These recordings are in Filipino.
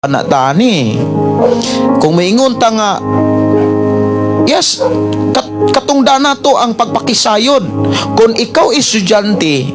anak tani. Kung maingon ta nga, yes, katungda na to ang pagpakisayod. Kung ikaw estudyante,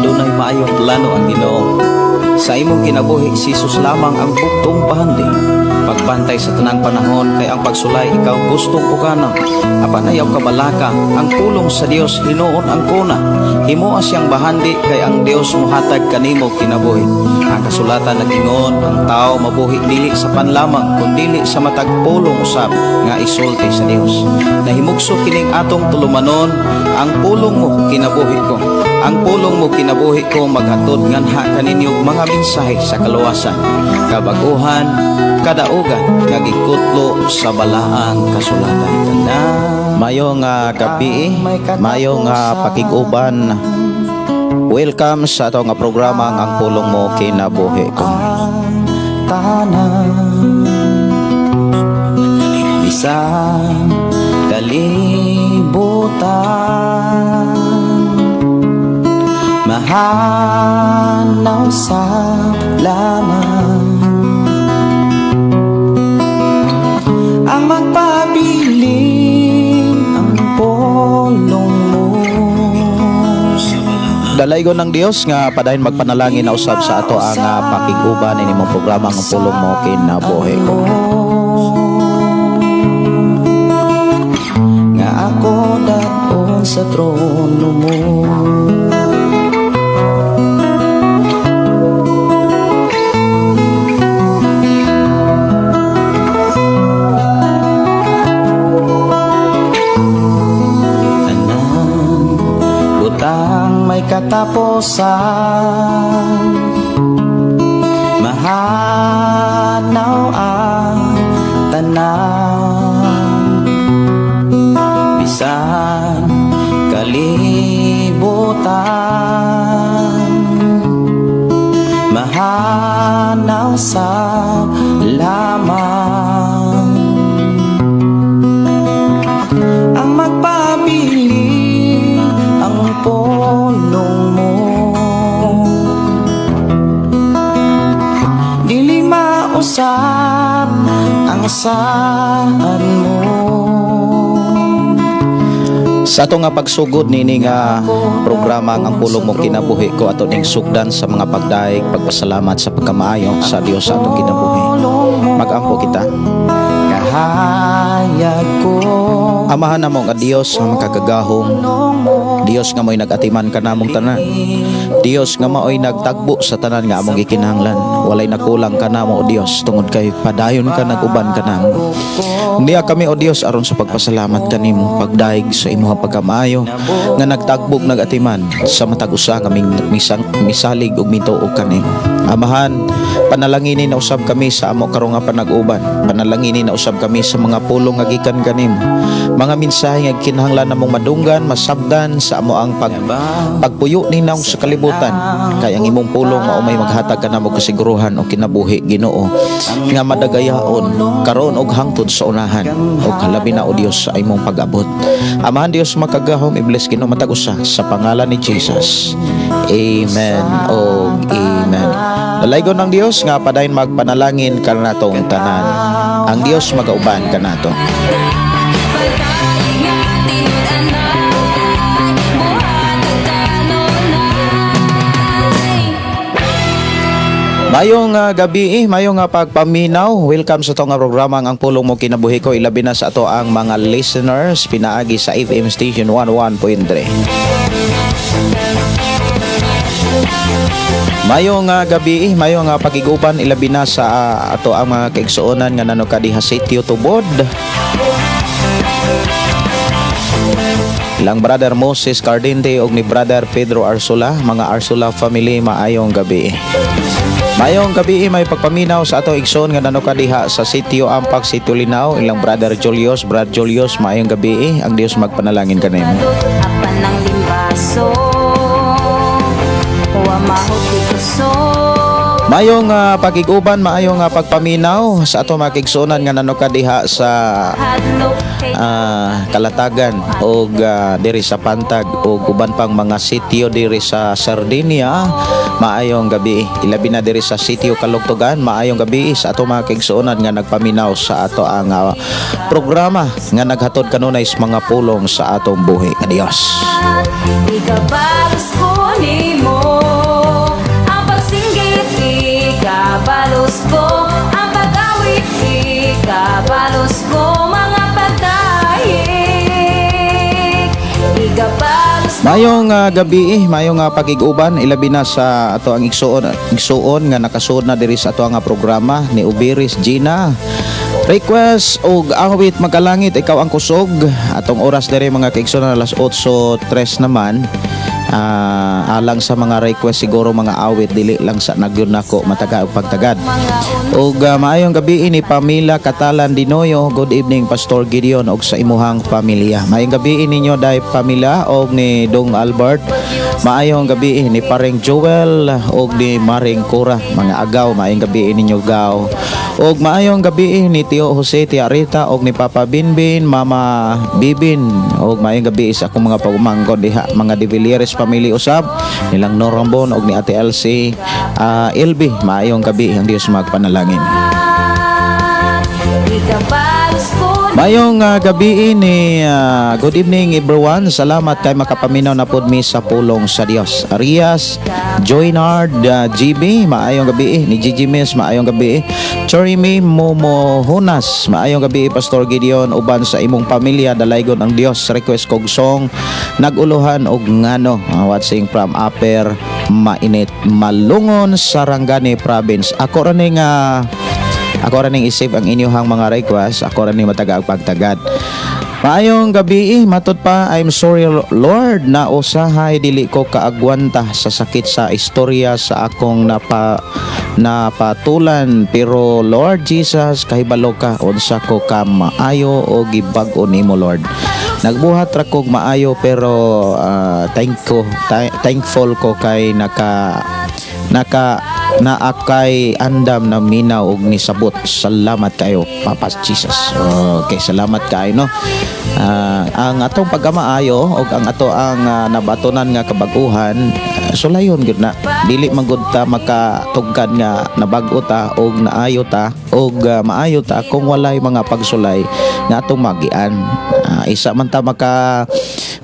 adunay maayong plano ang Ginoo. Sa imong kinabuhi si Jesus lamang ang bugtong pahandi. Pagbantay sa tanang panahon kay ang pagsulay ikaw gustong ukanang. Apan ayaw kabalaka ang pulong sa Dios hinuon ang kuna. Himoa siyang bahandi kay ang Dios mohatag kanimo kinabuhi. Ang kasulatan nagingon ang tao mabuhi dili sa panlamang kundi sa matag pulong usab nga isulti sa Dios. Nahimugso kining atong tulumanon ang pulong mo kinabuhi ko. Ang pulong mo kinabuhi ko maghatod nganha kaninyong mga mensahe sa kaluwasan, kabaguhan, kadaugan, nga gikutlo sa balaang kasulatan. Tanda. Mayong gabi, mayong pakiguban. Welcome sa ato nga programa ang pulong mo kinabuhi ko. Isang kalibutan, mahanaw sa laman ang magpabiling ang pulong mo. Dalaygon ng Dios nga padayon magpanalangin na usab sa ato ang pakiguban ini mong programa ang pulong mo kinabuhi ko. Nga ako daon sa trono mo. Butang may katapusan, mahanaw ang tanan, bisan kalibutan, mahanaw sa lamang ang magpabiling ang pulong mo. Dili mausap ang saan mo. Sa ato nga pagsugod nini nga programa ang pulong mo kinabuhi ko ato ning sugdan sa mga pagdaig pagpasalamat sa pagkamaayo sa Dios sa atong kinabuhi. Magampo kita. Kahayag ko Amahan namo nga Dios nga makagagahom. Dios nga mo'y nagatiman ka namong tanan. Dios nga mao'y nagtagbo sa tanan nga among gikinahanglan. Walay nakulang ka namo o Dios tungod kay padayon ka naguban ka namo. Niya kami o Dios aron sa pagpasalamat kanimo pagdaig sa imong pagkamaayo nga nagtagbog nagatiman sa matag usa nga misalig ug mituog kanimo. Amahan, panalanginin na usab kami sa amo karong nga panag-uban. Panalanginin na usab kami sa mga pulong nga gikan kanimo. Mga mensahe nga kinahanglan namong madunggan, masabdan sa amo ang pagpuyo ninaw sa kalibutan. Kay ang imong pulong mao may maghatag kanamo kasiguruhan o kinabuhi Ginoo nga madagayaon karon og hangtod sa unahan o kalabi na o Dios sa imong pag-abot. Amahan Dios makagahom i-bless Ginoo matag usa sa pangalan ni Jesus. Amen o amen. Dalaygon ng Dios nga padayon magpanalangin kanatong tanan. Ang Dios magauban kanato. Mayong gabi, mayong pagpaminaw. Welcome sa itong programa ang pulong mo kinabuhi ko. Ilabi na sa ato ang mga listeners pinaagi sa FM Station 101.3. Mayong gabi, mayong pagiguban. Ilabi na sa ato ang mga kaigsuonan nga nanukadiha sitio tubod. Ilang brother Moses Cardente og ni brother Pedro Arsula, mga Arsula family, maayong gabi. Mayong gabi may pagpaminaw sa ato igsoon nga nanukadiha sa sitio Ampak, Sitio Linao. Ilang brother Julius, brother Julius, maayong gabi. Ang Dios magpanalangin kanimo. Apan ng limbaso, wa mahutikuso. Mayong pagiguban, maayong pagpaminaw sa ato mga kaigsuonan nga nanukadiha sa Kalatagan o diri sa Pantag o uban pang mga sitio diri sa Sardinia. Maayong gabi. Ilabi na diri sa sitio Kalugtugan. Maayong gabi sa ato mga kaigsuonan nga nagpaminaw sa ato ang programa nga naghatod kanunay sa mga pulong sa atong buhi. Adios. Ikabalos ko nimo ang pagsinggit, ikabalos ko ang pag-awit, ikabalos ko mga pagdahig, ikabalos ko. Mayong gabi, mayong pagiguban. Ilabi na sa ato ang igsuon nga nakasuod na diri sa ato ang programa ni Ubiris Gina. Request og awit magkalangit ikaw ang kusog. Atong oras diri mga kaigsuonan alas 8:03 naman. Alang sa mga request siguro mga awit dili lang sa nagyon nako mataga og pagtagad. Og maayong gabi ni Pamela Catalan Dinoyo. Good evening Pastor Gideon og sa imuhang pamilya. Maayong gabi ninyo dai Pamela og ni Dong Albert. Maayong gabi ni Paring Joel og ni Maring Cora. Mga agaw maayong gabi ninyo gaw. Og maayong gabi ni Tio Jose, Tia Rita og ni Papa Binbin, Mama Bibin. Og maayong gabi sa akong mga pagumangkon diha mga De Villeres family usab nilang Norambon og ni Ate Elsie LB. Maayong gabi ang Dios magpanalangin. Ikabalos ko Mayong gabi ni good evening everyone. Salamat kay makapaminaw na pod mi sa pulong sa Dios. Arias, Joynard, GB, maayong gabi ni Gigi Miss, maayong gabi. Chorimi Momo Hunas, maayong gabi Pastor Gideon uban sa imong pamilya dalaygon ang Dios. Request kog song naguluhan og ngano watching from Upper Mainit Malungon, Sarangani Province. Ako ning isip ang inyong mga request. Ako ning mataga og pagtagad. Maayong gabi matud pa. I'm sorry Lord na usahay dili ko kaagwanta sa sakit sa istorya sa akong napatulan, pero Lord Jesus kahibalo ka unsa ko ka maayo o gibag-o nimo Lord. Nagbuhat ra kog maayo pero thankful ko kay naakay andam na minaw og nisabot. Salamat kayo Papa Jesus. Okay, salamat kayo no. Ang atong pagkamaayo og ang nabatonan nga kabaguhan sulayon gud na. Dili man gud ta makatugkad nga nabag-o ta og naayo ta og maayo ta kung walay mga pagsulay nga atong magian. Isa man ta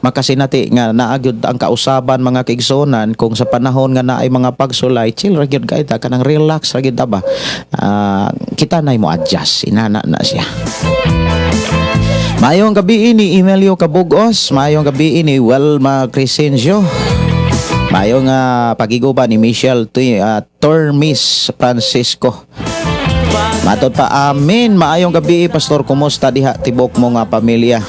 makasinati nga naagyud ang kausaban mga kaigsonan kung sa panahon nga naay mga pagsulay chill ra gyud kay ta kanang relax ra gyud ta ba. Kita nay mo adjust inana na siya. Maayong gabi ni Emilio Cabugos, maayong gabi ni Welma Crescencio. Maayong pagiguba ni Michelle Tormis Francisco. Matod pa amin. Maayong gabi Pastor, kumusta diha tibok mo nga pamilya?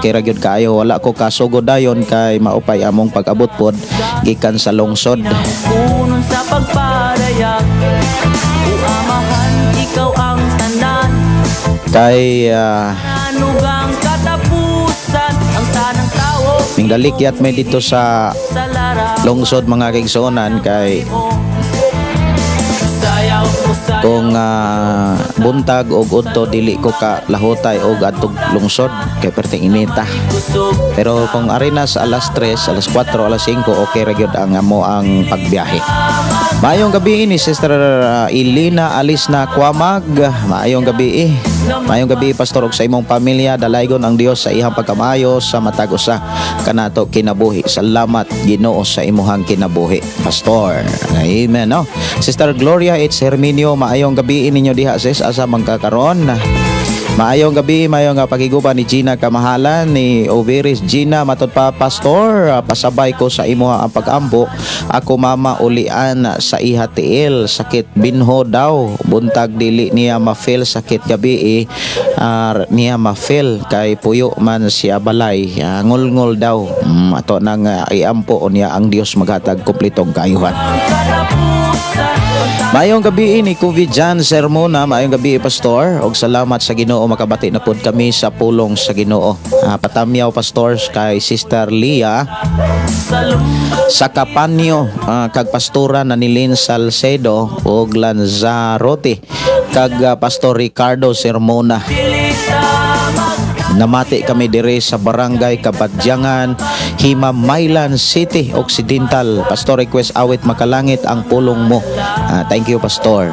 Okay ra gyud kaayo, wala ko kasugod dayon kay maupay among pag-abot pod gikan sa lungsod. Punon sa pagpadayag, uamahan ikaw ang tanan. Kay Anugang katapusan ang tanang tao. minggalikyat may dito sa Sa laraw lungsod mga kaigsonan kay mo, sayaw mo sa kung buntag og udto dili ko ka lahutay og adtog lungsod kay perting inita. kusog. Pero kung arena sa alas 3, alas 4, alas 5 okay ra gyud ang amo ang pagbiyahe. Maayong gabi ni Sister Elena Alisna Kwamag. Maayong gabi. Maayong gabi Pastor og sa imong pamilya. Dalaygon ang Dios sa iyang pagkamayo sa matag usa kanato kinabuhi. Salamat Ginoo sa imong kinabuhi Pastor. Amen no. Sister Gloria H. Herminio, maayong gabi ninyo diha sis asa magkakaron. Maayong gabi, maayong pagiguba ni Gina Kamahalan, ni Overis Gina. Matod pa Pastor, pasabay ko sa imo ang pag-ambo. Ako mama ulian sa ihatiil, sakit binho daw. Buntag dili niya ma-feel sakit gabi niya ma-feel kay puyo man siya balay. Ngol-ngol daw. Ato nang iampo niya ang Dios maghatag kumpletong kaayuhan. Maayong gabi ni Kuvi Jan Sermona, maayong gabi Pastor og salamat sa Ginoo makabati na pod kami sa pulong sa Ginoo. Patamyaw Pastor kay Sister Lia sa Kapanyo, kag Pastora Nanilin Salcedo og Lanzarote kag Pastor Ricardo Sermona. Namati kami dire sa Barangay Kabadyangan, Himamaylan City Occidental. Pastor, request awit makalangit ang pulong mo. Thank you Pastor.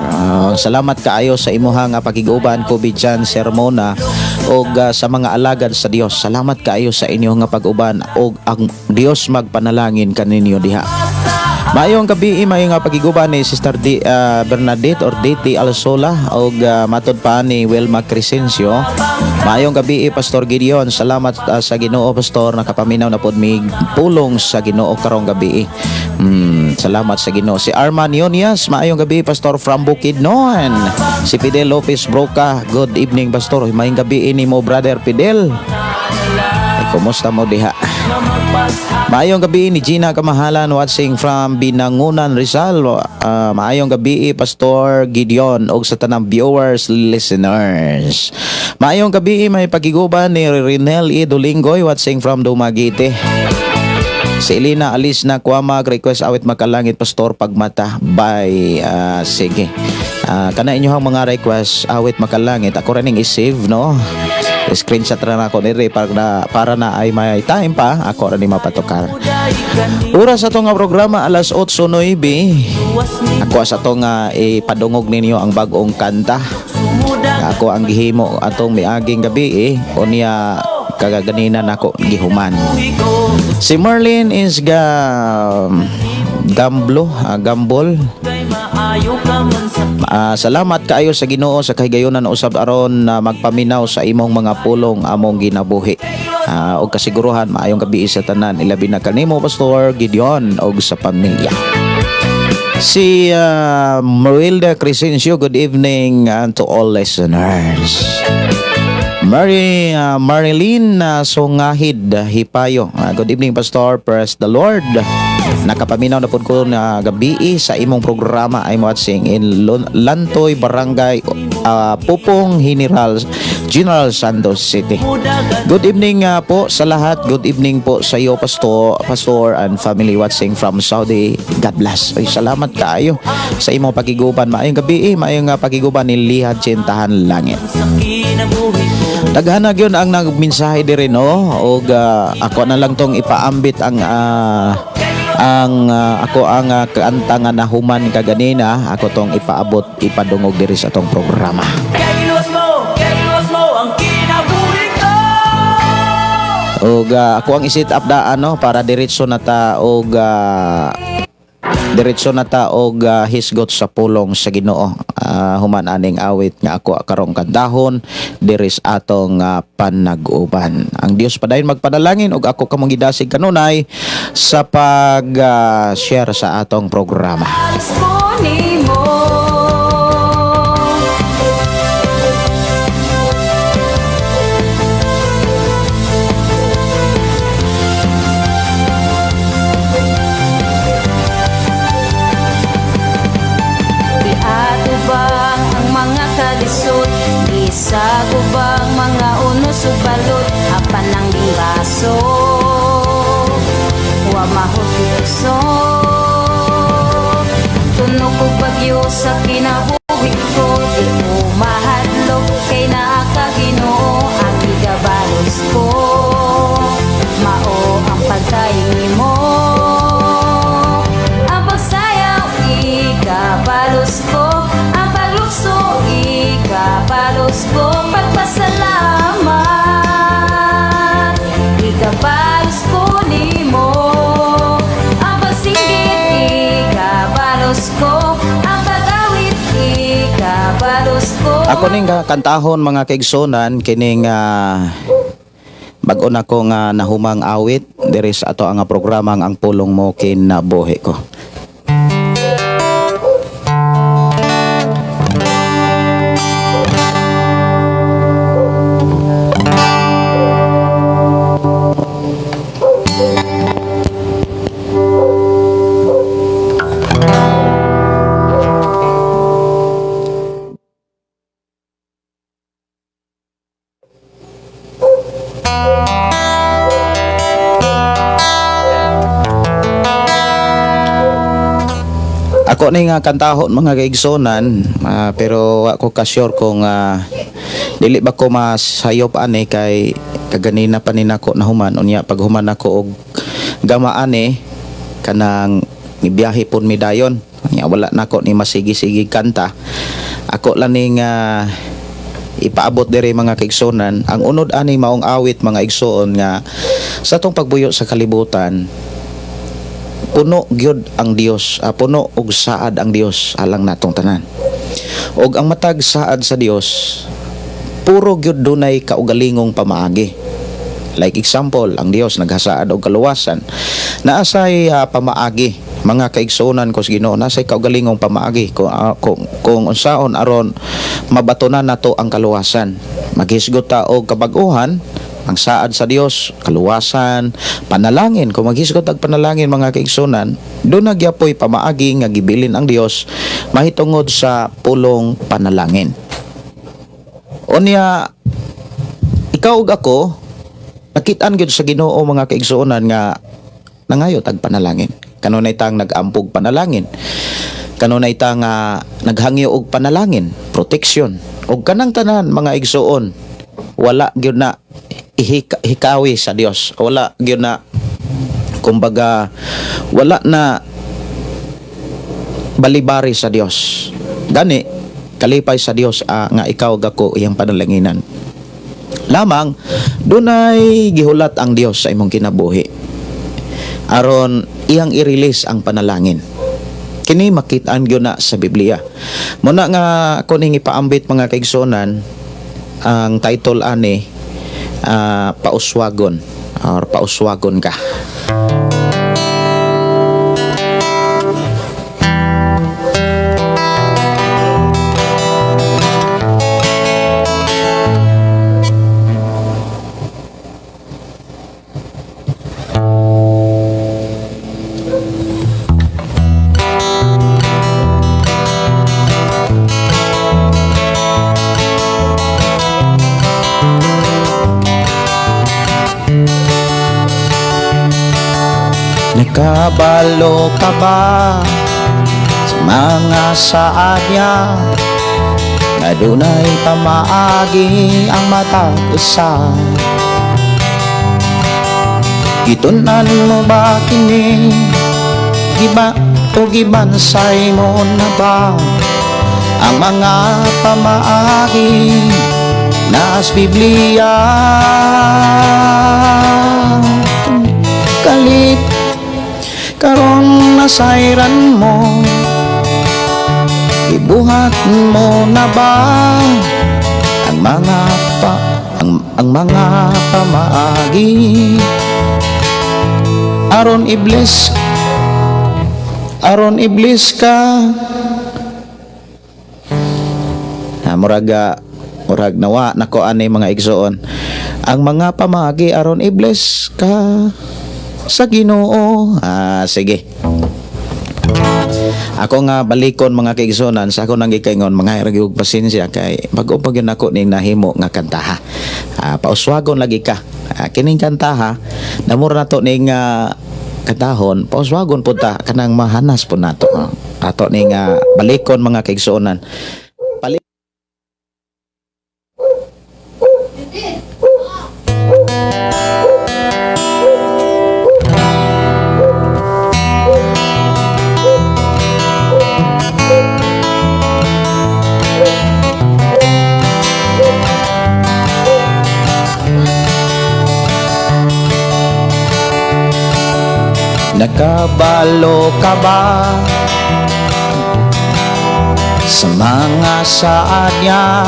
Salamat kaayo sa imuhang pagiguban ko Bidjan Sermona og sa mga alagad sa Dios. Salamat kaayo sa inyong pag-uban og ang Dios magpanalangin kaninyo diha. Maayong gabi, maayong pagiguban ni Sister Bernadette or DT Alsola og matod pa ni Welma Crescencio. Maayong gabi Pastor Gideon, salamat sa Ginoo Pastor nakapaminaw na pod mi pulong sa Ginoo karong gabi. Salamat sa Ginoo. Si Arman Yonias, maayong gabi Pastor from Bukidnon. Si Fidel Lopez Broca, good evening Pastor. Maayong gabi ni mo Brother Fidel. Kumusta mo diha? na magpasa. Maayong gabi ni Gina Kamahalan watching from Binangunan, Rizal. Maayong gabi Pastor Gideon og sa tanang viewers, listeners. Maayong gabi may pagiguban ni Rinel E. Dolingoy watching from Dumaguete. Si Elena Alis na kuwamag request awit makalangit Pastor Pagmata by sige. Kana inyong mga request awit makalangit ako rin i-save no. Screenshot na ako nire para na ay may time pa ako rin mapatukar. Oras sa itong programa alas 8:09. Ako sa itong ipadungog ninyo ang bagong kanta. Ako ang gihimo atong miaging gabi o niya kagaganina nako gihuman. Si Marlene is gambol. Salamat kaayo sa Ginoo sa kahigayonan usab aron na magpaminaw sa imong mga pulong among ginabuhi. Og kasiguruhan maayong gabi sa tanan ilabi na kanimo Pastor Gideon og sa pamilya. Si Marilda Crescencio, good evening to all listeners. Marilyn Songahid Hipayo, good evening Pastor, praise the Lord. Nakapaminaw na po ko na gabi sa imong programa ay watching in Lantoy Barangay Pupong General Santos City. Good evening po sa lahat. Good evening po sa iyo Pastor and family watching from Saudi. God bless. Ay, salamat kaayo sa imong pagiguban. Maayong gabi, maayong pagiguban ni Lihad Cintahan Langit. Daghana gyud ang nagmensahe diri no og ako na lang tong ipaambit ang kanta nga nahuman kaganina ako tong ipaabot ipadungog diri sa tong programa. Kailos mo ang kinabuhi ko. Og ako ang i-set up daan no para diretso na ta og hisgot sa pulong sa Ginoo. Human aning awit nga ako karong kandahon diri sa atong panag-uban. Ang Dios padayon magpadalangin og ako kamong gidasig kanunay sa pag-share sa atong programa. Alas ko nimo. Di ato bang ang mga kalisod? Isa ko bang mga unos o balot? Apan ng baso wa mahutuso. Tunog ko bagyo sa kinabuhi ko. Di ko mahadlok kay nakakaginoo ang igabalos ko. Mao ang pagkain mo. Ang pagsayaw ikabalos ko. Ang paglukso ikabalos ko. Pagpasalamat ikabalos ko nimo. Ang pagsinggit ikabalos ko. Ang pag-awit ikabalos ko. Ako ning kantahon mga kaigsonan kining bag-o na ko nga nahumang awit diri sa ato ang programang ang pulong mo kinabuhi ko. Ako ni nga kantahon mga kaigsonan pero ako ka-sure kung dili ba ko masayop ani kay kaganina pa ninako nahuman unya pag human ako og gamaan kanang ibiyahe pun mi dayon unya wala nako ni masigi-sige kanta ako lang ning ipaabot diri mga kaigsonan ang unod ani maong awit mga igsoon nga sa tong pagbuyo sa kalibutan puno gyud ang Dios, puno og saad ang Dios alang natong tanan. Og ang matag saad sa Dios puro gyud dunay kaugalingong pamaagi. Like example, ang Dios naghasaad og kaluwasan. Naasay pamaagi mga kaigsunan ko sa Ginoo, nasay kaugalingong pamaagi kung unsaon aron mabatunan nato ang kaluwasan. Maghisgot ta og kabag-uhan ang saad sa Dios, kaluwasan, panalangin. Kung maghisgot ag panalangin mga kaigsunan, doon nagyapoy pamaagi nga gibilin ang Dios mahitungod sa pulong panalangin. Unya, ikaw ug ako, nakitaan gyud sa Ginoo mga kaigsunan nga nangayo tag panalangin. Kanunay tang nag-ampog panalangin. Kanunay tang naghangyo og panalangin, protection. Og kanang tanan mga igsuon, wala gyud na hikawi sa Dios. Wala gyud na, kumbaga, wala na balibari sa Dios. Gani kalipay sa Dios nga ikaw gako iyang panalanginan. Lamang dunay gihulat ang Dios sa imong kinabuhi aron iyang i-release ang panalangin. Kini makitaan gyud na sa Biblia. Muna nga ako ning ipaambit mga kaigsunan, ang title ani pauswagon or pauswagon ka. Nakabalo ka ba sa mga saad niya na dunay pamaagi ang matausan? Gitunan mo ba kini? Giba o gibansay mo na ba ang mga pamaagi na sa Biblia? Kalit karong nasayran mo, ibuhat mo na ba ang mga ang mga pamaagi aron iblis ka. Murag nawa nako ani mga igsoon, ang mga pamaagi aron iblis ka sa Ginoo. Sige. Ako nga balikon mga kaigsunan sa ako nang gikaingon mga irag pasensya kay bago pa gyud nako ning nahimo nga kanta ha. Pauswagon lagi ka. Kining kanta ha, namura nato ning katahon, pauswagon pud ta kanang mahanas pud nato. Ato ning balikon mga kaigsunan. Nakabalo ka ba sa mga saad niya?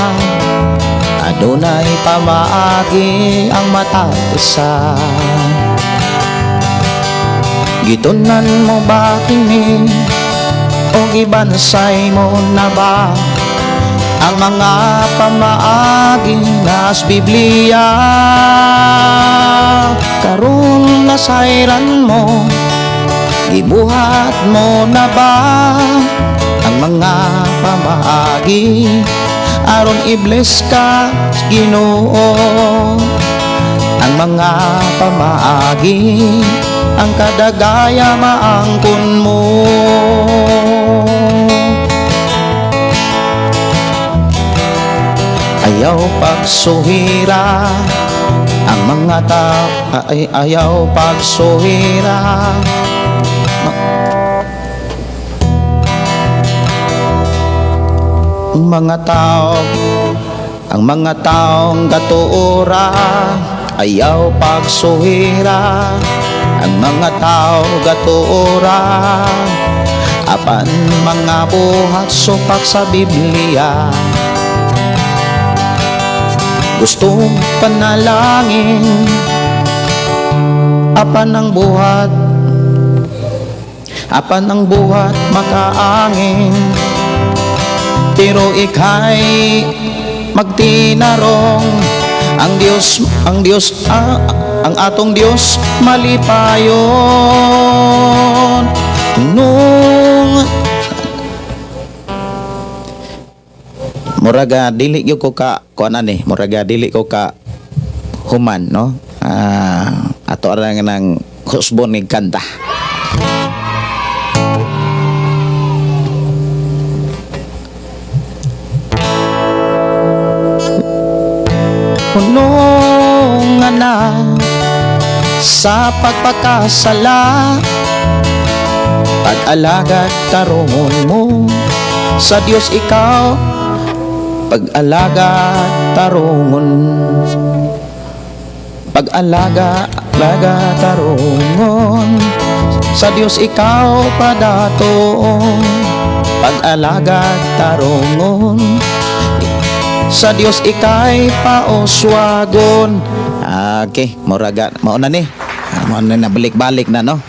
Adunay pamaagi ang matausan. Gitunan mo ba kini o gibansay mo na ba ang mga pamaagi na sa Biblia? Karong nasayran mo, gibuhat mo na ba ang mga pamaagi aron iblis ka sa Ginoo? Ang mga pamaagi ang kadagaya maangkon mo. Ayaw pagsuhira ang mga ayaw pagsuhira ang mga taong gatuora. Ayaw pagsuhira ang mga tao gatuora apan mga buhat supak sa Biblia. Gustong panalangin apan ang buhat makaangin. Pero ikay magtinarong ang atong Dios malipayon. Nung muraga dili gyud ko ka kuan ani, muraga dili ko ka human, no? Ato ra nang husbon ni kanta. Punong na sa pagpakasala, pag-alagad tarungon mo sa Dios ikaw, pag-alagad tarungon, pag-alaga tarungon sa Dios ikaw padaton, pag-alagad tarungon sa Dios ikay paoswagon. Okay, moraga mao na ni. Mao na balik-balik na, no.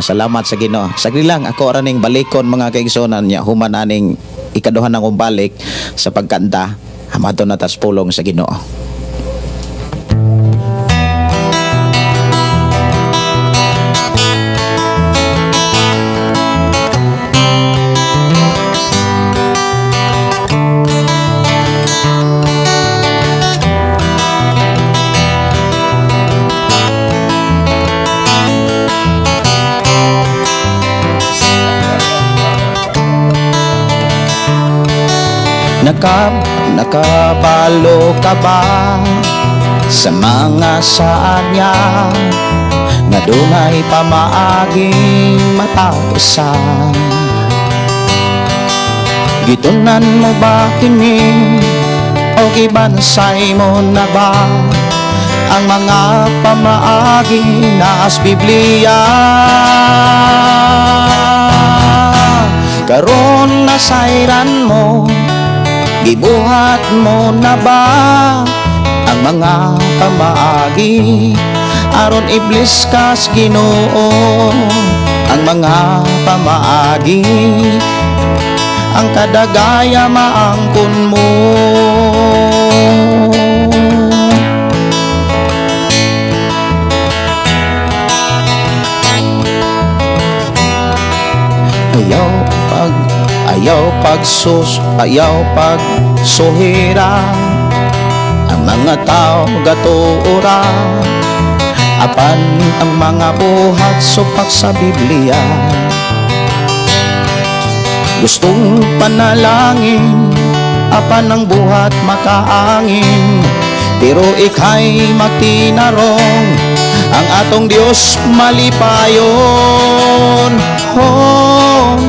Salamat sa Ginoo. Sagli lang ako ra ning balikon mga kaigsonan niya, human aning ikaduha nang umbalik sa pagkanta. Amato na tas pulong sa Ginoo. Nakabalo ka ba sa mga saanya nga dunay pamaaging matapusan? Gitunan mo ba kini o gibansay mo na ba ang mga pamaagi na sa Biblia? Karon nasayran mo, gibuhat mo na ba ang mga pamaagi aron iblis kas Ginoo? Ang mga pamaagi ang kadagaya maangkon mo. Ayaw pagsuhira ang mga tao gatuura, apan ang mga buhat supak sa Biblia. Gustong panalangin, apan ang buhat makaangin, pero ikay magtinarong ang atong Dios malipayon.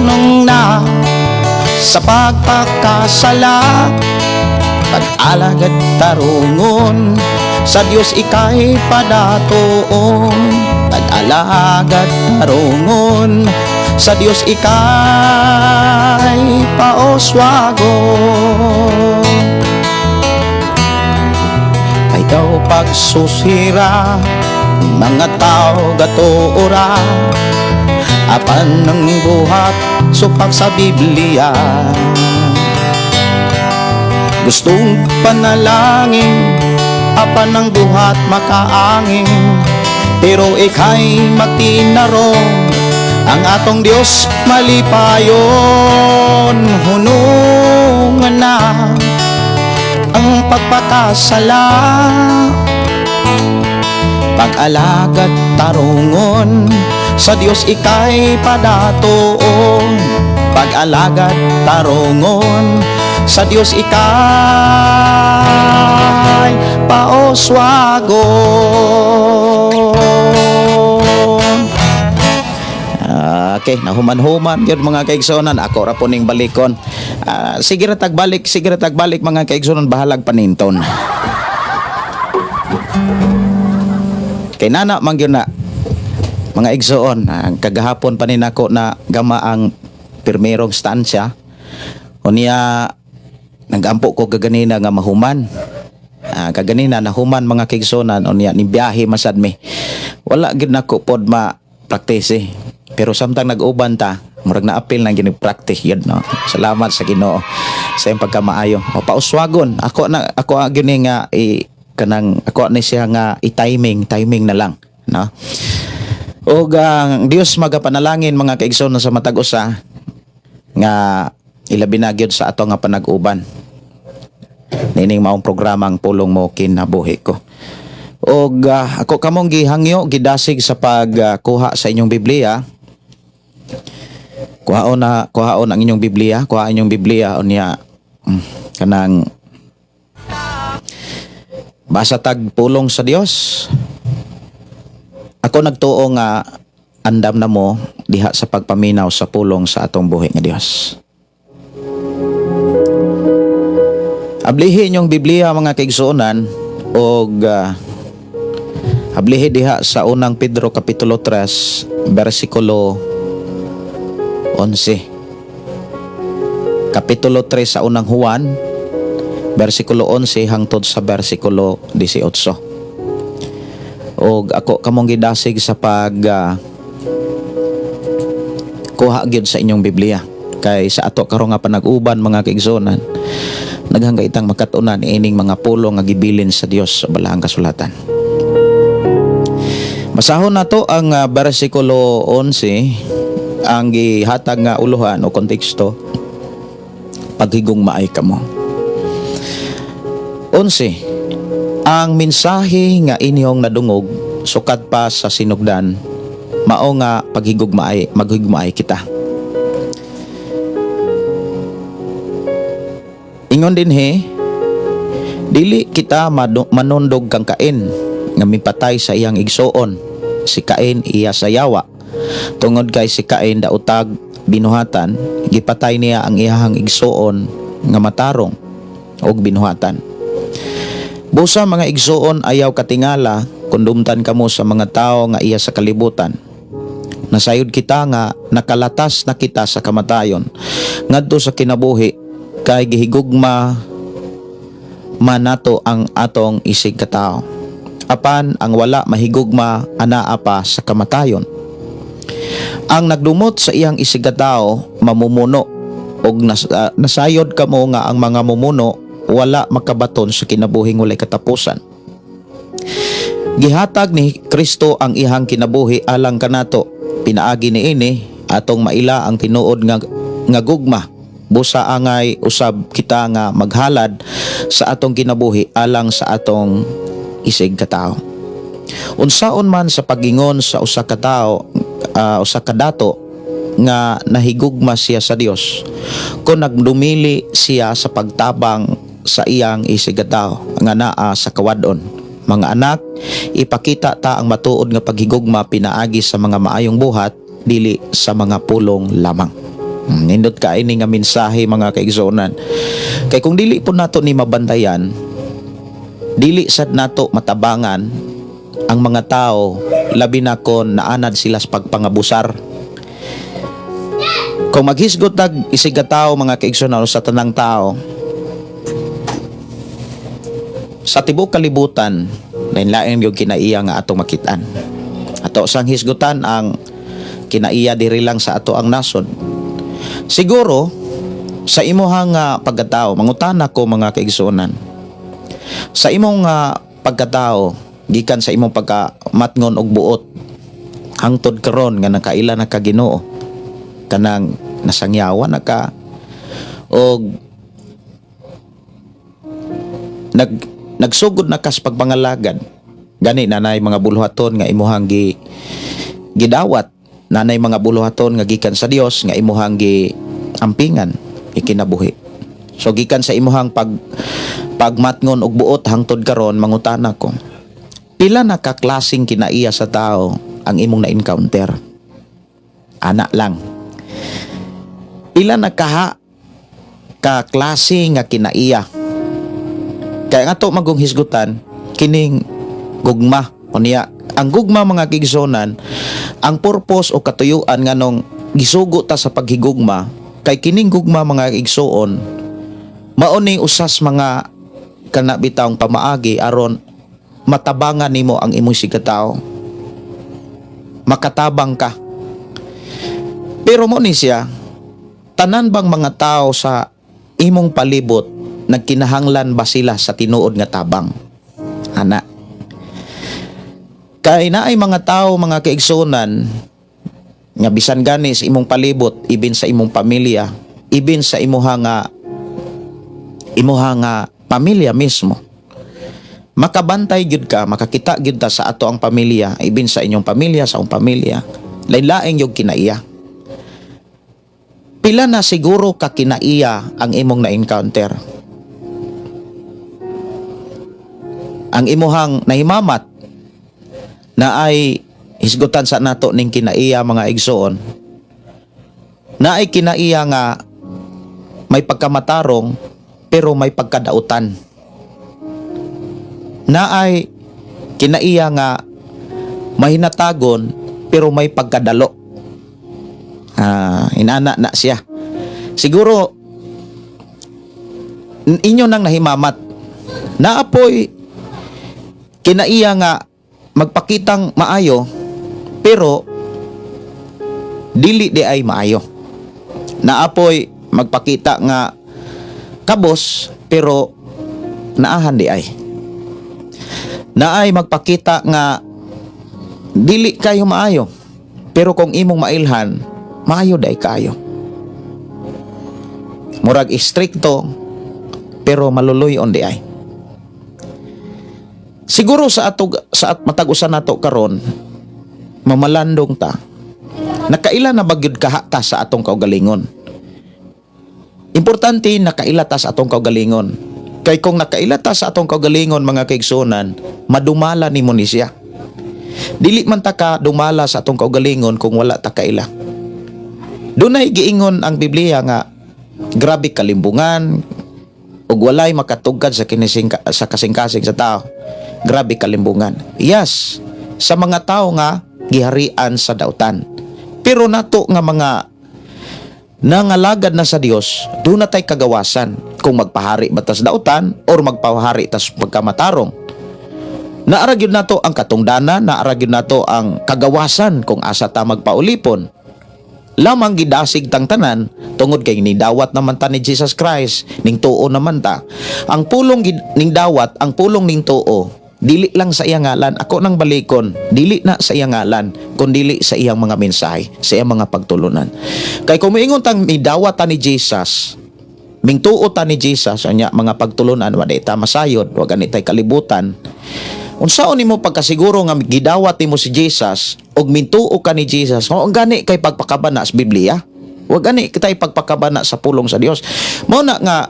Nung na sa pagpakasala, pag-alagad tarungon sa Dios ikay padatoon, pag-alagad tarungon sa Dios ikay paoswagon. Ayaw pagsusira mga tao gatuura, apan ng buhat supak sa Biblia. Gustong panalangin, apan ng buhat makaangin, pero ikay magtinarong ang atong Dios malipayon. Hunungan na ang pagpakasala, pag-alagad tarungon sa Dios ikay padatoon, pag-alagad tarungon sa Dios ikay paoswagon. Okay, nahuman-human yun mga kaigsonan. Ako ra po ning balikon. Sige ra tagbalik mga kaigsonan, bahalag paninton. Kay nana man gyud na mga igsoon, kagahapon pa nin ako na gama ang pirmerong stansya. Unya nagampo ko kaganina nga mahuman. Kaganina nahuman mga kaigsonan, unya ni biyahe masad mi. Wala gid nako pod ma-practice. Pero samtang nag-uban ta, murag na apil nang gini-practice yun, no. Salamat sa Ginoo sa iyang pagkamaayo. O pauswagon, ako gini nga kanang ako ni siya nga i-timing na lang, no? Og ang Dios magapanalangin mga kaigsoon sa matag usa nga ilabi na gyud sa ato nga panag-uban. Nining maong programang pulong mo kinabuhi ko. Og ako kamong gihangyo gidasig sa pagkuha sa inyong Biblia. Kuhaon ang inyong Biblia, kuha inyong Biblia unya kanang basa tag pulong sa Dios. Ako nagtuo nga andam na mo diha sa pagpaminaw sa pulong sa atong buhi nga Dios. Ablihi inyong Biblia mga kaigsuonan og ablihi diha sa unang Pedro kapitulo 3 bersikulo 11. Kapitulo 3 sa unang Juan, versikulo 11 hangtod sa versikulo 18. Og ako kamong gidasig sa kuha gyud sa inyong Biblia. Kay sa ato karon nga panag-uban mga kaigsuonan, naghangga itang makatunan ining mga pulong nga gibilin sa Dios sa balahang kasulatan. Basahon nato ang versikulo 11. Ang gihatag nga uluhan o konteksto, paghigong maay kamo. 11. Ang mensahe nga inyong nadungog sukat pa sa sinugdan, mao nga maghigugmaay kita. Ingon dinhi, dili kita manundog kang Cain nga mipatay sa iyang igsoon. Si Cain iya sa yawa. Tungod kay si Cain daotag binuhatan, gipatay niya ang iyahang igsoon nga matarong og binuhatan. Busa mga igsoon ayaw katingala kundumtan kamo sa mga tao nga iya sa kalibutan. Nasayod kita nga nakalatas na kita sa kamatayon ngadto sa kinabuhi kay gihigugma manato ang atong isig katao. Apan ang wala mahigugma anaa pa sa kamatayon. Ang nagdumot sa iyang isigataw mamumuno og nasayod kamo nga ang mga mumuno wala makabaton sa kinabuhing walay katapusan. Gihatag ni Kristo ang ihang kinabuhi alang kanato. Pinaagi niini atong maila ang tinuod nga gugma. Busa angay usab kita nga maghalad sa atong kinabuhi alang sa atong isig katao. Unsaon man sa pagingon sa usa ka tawo usa ka dato nga nahigugma siya sa Dios kung nagdumili siya sa pagtabang sa iyang isigataw nga naa sa kawadon. Mga anak, ipakita ta ang matuod nga paghigugma pinaagi sa mga maayong buhat dili sa mga pulong lamang. Nindot ka ini nga mensahe mga kaigsuonan. Kay kung dili po nato ni mabantayan, dili sad nato matabangan ang mga tao, labi na kon naanad sila sa pagpangabusar. Kung maghisgot tag isigataw mga kaigsuonan sa tanang tao, sa tibok kalibutan, lain-lain yung kinaiya nga atong makitaan. Ato sang hisgutan ang kinaiya diri lang sa ato ang nasod. Siguro sa imuhang pagkatao, mangutana ko mga kaigsuonan. Sa imong pagkatao, gikan sa imong pagkamatngon og buot hangtod karon nga nakaila na ka Ginoo, kanang nasangyawa na ka og nagsugod na kas pagpangalagad. Gani nanay mga buluhaton nga imuhang gidawat, nanay mga buluhaton nga gikan sa Dios nga imuhang ampingan ikinabuhi. So gikan sa imuhang pagmatngon og buot hangtod karon, mangutana ko, pila na ka klaseng kinaiya sa tao ang imong na-encounter? Ana lang. Pila na ka klase nga kinaiya? Kaya nga to magong hisgutan kining gugma o niya. Ang gugma mga kaigsuonan, ang purpose o katuyuan nga nung gisugo ta sa paghigugma, kay kining gugma mga kaigsuon mao ni usas mga kanabitawng pamaagi aron matabangan nimo ang imong sigataw. Makatabang ka. Pero mo ni siya, tanan bang mga tao sa imong palibot nagkinahanglan ba sila sa tinuod nga tabang? Ana. Kay naay mga tao, mga kaigsunan, nga bisan gani sa imong palibot, ibin sa imong pamilya, ibin sa imuha nga pamilya mismo. Makabantay gyud ka, makakita gyud ta sa ato ang pamilya, ibin sa inyong pamilya, sa akong pamilya. Lain-laing yung kinaiya. Pila na siguro ka kinaiya ang imong na-encounter? Ang imuhang nahimamat na ay hisgutan sa nato ning kinaiya, mga igsoon, na ay kinaiya nga may pagkamatarong pero may pagkadautan, na ay kinaiya nga mahinatagon pero may pagkadalo. Inana na siya. Siguro inyo nang nahimamat naapoy kinaiya nga magpakitang maayo pero dili di ay maayo. Naapoy magpakita nga kabos pero naahan di ay. Naay magpakita nga dili kayo maayo pero kung imong mailhan maayo day kayo. Murag istrikto pero maluluyon di ay. Siguro sa matag-usan nato karon, mamalandong ta. Nakaila na bagyud kaha ta sa atong kaugalingon. Importante nakaila ta sa atong kaugalingon. Kay kung nakaila ta sa atong kaugalingon, mga kaigsunan, madumala nimo ni siya. Dili man ta ka dumala sa atong kaugalingon kung wala ta kaila. Dunay giingon ang Biblia nga grabe kalimbungan ug walay makatugkad sa kasing-kasing sa tao. Grabe kalimbungan. Yes, sa mga tao nga giharian sa dautan. Pero nato nga mga nangalagad na sa Dios, doon na tay kagawasan kung magpahari ba tas dautan or magpahari tas pagkamatarong. Naara gyud nato ang katungdanan, naara gyud nato ang kagawasan kung asa ta magpaulipon. Lamang gidasig tang tanan tungod kay nidawat naman ta ni Jesus Christ, ning tuo naman ta. Ang pulong ning dawat, ang pulong ning tuo, dili lang sa iyang ngalan. Ako nang balikon, dili na sa iyang ngalan, kundi sa iyang mga mensahe, sa iyang mga pagtulunan. Kay kung moingon tang midawat ta ni Jesus, ming tuo ta ni Jesus, anya mga pagtulunan, wala ta masayod, wag ani tay kalibutan. Unsaon nimo pagkasiguro nga gidawat nimo si Jesus og mintuo ka ni Jesus, o gani kay pagpakabana sa Biblia? Wag gani kitay pagpakabana sa pulong sa Dios. Mao na nga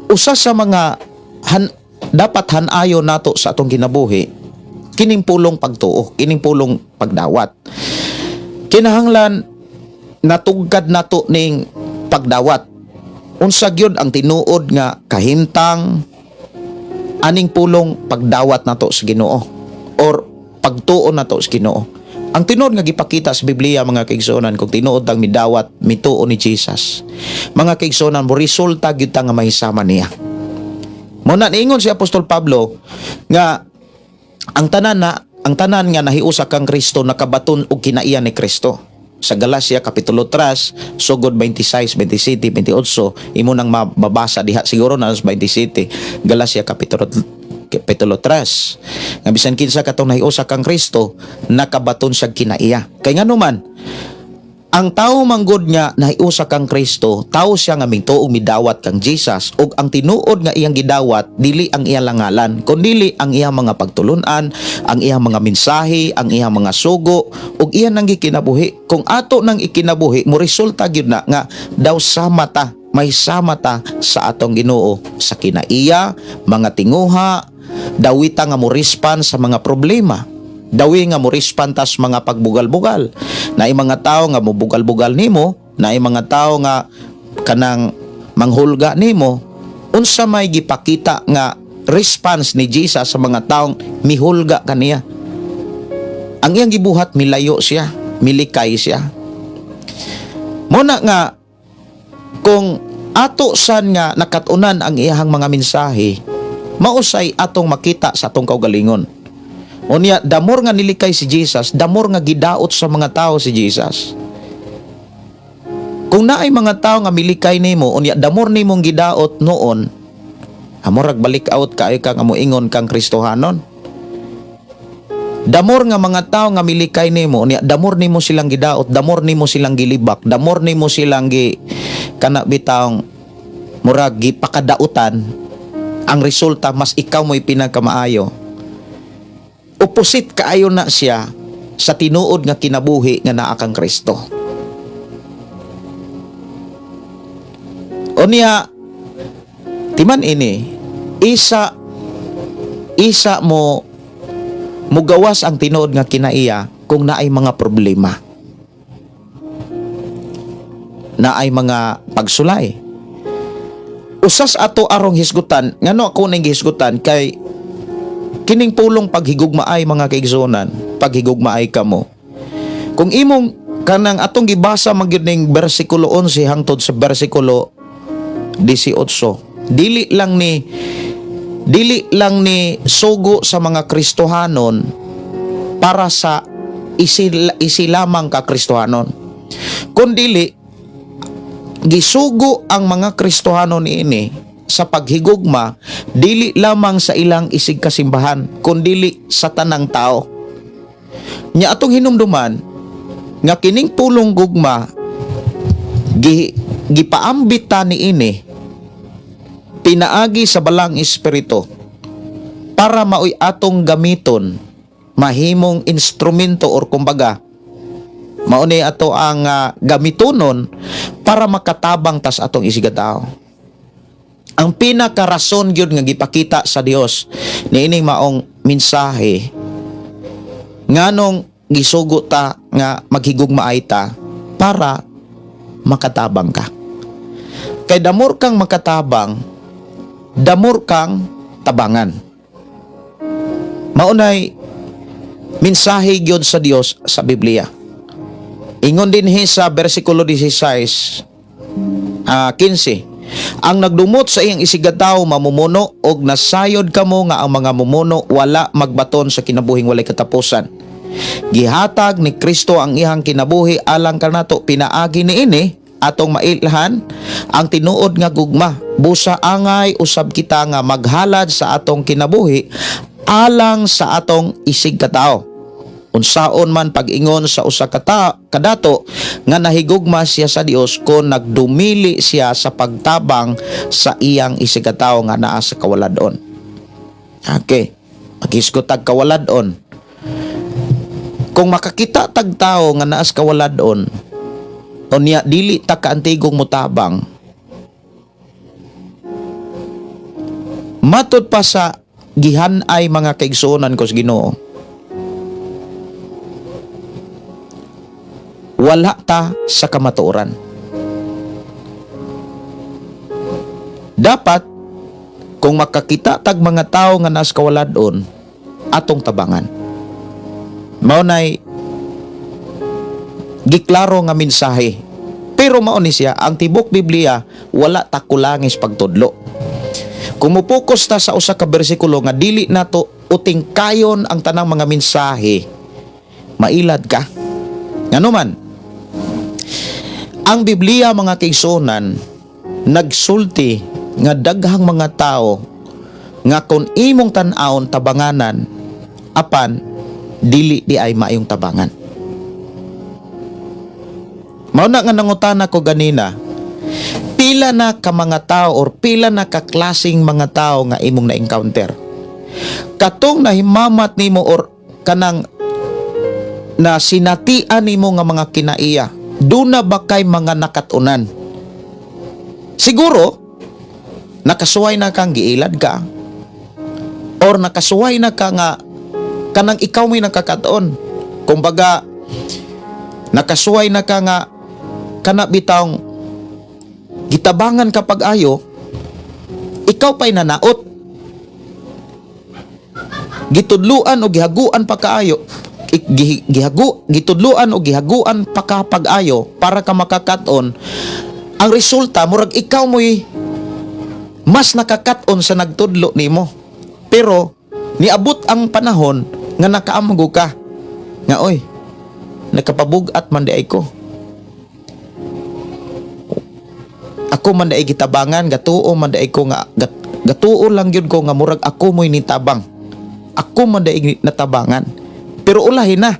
usa sa mga dapat hanayon nato sa atong kinabuhi, kining pulong pagtuo, kining pulong pagdawat. Kinahanglan natugkad nato ning pagdawat. Unsa gyud ang tinuod nga kahimtang aning pulong pagdawat nato sa Ginoo or pagtuo nato sa Ginoo. Ang tinuod nga gipakita sa Biblia, mga kaigsunan, kung tinuod tang midawat mituo ni Jesus, mga kaigsunan, mo resulta gyud ta nga mahisama niya. Muna niingon si Apostol Pablo nga ang tanan nga nahiusa kang Kristo nakabaton og kinaiya ni Kristo. Sa Galacia kapitulo 3 sugod 26, 27, 28 imo nang mababasa diha siguro na 27 Galacia kapitulo 3 nga bisan kinsa katong nahiusa kang Kristo nakabaton siya kinaiya. Kay ngano man ang tao manggod nga nahiusa kang Kristo, tao siya nga mintuo midawat kang Jesus, ug ang tinuod nga iyang gidawat dili ang iyang langalan kundi ang iyang mga pagtulunan, ang iyang mga mensahe, ang iyang mga sugo, ug iyan nang gikinabuhi. Kung ato nang ikinabuhi mo resulta gyud na nga daw sama ta, may sama ta sa atong Ginoo sa kinaiya, mga tinguha, dawita nga mo respond sa mga problema. Dawi nga mo rispantas mga pagbugal-bugal. Naay mga tao nga mubugal-bugal nimo, naay mga tao nga kanang manghulga nimo. Unsa may gipakita nga response ni Jesus sa mga taong mihulga kaniya? Ang iyang gibuhat milayo siya, milikay siya. Muna nga kung ato san nga nakatunan ang iyang mga mensahe, mausay atong makita sa atong kaugalingon. Unya, damor nga nilikay si Jesus, damor nga gidaot sa mga tao si Jesus. Kung naay mga tao nga milikay nimo, unya damor nimong gidaot noon, Amurag balik out kaayo kang amuingon kang Kristohanon. Damor nga mga tao nga milikay nimo, niya damor nimo silang gidaot, damor nimo silang gilibak, damor nimo silang kana bitawng murag gipakadautan. Ang resulta mas ikaw mo'y pinagkamaayo. Opposite kaayo na siya sa tinuod nga kinabuhi nga naa kang Kristo. O niya, timan ini, isa mo mugawas ang tinuod nga kinaiya kung naay mga problema. Naay mga pagsulay. Usas ato arong hisgutan, ngano ako nang hisgutan kay kining pulong paghigugmaay mga kaigsunan, paghigugmaay kamo. Kung imong kanang atong gibasa magyud ning bersikulo 11 hangtod sa bersikulo 18, dili lang ni sugo sa mga Kristohanon para sa isilamang ka Kristohanon, kundili gisugo ang mga Kristohanon ini sa paghigugma dili lamang sa ilang isig kasimbahan kundili sa tanang tao. Nya atong hinumduman nga kining pulong gugma gipaambita ni ini pinaagi sa balang espiritu para maoy atong gamiton mahimong instrumento or kumbaga mao ni ato ang gamitonon para makatabang tas atong isigataw. Ang pinakarason gyud nga gipakita sa Dios niining maong mensahe nganong gisugo ta nga maghigugmaay ta para makatabang ka. Kay damor kang makatabang, damor kang tabangan. Maunay mensahe gyud sa Dios sa Biblia. Ingon din sa bersikulo 16, 15, ang nagdumot sa iyang isigataw mamumuno og nasayod kamo nga ang mga mumuno wala magbaton sa kinabuhing walay katapusan. Gihatag ni Kristo ang iyang kinabuhi alang kanato pinaagi niini atong mailhan ang tinuod nga gugma. Busa angay usab kita nga maghalad sa atong kinabuhi alang sa atong isigkatao. Unsaon man pag-ingon sa usa ka kadato nga nahigugma siya sa Dios kung nagdumili siya sa pagtabang sa iyang isigkatao nga naa sa kawaladon. Okay, magisgot tag kawaladon. Kung makakita tag tao nga naa sa kawaladon o niya dili ta kaantigong mutabang, matud pa sa gihanay mga kaigsuonan ko sa Ginoo, wala ta sa kamatuoran. Dapat kung makakita tag mga tao nga nas kawaladon atong tabangan. Mao nay giklaro nga mensahe. Pero mao ni siya ang tibok Biblia wala ta kulangis pagtudlo. Kung mupokus ta sa usa ka bersikulo nga dili nato uting kayon ang tanang mga mensahe, mailad ka. Ngano man, ang Biblia mga kaigsuonan nagsulti nga daghang mga tao nga kung imong tan-awon tabanganan apan dili di ay maayong tabangan. Mao na nga nangutana ko ganina, pila na ka mga tao or pila na ka klaseng mga tao nga imong na-encounter. Katong nahimamat nimo or kanang na sinatian nimo nga mga kinaiya, duna ba kay mga nakatunan? Siguro nakasuway na kang giilad ka or nakasuway na ka nga kanang ikaw may nakakataon. Kumbaga nakasuway na ka nga kana bitawng gitabangan kapag ayo, ikaw pa'y nanaot. Gitudluan o gihaguan pa kaayo, gitudluan o gihaguan pa ka pag-ayo para ka makakaton. Ang resulta murag ikaw mo'y mas nakakaton sa nagtudlo nimo. Pero niabot ang panahon nga nakaamgo ka nga oy nakapabugat man di ay ko. Ako man di ay gitabangan, gatuo man di ay ko nga Gatuo lang yun ko nga murag ako mo'y nitabang. Ako man daig natabangan. Pero ulahin na.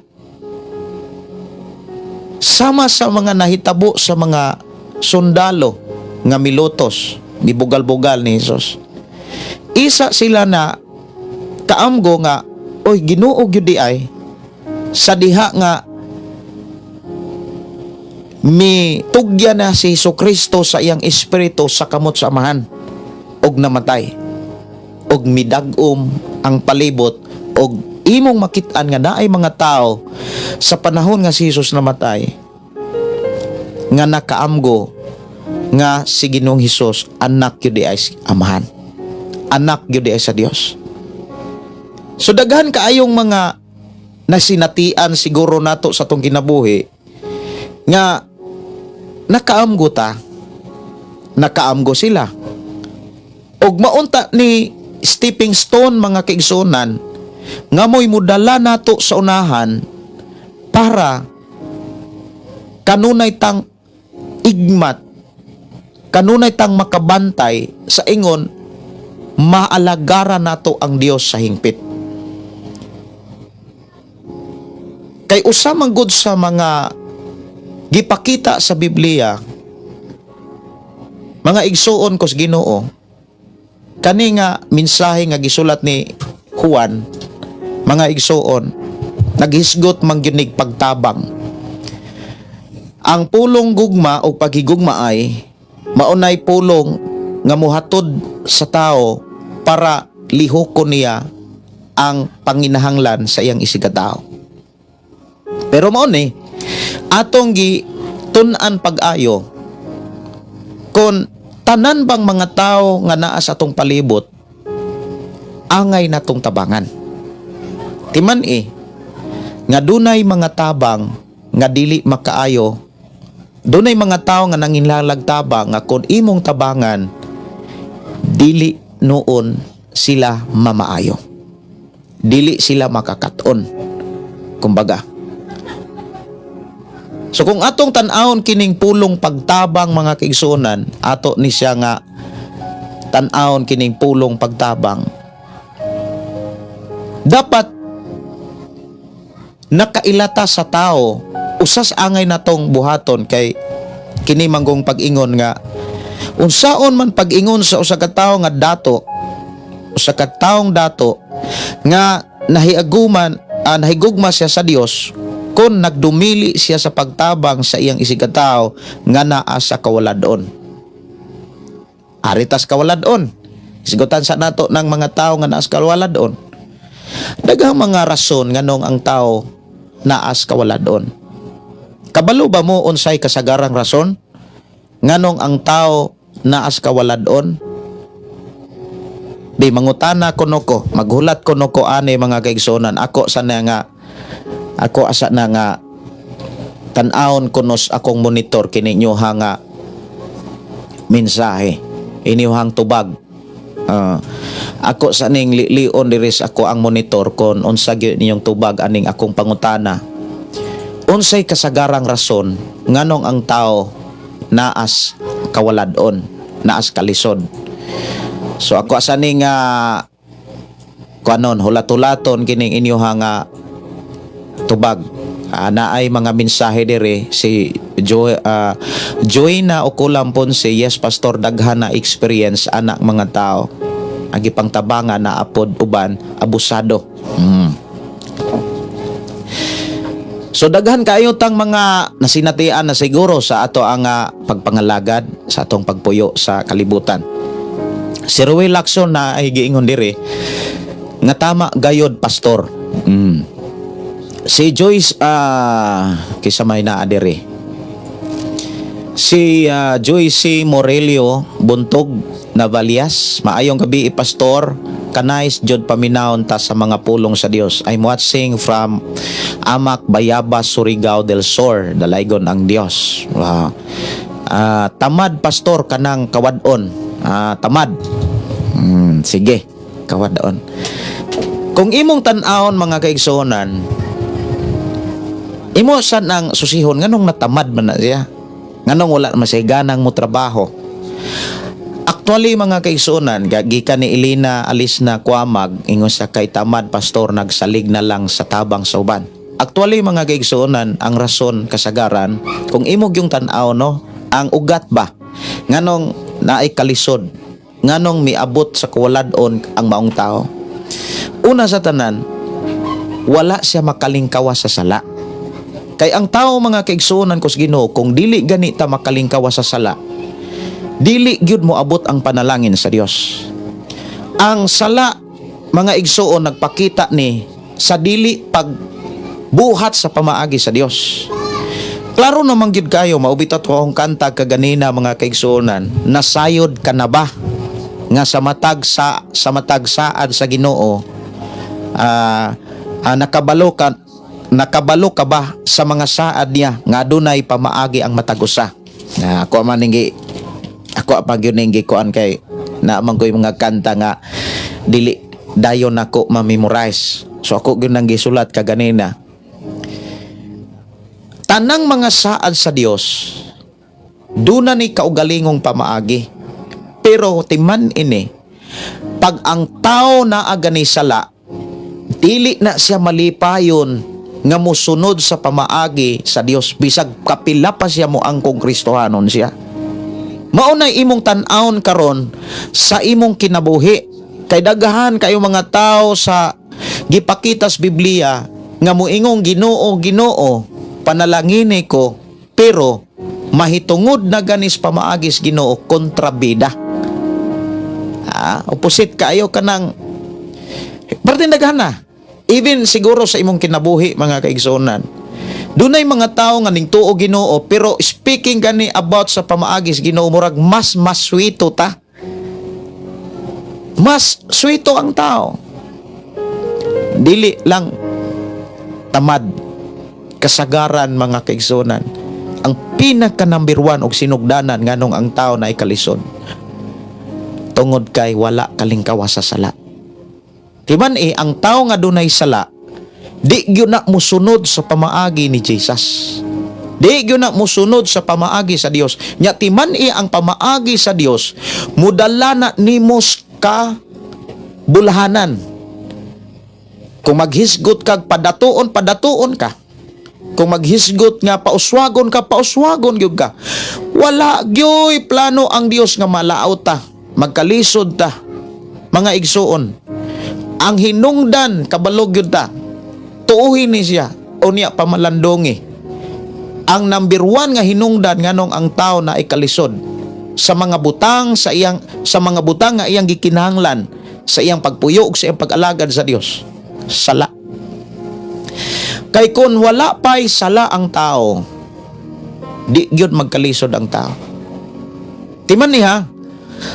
Sama sa mga nahitabo sa mga sundalo nga milutos, ni bugal-bugal ni Jesus. Isa sila na kaamgo nga, oy, Ginoo gyud di ay sa diha nga mitugya na si Jesucristo sa iyang espiritu sa kamot sa amahan og namatay og midagom ang palibot og imong makit-an nga naay mga tao sa panahon nga si Jesus namatay nga nakaamgo nga si Ginoong Hesus anak gyud di ay amahan, anak gyud di ay sa Dios. So daghan kaayong mga nasinatian siguro nato sa tong kinabuhi nga nakaamgo sila. Og maunta ni stepping stone mga kaigsunan nga mo'y mudala nato sa unahan para kanunay tang igmat, kanunay tang makabantay sa ingon maalagara nato ang Dios sa hingpit. Kay usa man gud sa mga gipakita sa Biblia, mga igsuon kos Ginoo, kani nga mensahe nga gisulat ni Juan, mga igsuon, naghisgot man gyud nig pagtabang. Ang pulong gugma o paghigugma ay maunay pulong nga muhatod sa tao para lihokon niya ang panginahanglan sa iyang isigataw. Pero mao ni atong gi tun-an pag-ayo kon tanan bang mga tao nga naa sa atong palibot angay natong tabangan. Timan nga dunay mga tabang nga dili makaayo, dunay mga tao nga nanginlalag tabang nga kon imong tabangan dili noon sila mamaayo, dili sila makakaton, kumbaga. So kung atong tan-awon kining pulong pagtabang mga kaigsunan, ato ni siya nga tan-awon kining pulong pagtabang, dapat nakailata sa tao usas angay natong buhaton kay kini manggong pag-ingon nga unsaon man pag-ingon sa usa ka tawo nga dato, usa ka taong dato nga nahigugma siya sa Dios kon nagdumili siya sa pagtabang sa iyang isigataw nga naa sa kawaladon. Aritas kawaladon. Isigutan sa nato ng mga tao nga naa sa kawaladon. Daghang mga rason nganong ang tao naa sa kawaladon. Kabalo ba mo unsay kasagarang rason nganong ang tao naa sa kawaladon? Di mangutana kuno ko, maghulat kuno ko ani mga kaigsunan. Ako asa na nga tan-awon kunos akong monitor kini inyoha nga mensahe, inyohang tubag. Ako sa ning lion diris ako ang monitor kon unsa gyud ninyong tubag aning akong pangutana. Unsay kasagarang rason nganong ang tao naas kawaladon, naas kalisod? So ako asa ning kuanon hulat-hulaton kining inyoha nga tubag. Naay mga mensahe dire si Joyna Okulam Ponce, yes pastor, daghan na experience anak mga tao agi pangtabangan na apod uban abusado. So daghan kayo tang mga nasinatian na siguro sa ato ang pagpangalagad sa atong pagpuyo sa kalibutan. Si Ruel Lacson na ay giingon dire nga tama gayod pastor. Si Joyce kisa may naa dire. Si Joyce Morelio Buntog Navalias, maayong gabi pastor, kanais jud paminawon ta sa mga pulong sa Dios. I'm watching from Amak Bayabas, Surigao del Sur, dalaygon ang Dios. Wow. Tamad pastor kanang kawadon. Tamad. Sige, kawadon. Kung imong tan-awon mga kaigsunan, imo sad nang susihon nganong natamad man na siya, nganong wala man siya ganang mo trabaho. Actually mga kaigsuonan, gikan ni Elena alis na kuamag ingon sa kay tamad pastor nagsalig na lang sa tabang sa uban. Actually mga kaigsuonan, ang rason kasagaran kung imog yung tan-aw no, ang ugat ba nganong naay kalisod, nganong miabot sa kawaladon ang maong tao. Una sa tanan, wala siya makalingkawa sa sala. Kay ang tao mga kaigsuonan ko sa Ginoo, kung dili ganita makalingkawa sa sala, dili gyud mo abot ang panalangin sa Dios. Ang sala mga igsuon nagpakita ni sa dili pagbuhat sa pamaagi sa Dios. Klaro naman gyud kayo maubitat ko akong kanta kaganina mga kaigsuonan, nasayod ka na ba nga sa matag saad sa Ginoo, nakabalo ka ba sa mga saad niya nga adunay pamaagi ang matag usa. Ako man apag yun yung gikuan kay naamang ko yung mga kanta nga dili dayon ako ma-memorize. So ako yun ang gisulat kaganina. Tanang mga saad sa Dios duna ni kaugalingong pamaagi. Pero timan ini, pag ang tao na agani sala, dili na siya malipayon nga musunod sa pamaagi sa Dios, bisag kapila pa siya mo ang kong Kristohanon siya. Maunay imong tan-awon karon sa imong kinabuhi. Kay daghan kayo mga tao sa gipakitas Biblia nga moingong Ginoo, Ginoo, panalangini ko, pero mahitungod na ganis pamaagis Ginoo kontrabida. Opposite kayo kanang parting daghan na. Even siguro sa imong kinabuhi mga kaigsuonan, dunay mga tao nga ning tuo Ginoo, pero speaking gani about sa pamaagis Ginoo, murag mas sweeto ta. Mas sweeto ang tao. Dili lang tamad, kasagaran mga kaigsuonan. Ang pinaka number 1 og sinugdanan nganong ang tao na ikalisod, tungod kay wala kalingkawa sa sala. Timan ang tao nga dunay sala, di gyud na musunod sa pamaagi ni Jesus. Di gyud na musunod sa pamaagi sa Dios. Nya timan ang pamaagi sa Dios, mudala na nimos ka bulahanan. Kung maghisgot kag padatuon ka. Kung maghisgot nga pauswagon gyud ka. Wala gyoy plano ang Dios nga malaaw ta, magkalisod ta. Mga igsuon, ang hinungdan kabalog yun ta, tuuhin ni siya o niya pamalandongi. Ang number 1 nga hinungdan nganong ang tao na ikalisod sa mga butang nga iyang gikinahanglan sa iyang pagpuyo ug sa iyang pag-alagad sa Dios, sala. Kay kun wala pay sala ang tao, di gyud magkalisod ang tao. Timan niya,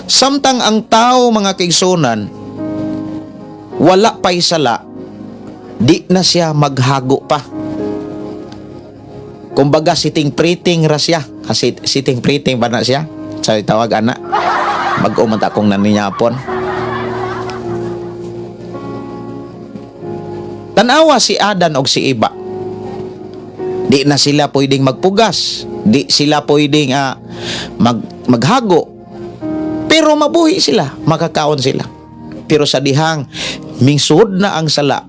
samtang ang tao mga kaigsuonan wala pay sala, di na siya maghago pa. Kumbaga siting-priting ra siya. Siting-priting ba na siya? Sa tawag ana. Mag-umanta akong naninyapon. Tanawa si Adan og si Eva. Di na sila pwedeng magpugas. Di sila pwedeng maghago. Pero mabuhi sila, makakaon sila. Pero sa dihang mingsud na ang sala,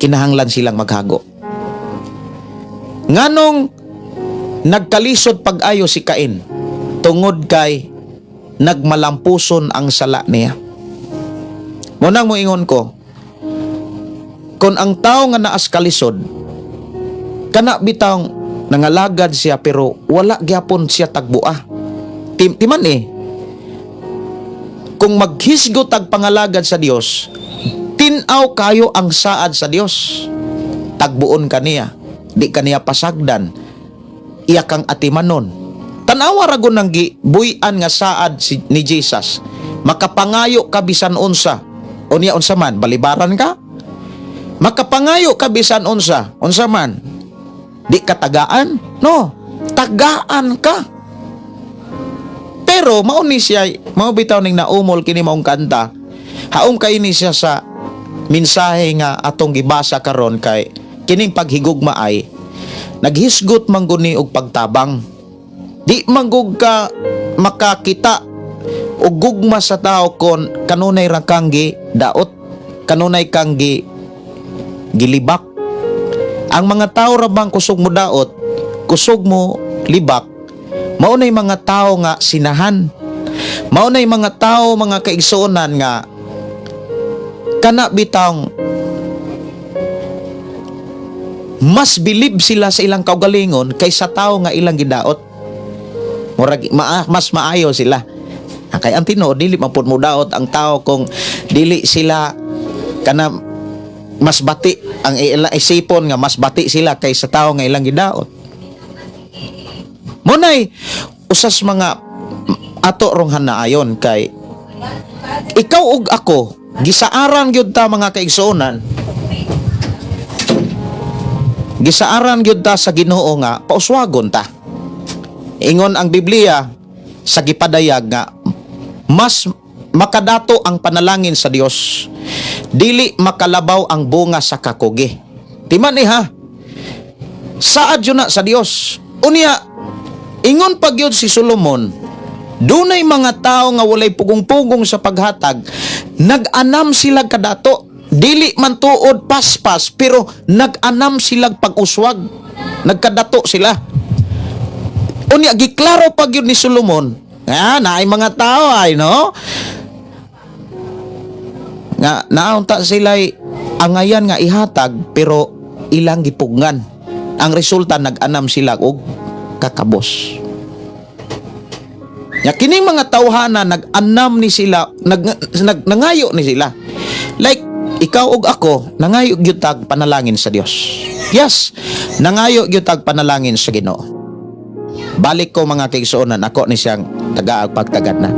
kinahanglan silang maghago. Nganong nagkalisod pag-ayo si Cain, tungod kay nagmalampuson ang sala niya. Munang moingon ko, kung ang tao nga naas kalisod, kana bitang nangalagad siya pero wala gyapon siya tagbua. Timan kung maghisgot tag pangalagad sa Dios, tinaw kayo ang saad sa Dios. Tagbuon kaniya, di kaniya pasagdan, iya kang atimanon. Tanawa ragon ng gibuyan nga saad ni Jesus. Makapangayo ka bisan unsa. Unya unsa man, balibaran ka? Makapangayo ka bisan unsa man. Di ka tagaan? No, tagaan ka. Pero mao ni siya, mao bitaw ning naumol kini maong kanta. Haom kay ni siya sa mensahe nga atong gibasa karon kay kining paghigugma ay naghisgot man guni og pagtabang. Di manggug ka makakita o gugma sa tao kon kanunay ra kang daot, kanunay kang gilibak. Ang mga tao ra bang kusog mo daot, kusog mo libak, mao nay mga tao nga sinahan. Mao nay mga tao, mga kaigsuonan nga kana bitang mas bilib sila sa ilang kaugalingon kaysa tao nga ilang gidaot. Murag mas maayo sila. Kay ang tinuod dili man pud mo daot ang tao kung dili sila kana mas bati ang ilang isipon nga mas bati sila kaysa tao nga ilang gidaot. Munay usas mga ato rong hanaayon kay ikaw ug ako gisaaran gyud ta mga kaigsuonan. Gisaaran gyud ta sa Ginoo nga pauswagon ta. Ingon ang Biblia sa gipadayag nga mas makadato ang panalangin sa Dios, dili makalabaw ang bunga sa kakugi. Timan ha. Saad yun na sa Dios. Unya ingon pa gyud si Solomon, dunay mga tao nga walay pugong-pugong sa paghatag, nag-anam sila kadato, dili man tuod paspas, pero nag-anam sila pag-uswag, nagkadato sila. Unya giklaro pa gyud ni Solomon, naay mga tao ay no, nga naunta sila'y angayan nga ihatag, pero ilang gipugngan. Ang resulta nag-anam sila og kakabos. Ya kining mga tawhana nag-anam ni sila, nangayo ni sila. Like ikaw ug ako, nangayo gyud tag panalangin sa Dios. Yes, nangayo gyud tag panalangin sa Ginoo. Balik ko mga kaigsuonan, ako ni siyang tagaag pagtagad na.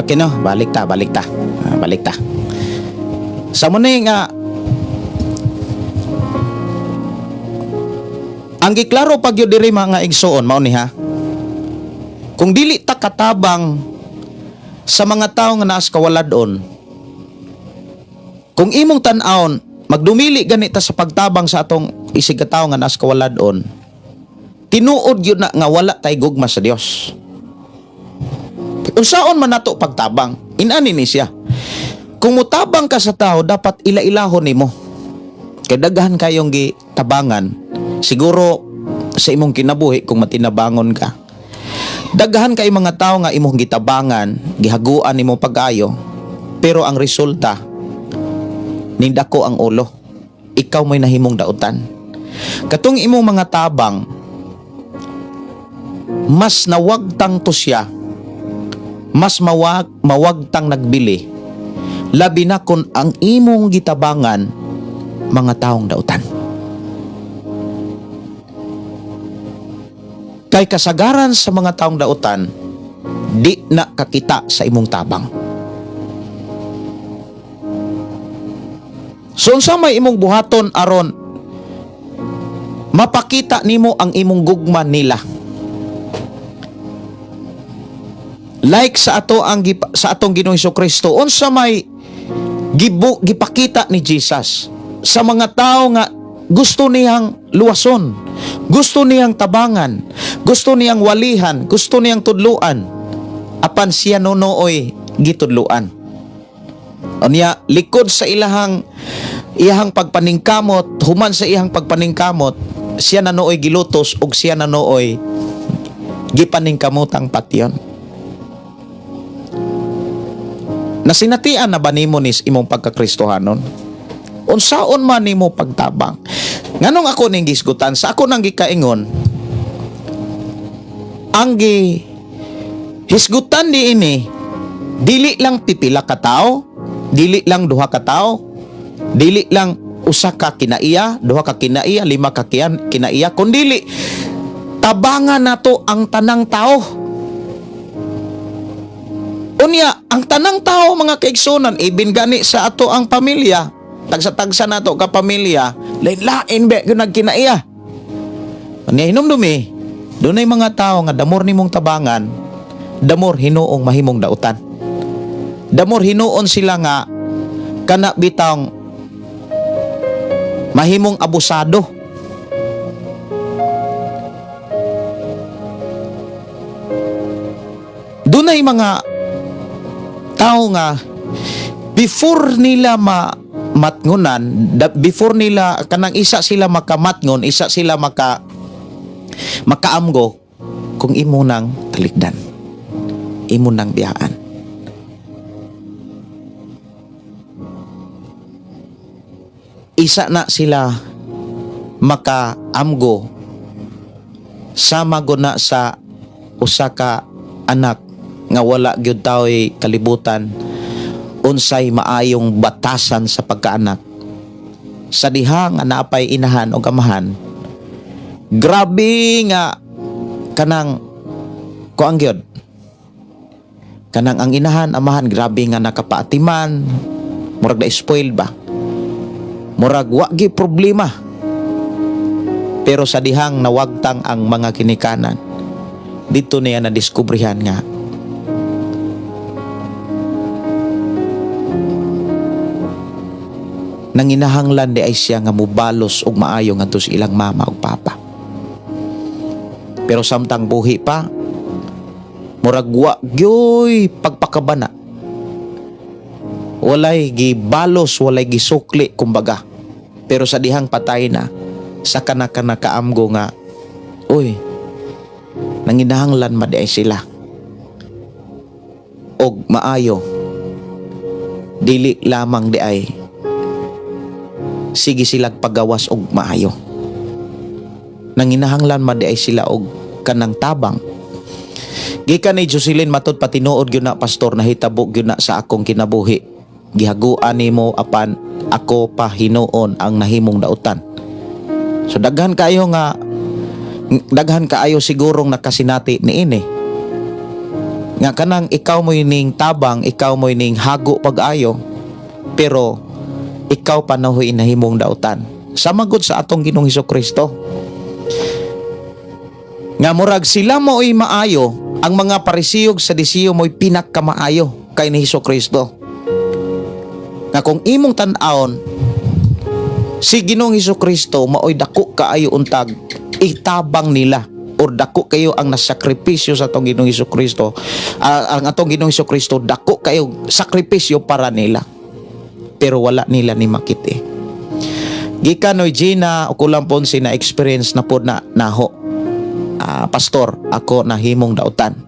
Okay no, balik ta. Sa muna nga ang giklaro pag yun diri mga igsoon mao ni ha. Kung dili ta katabang sa mga tao nga naas kawaladon, kung imong tan-awon magdumili ganita sa pagtabang sa atong isig ka tawo nga naas kawaladon, tinuod yun na nga wala tay gugma sa Dios. Unsaon man nato pagtabang, inani ni siya. Kung mutabang ka sa tao, dapat ila-ilahon nimo. Kay daghan kayong gitabangan, siguro sa imong kinabuhi kung matinabangon ka. Daghan kay mga tao nga imong gitabangan, gihaguan nimo pag-ayo, pero ang resulta nindako ang ulo. Ikaw may nahimong dautan. Katong imong mga tabang, mas nawagtang to siya, mas mawagtang nagbili, labi na kung ang imong gitabangan mga taong dautan. Kay kasagaran sa mga taong dautan, di na kakita sa imong tabang. So unsa may imong buhaton aron mapakita nimo ang imong gugma nila. Like sa atong Ginoong Hesukristo, unsa may gipakita ni Jesus sa mga tao nga gusto niyang luwason, gusto niyang tabangan, gusto niyang walihan, gusto niyang tudluan, apan siya nonooy gitudluan. Unya likod sa iyang pagpaningkamot, human sa iyang pagpaningkamot, siya nanooy gilutos ug siya nanooy gipaningkamotang patyon. Nasinatian na ba nimo nis imong pagkakristohanon? Unsaon man nimo pagtabang? Nganong ako ning gisgutan sa ako nang gikaingon? Ang hisgutan di ini dili lang pipila ka tao, dili lang duha ka tao, dili lang usa ka kinaiya, duha ka kinaiya, lima ka kinaiya, kundi tabangan nato ang tanang tao. Unya, ang tanang tao mga kaigsunan, ibin gani sa ato ang pamilya, tagsa-tagsa nato ka pamilya, lain-lain be gyud nagkinaiya. Anya hinumdumi, dunay mga tao nga damor nimong tabangan, damor hinuong mahimong dautan. Damor hinuon sila nga kana bitang mahimong abusado. Dunay mga tao nga before nila matngunan, before nila kanang isa sila makamatngon, isa sila makaamgo, kung imo nang talikdan, imo nang biyaan. Isa na sila makaamgo sama guna sa usa ka anak nga wala gyud tao'y kalibutan unsay maayong batasan sa pagkaanak. Sa diha nga naapay inahan o amahan, grabe nga kanang kuang gyud, kanang ang inahan amahan grabe nga nakapaatiman, murag na spoil ba, murag wa gyud problema. Pero sa dihang nawagtang ang mga kinikanan, dito niya nadiskubrihan nga nanginahanglan di ay siya nga mubalos og maayo ngadto sa ilang mama ug papa. Pero samtang buhi pa, murag wa gyoy pagpakabana, walay gibalos, walay gisukli kumbaga. Pero sa dihang patay na, sa kana-kana kaamgo nga, uy, nanginahanglan ma di ay sila og maayo, dili lamang di ay sige silag pagawas og maayo, nanginahanglan ma di ay sila og kanang tabang. Gikan ni Jocelyn matud patinuod gyud na pastor, nahitabo gyud na sa akong kinabuhi, gihaguan nimo apan ako pa hinuon ang nahimong dautan. So daghan kaayo sigurong nakasinati niini nga kanang ikaw mo ning tabang, ikaw mo ning hago pag-ayo, pero ikaw panahoy nahimong dautan. Samagod sa atong Ginoong Hesukristo nga murag sila mo'y maayo, ang mga parisiyog sa disiyo mo'y pinakkamaayo kay ni Hesukristo. Nga kung imong tan-aon, si Ginoong Hesukristo maoy dako kaayo untag itabang nila, or dako kayo ang nasakripisyo sa atong Ginoong Hesukristo. Ang atong Ginoong Hesukristo dako kayo sakripisyo para nila, pero wala nila ni makiti. Gikan noy Gina o kulang pon si na experience na pod na naho, pastor, ako nahimong dautan.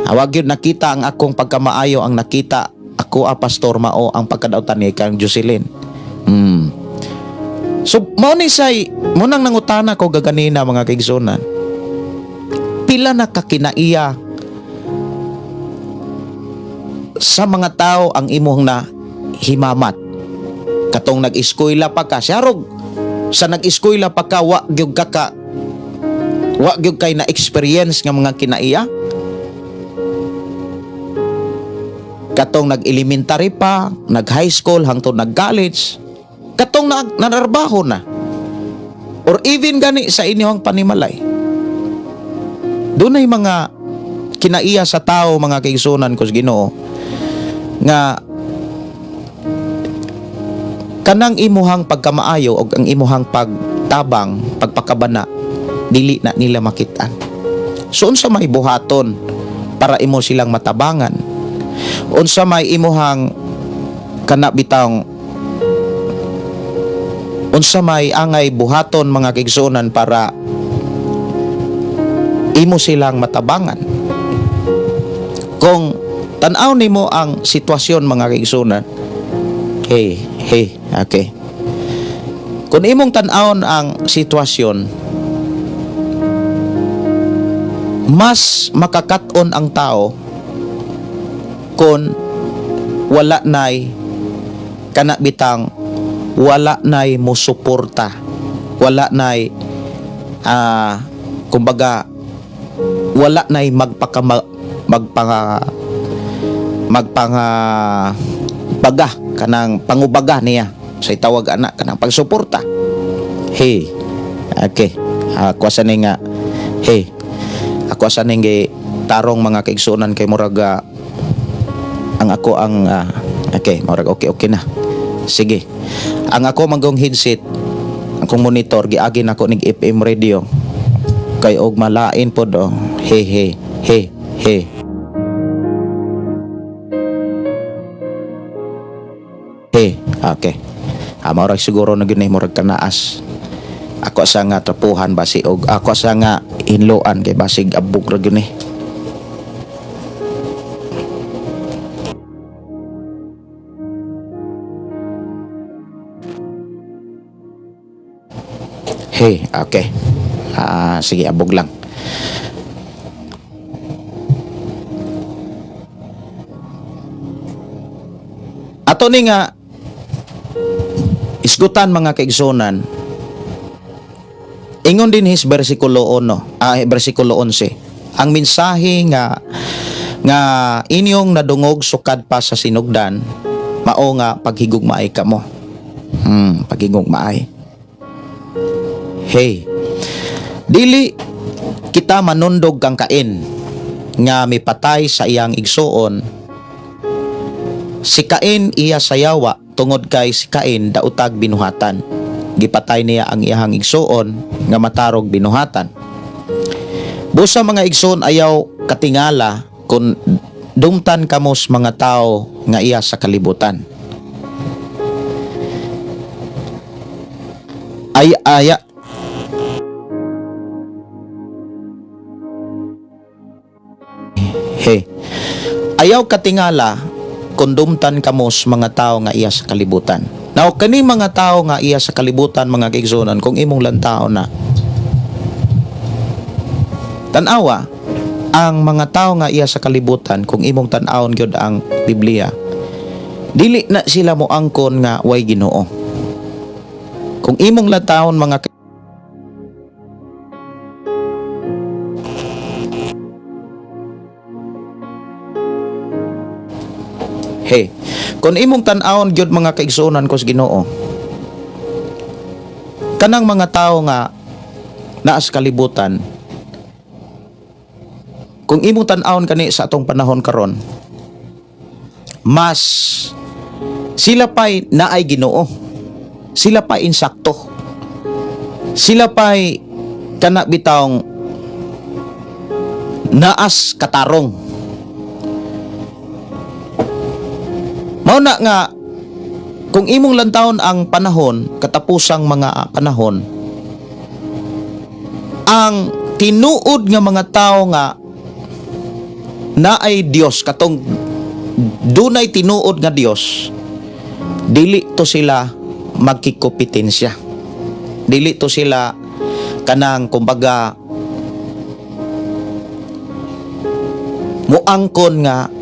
Wag yun nakita ang akong pagkamaayo, ang nakita ako pastor mao ang pagkadautan ni kang Jocelyn. So mao ni say munang nangutana ko gaganina mga kaigsunan, pila na kakinaiya sa mga tao ang imong na himamat. Katong nag-eskwela pa ka, siyarog sa nag-eskwela pa ka, wa gyud kay na experience nga mga kinaiya. Katong nag-elementary pa, nag-high school hangtod nag-college, katong nanarbaho na, or even gani sa inyong panimalay, dunay mga kinaiya sa tao mga kaigsunan ko sa Ginoo nga kanang imuhang pagkamaayo o ang imuhang pagtabang, pagpakabana, dili na nila makitaan. So unsa may buhaton para imo silang matabangan? Unsa may imuhang kanabitang, unsa may angay buhaton mga kaigsunan para imo silang matabangan? Kung tan-aw nimo ang sitwasyon mga kaigsunan, okay. Kung imong tan-awon ang sitwasyon, mas makakaton ang tao kung wala nay kanabitang, wala nay mo suporta, wala nay kumbaga wala nay baga kanang pangubaga niya sa itawag anak kanang pagsuporta. Hey, okay. Ako sanay nga, hey, ako sanay nga tarong mga kaigsunan kay muraga ang ako ang okay, murag okay na. Sige. Ang ako manggong headset, akong monitor giagi nako nig FM radio. Kay og malain pod oh. Hey. Hey, okay. Murag siguro na gyud murag kanaas. Ako sa nga tapuhan basi og ako sa nga hinloan kay basig abog ra gyud ni. Hey, okay. Sige, abog lang. Ato ni nga isgutan mga kaigsunan. Ingon din his bersikulo 1, bersikulo 11. Ang mensahe nga inyong nadungog sukad pa sa sinugdan, mao nga paghigugmaay kamo. Paghigugmaay. Hey, dili kita manundog kang Kain nga mipatay sa iyang igsuon. Si Kain iya sayawa tungod kay si Kain dautag binuhatan. Gipatay niya ang iyang igsuon nga matarog binuhatan. Busa mga igsoon ayaw katingala kung dumtan kamos mga tao nga iya sa kalibutan. Ayaw katingala kung dumtan kamos mga tao nga iya sa kalibutan. Now, kani mga tao nga iya sa kalibutan, mga kaigsunan, kung imong lantao na tanawa, ang mga tao nga iya sa kalibutan, kung imong tanawon gyud ang Biblia, dili na sila mo angkon nga way Ginoo. Kung imong lantawon mga Hey, kung imong tan-awon gyud mga kaigsunan ko sa Ginoo, kanang mga tao nga naa sa kalibutan, kung imong tan-awon kani sa atong panahon karon, mas sila pa'y naay Ginoo, sila pa'y insakto, sila pa'y kana bitawng naas katarong. Mao na nga kung imong lantawon ang panahon, katapusang mga panahon, ang tinuod nga mga tao nga naay Dios, katong dunay tinuod nga Dios, dili to sila magkikompetensya. Dili to sila kanang kumbaga muangkon nga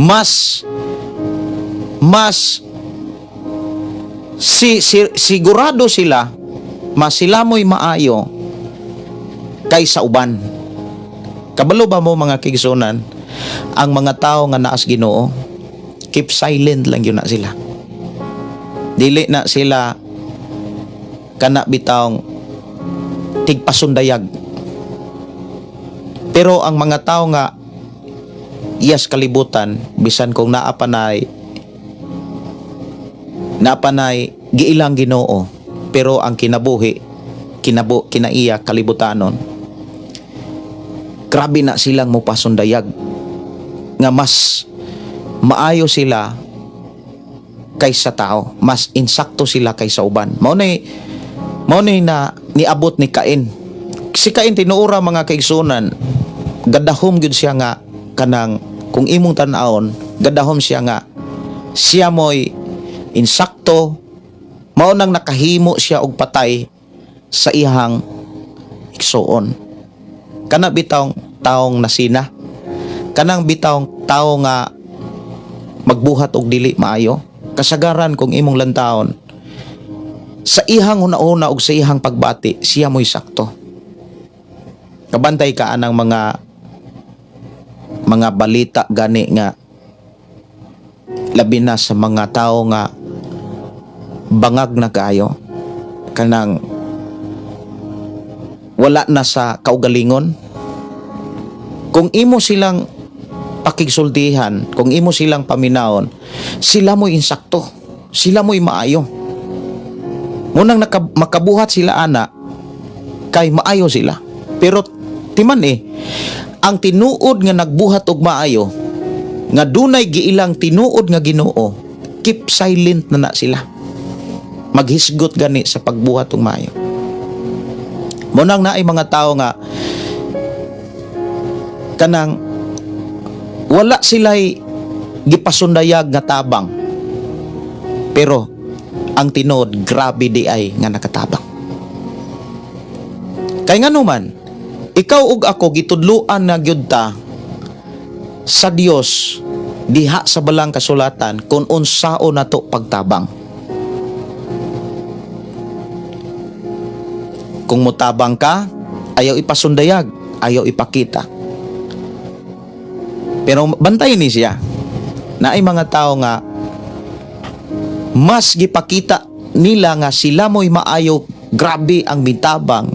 mas sigurado sila, mas sila mo'y maayo kaysa uban. Kabalo ba mo mga kaigsunan, ang mga tao nga naas Ginoo, keep silent lang yun na sila. Dili na sila kana bitawng tigpasundayag. Pero ang mga tao nga iyas kalibutan, bisan kung naapanay giilang Ginoo, pero ang kinabuhi kinaiya kalibutanon, grabe na silang mupasundayag nga mas maayo sila kaysa tao, mas insakto sila kaysa uban. Mao na niabot ni Kain. Si Kain tinuura mga kaigsunan, gadahom gyud siya nga kanang kung imong tan-awon, gadahom siya nga siya mo'y insakto, mao nang nakahimo siya og patay sa ihang igsuon. Kana bitawng taong nasina, kanang bitawng tao nga magbuhat og dili maayo. Kasagaran kung imong lantawon, sa ihang una-una og sa ihang pagbati, siya mo'y sakto. Kabantay ka anang mga balita gani nga labi na sa mga tao nga bangag na kayo, kanang wala na sa kaugalingon. Kung imo silang pakigsultihan, kung imo silang paminaon, sila mo'y insakto, sila mo'y maayo. Munang makabuhat sila ana, kay maayo sila. Pero timan ang tinuod nga nagbuhat og maayo, nga dunay giilang tinuod nga Ginoo, keep silent na sila. Maghisgot gani sa pagbuhat og maayo. Munang naay mga tao nga kanang wala sila'y gipasundayag nga tabang, pero ang tinod grabe di ay nga nakatabang. Kay nga naman, ikaw ug ako gitudluan na gyud ta sa Dios diha sa balang kasulatan kung unsao nato pagtabang. Kung mutabang ka, ayaw ipasundayag, ayaw ipakita. Pero bantayin ni siya na ay mga tao nga mas gipakita nila nga sila mo'y maayo, grabe ang bitabang,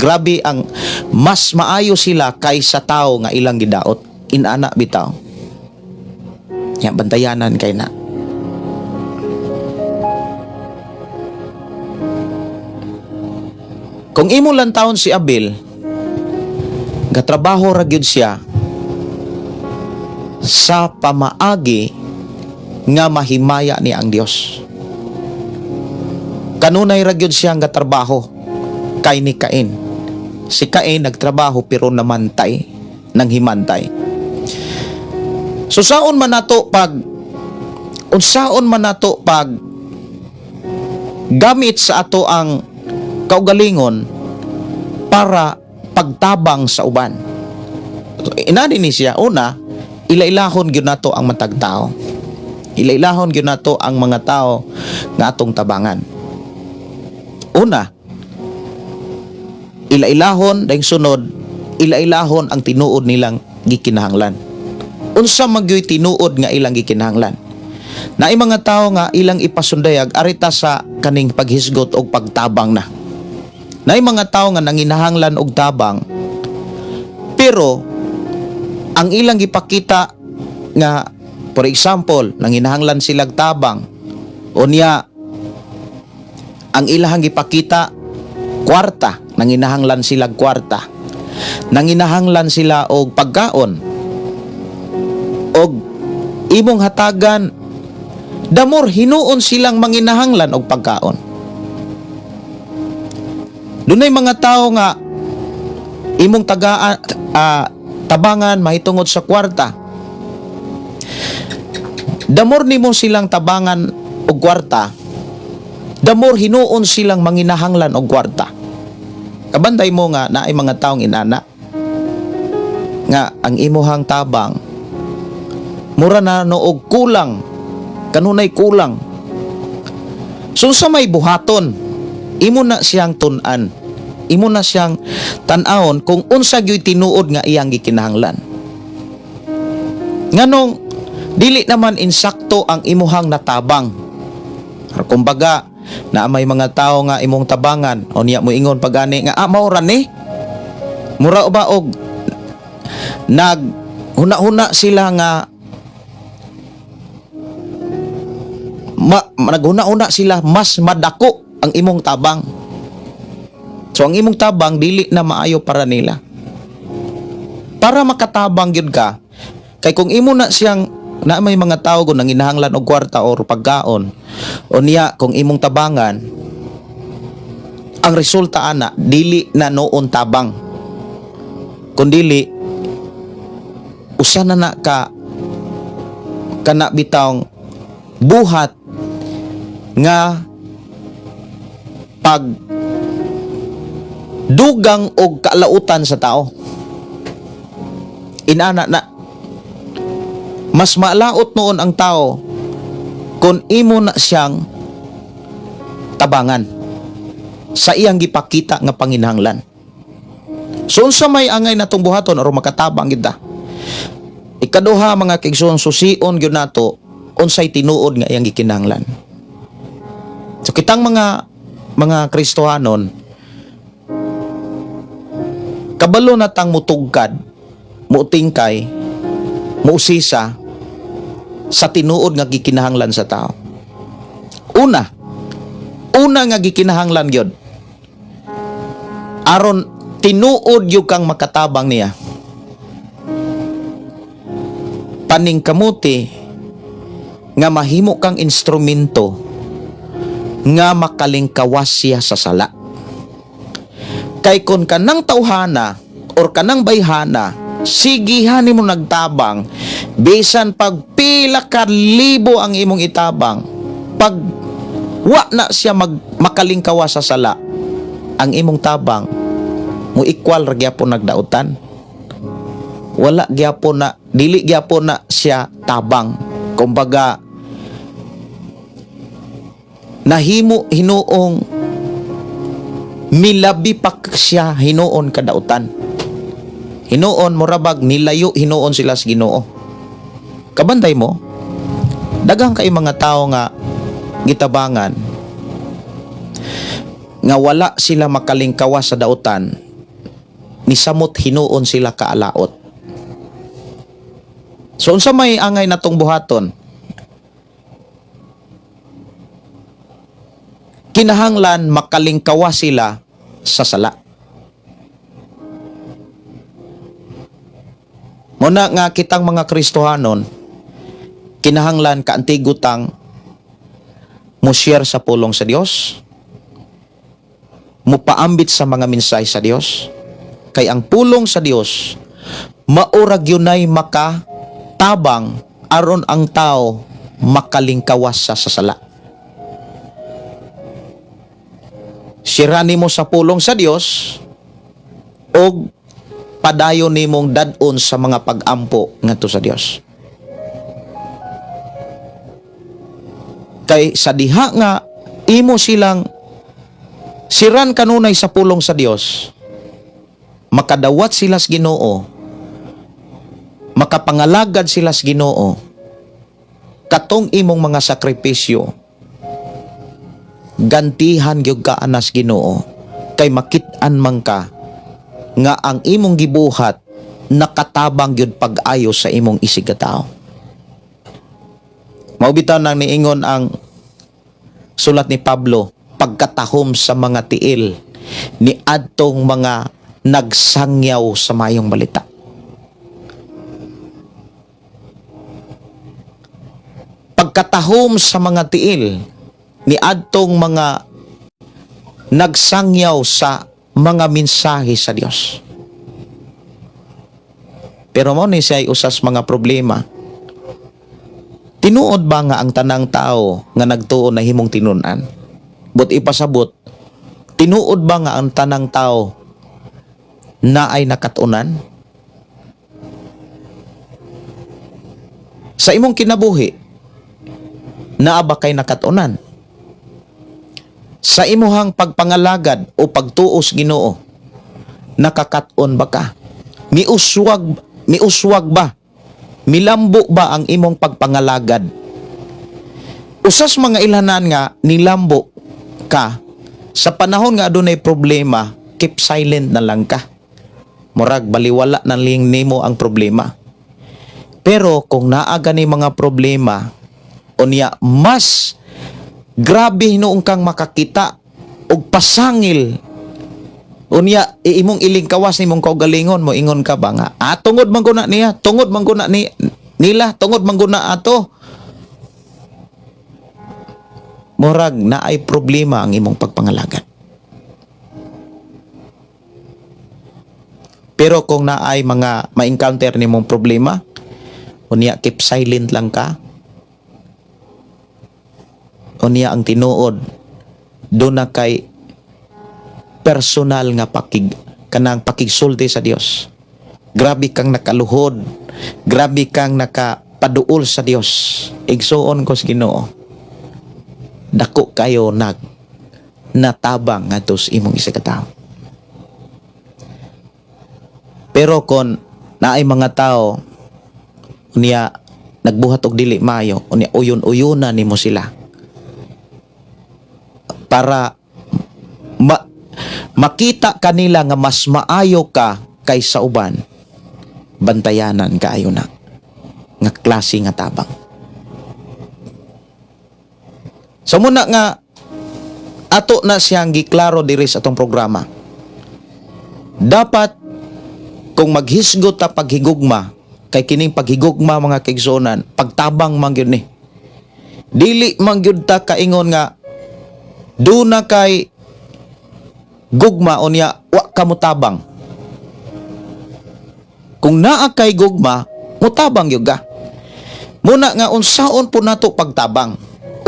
grabe ang mas maayo sila kaysa tao nga ilang gidaot. Inana bitaw. Ya, bantayanan kay na. Kung imo lang taon si Abel, gatrabaho ra gyud siya sa pamaagi nga mahimaya ni ang Dios. Kanunay ra gyud siya nga trabaho kay ni Cain. Si Cain nagtrabaho pero namantay, nang himantay. So unsaon man nato pag gamit sa ato ang kaugalingon para pagtabang sa uban. So, inani ni siya, una, ilailahon gyud nato ang matag tao. Ilailahon gyud nato ang mga tao nga atong tabangan. Una, ilailahon dahil sunod, ilailahon ang tinuod nilang gikinahanglan. Unsa magyoy tinuod nga ilang gikinahanglan? Naay mga tao nga ilang ipasundayag arita sa kaning paghisgot og pagtabang na. Naay mga tao nga nanginahanglan og tabang, pero ang ilang ipakita nga, for example, nanginahanglan silag tabang, unya ang ilang ipakita kwarta, nanginahanglan silag kwarta, nanginahanglan sila og pagkaon, og imong hatagan, damor hinuon silang manginahanglan og pagkaon. Dunay mga tao nga imong tabangan mahitungod sa kwarta. Damor nimo silang tabangan og kwarta, damor hinuon silang manginahanglan og kwarta. Kabantay mo nga naay mga taong inana nga ang imuhang tabang mura na noog kulang, kanunay kulang. So sa may buhaton, imo na siyang tun-an, imo na siyang tan-awon kung unsa gyud tinuod nga iyang gikinahanglan. Nganong dili naman insakto ang imuhang natabang. Kumbaga, na may mga tao nga imong tabangan, o niya mo ingon pagani nga maura ni. Mura ba og naghuna-huna sila nga naghuna-huna sila mas madako ang imong tabang. So ang imong tabang dili na maayo para nila. Para makatabang gyud ka, kay kung imo na siyang na may mga tao kung nanginahanglan og kwarta or pagkaon, o niya kung imong tabangan, ang resulta ana dili na noon tabang, kundili usa na ka kana bitawng buhat nga pag dugang og kalautan sa tao. Inana na mas malaot noon ang tao kung imo na siyang tabangan sa iyang gipakita nga panginahanglan. So unsa may angay natong buhaton aron makatabang gid ta? Ikaduha mga kaigsoon, susion gyud nato unsay tinuod nga iyang gikinahanglan. So kitang mga Kristohanon, kabalo na tang mutugkad, muutingkay, muusisa sa tinuod nga gikinahanglan sa tao. Una nga gikinahanglan gyud, aron tinuod yung kang makatabang niya, paningkamuti nga mahimo kang instrumento nga makalingkawas siya sa sala. Kay kun kanang tawhana or kanang bayhana, sigihan nimo nagtabang, bisan pag pila ka libo ang imong itabang, pag wa na siya makalingkawas sa sala, ang imong tabang mo equal ra gyapon nagdautan. Wala gyapon na, dili gyapon na siya tabang. Kumbaga, nahimo hinuong milabi pa siya hinuon kadautan. Hinuon murabag nilayo hinuon sila sa Ginoo. Kabantay mo, daghang kay mga tao nga gitabangan nga wala sila makalingkawas sa dautan, nisamot hinuon sila kaalaot. So unsa may angay natong buhaton? Kinahanglan makalingkawas sila sa sala. Muna nga kitang mga Kristohanon, kinahanglan kaantigutang mo-share sa pulong sa Dios, mupaambit sa mga mensahe sa Dios, kay ang pulong sa Dios maurag yunay makatabang aron ang tao makalingkawas sa sala. Sirani mo sa pulong sa Dios o padayon nimong dadon sa mga pag-ampo ngadto sa Dios. Kay sa diha nga imo silang siran kanunay sa pulong sa Dios, makadawat sila sa Ginoo, makapangalagad sila sa Ginoo, katong imong mga sakripisyo, gantihan gyud ka anas Ginoo, kay makit-an man ka nga ang imong gibuhat nakatabang gyud pag-ayo sa imong isig ka tao. Mao bitaw nang niingon ang sulat ni Pablo, pagkatahom sa mga tiil ni adtong mga nagsangyaw sa mayong balita. Pagkatahom sa mga tiil ni adtong mga nagsangyaw sa mga mensahe sa Dios. Pero mao ni siya usas mga problema. Tinuod ba nga ang tanang tao nga nagtuon na himong tinunan? But ipasabot, tinuod ba nga ang tanang tao na ay nakatunan? Sa imong kinabuhi, naa ba kay nakatunan? Sa imuhang pagpangalagad o pagtuos Ginoo, nakakaton ba ka? Miuswag ba? Milambo ba ang imong pagpangalagad? Usas mga ilanan nga nilambo ka, sa panahon nga adunay problema, keep silent na lang ka. Murag baliwala na ling nimo ang problema. Pero kung naaga ni mga problema, unya mas grabe hinuong kang makakita og pasangil, unya imong ilingkawas nimong kaugalingon mo, ingon ka ba nga tungod man guna niya, tungod man guna ni nila, tungod man guna ato, murag na ay problema ang imong pagpangalagad. Pero kung na ay mga ma-encounter nimong problema, unya keep silent lang ka, unya ang tinuod do na kay personal nga kanang pakigsulti sa Dios. Grabe kang nakaluhod, grabe kang nakapaduol sa Dios. Igsuon ko sa Ginoo, dako kayo natabang ngadto sa imong isa ka tawo. Pero kon naay mga tao unya nagbuhat og dili maayo, unya uyon-uyona nimo sila, para makita kanila nga mas maayo ka kaysa uban, bantayanan kaayo na nga klase nga tabang. So muna nga ato na siyang giklaro diri sa atong programa. Dapat kung maghisgot ta paghigugma, kay kining paghigugma mga kaigsuonan, pagtabang man gyud ni. Dili man gyud ta kaingon nga duna kay gugma unya wa ka mutabang. Kung naa kay gugma, mutabang gyud ka. Muna nga unsaon po nato pagtabang.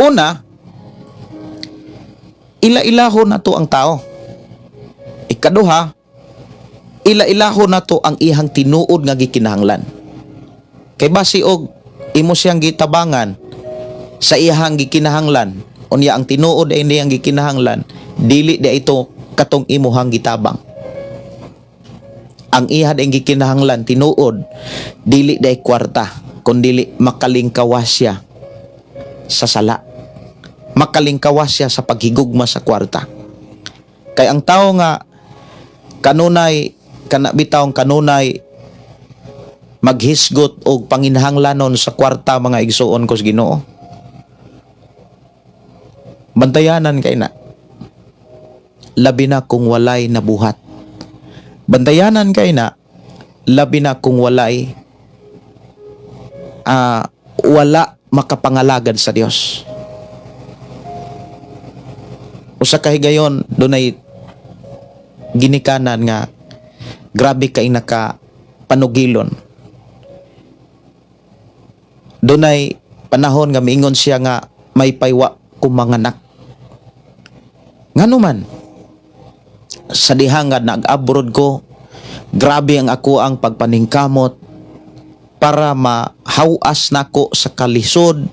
Una, ila-ilahon nato ang tao. Ikaduha, ila-ilahon nato ang ihang tinuod nga gikinahanglan. Kay basi og imo siyang gitabangan sa ihang gikinahanglan, unya ang tinuod ay niyang gikinahanglan, dili di ito katong imuhang gitabang. Ang iha ay gikinahanglan tinuod, dili di kwarta, kundi makalingkawas siya sa sala. Makalingkawas siya sa paghigugma sa kwarta. Kay ang tao nga kanunay kanabitawng kanunay maghisgot og panginahanglanon sa kwarta mga igsuon kos Ginoo. Bantayanan kay na. Labi na kung walay nabuhat. Bantayanan kay na, labi na kung walay wala makapangalagad sa Dios. Usa ka higayon dunay ginikanan nga grabe kay naka panugilon. Dunay panahon nga miingon siya nga may paywa kumanganak. Nganuman sa diha nga nag-abroad ko, grabe ang ako ang pagpaningkamot para mahawas nako sa kalisod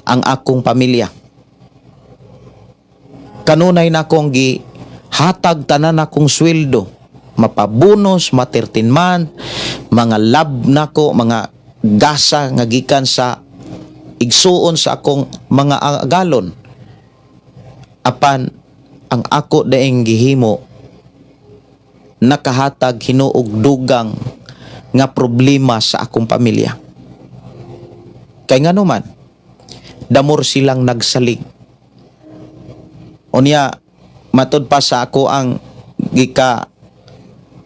ang akong pamilya. Kanunay na akong gihatag tanan akong sweldo, mapabunos, ma-13 mga lab nako, mga gasa nga gikan sa igsuon sa akong mga agalon. Apan ang ako daing gihimo nakahatag hinuog dugang nga problema sa akong pamilya. Kay nganuman damor silang nagsalig. Unya matud pa sa ako ang gika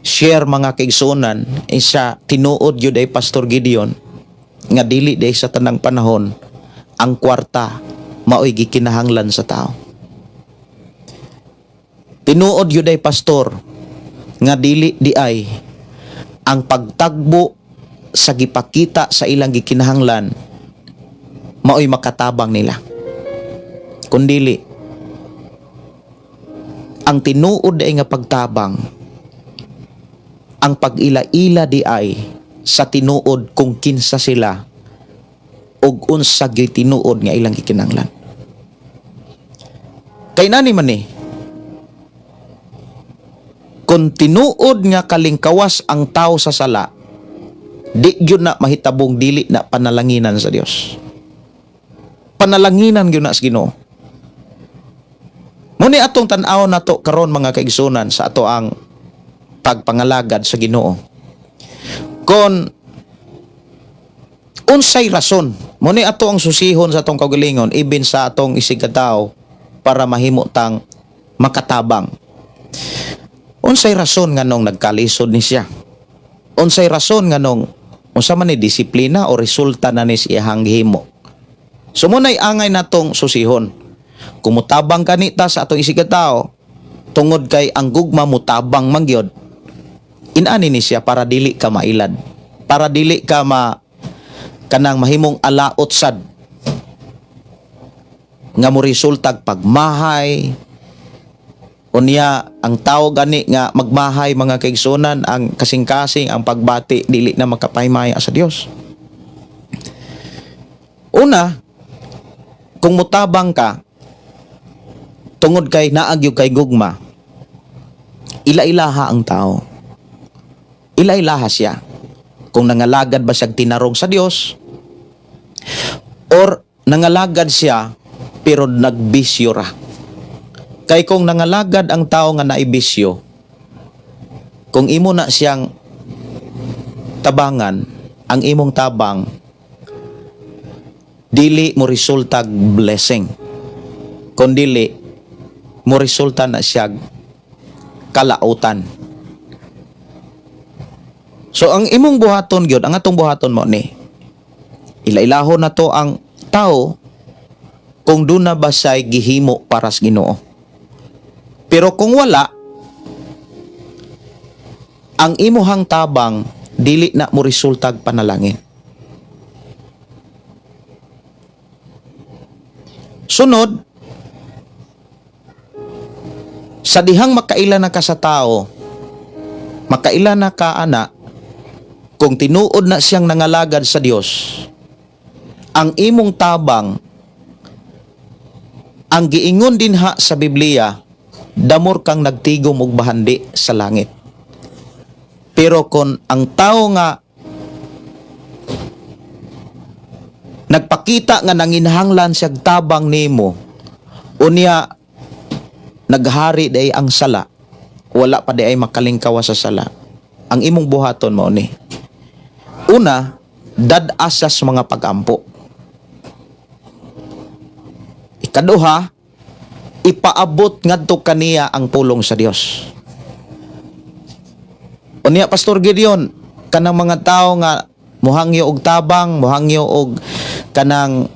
share mga kaigsuonan isa tinuod yun ay Pastor Gideon nga dili day sa tanang panahon ang kwarta maoy gikinahanglan sa tao. Tinuod yun ay pastor nga dili di ay ang pagtagbo sa gipakita sa ilang gikinahanglan maoy makatabang nila. Kundili ang tinuod ay nga pagtabang, ang pag-ila-ila di ay sa tinuod kung kinsa sila ug unsa gyud tinuod nga ilang gikinahanglan. Kay nani man ni kung tinuod nga kalingkawas ang tao sa sala, di gyud na mahitabong dili na panalanginan sa Dios. Panalanginan gyud na sa Ginoo. Muni atong tan-aw nato karon mga kaigsunan sa ato ang pagpangalagad sa Ginoo. Kon unsay rason, muni ato ang susihon sa atong kaugalingon ibin sa atong isigataw para mahimo tang makatabang. Unsay rason nganong nagkalisod ni siya? Unsay rason nganong unsa man ni disiplina o resulta na ni siyang gihimo? So munay angay natong susihon. Kumutabang kanita sa atong isigataw tungod kay ang gugma mutabang mangyod. Inani ni siya para dili ka mailad, para dili ka kanang mahimong alaot sad nga mo resultag pagmahay. Unya ang tao gani nga magmahay mga kaigsunan, ang kasing-kasing ang pagbati dili na makapahimaya sa Dios. Una, kung mutabang ka tungod kay naagyo kay gugma, ila-ilaha ang tao. Ila-ilaha siya. Kung nangalagad ba siyang tinarong sa Dios or nangalagad siya pero nagbisyo ra. Kay kung nangalagad ang tao nga naibisyo, kung imo na siyang tabangan, ang imong tabang, dili mo resultag blessing. Kundili, mo resulta na siya kalautan. So ang imong buhaton gyud, ang atong buhaton mo ni, ilailahon na to ang tao kung doon na ba siya'y gihimo para sa Ginoo. Pero kung wala, ang imuhang tabang dili na mo resultag panalangin. Sunod, sa dihang makaila na ka sa tao, makaila na ka ana, kung tinuod na siyang nangalagad sa Dios, ang imong tabang, ang giingon dinha sa Biblia, damor kang nagtigom og bahandi sa langit. Pero kung ang tao nga nagpakita nga nanginhanglan siya tabang nimo, unya naghari day ang sala, wala pa day ay makalingkawa sa sala, ang imong buhaton mo ni, una, dadasas mga pagampo. Ikaduha, ipaabot ngadto kaniya ang pulong sa Dios. Unya Pastor Gideon, kanang mga tao nga muhangyo og tabang, muhangyo og kanang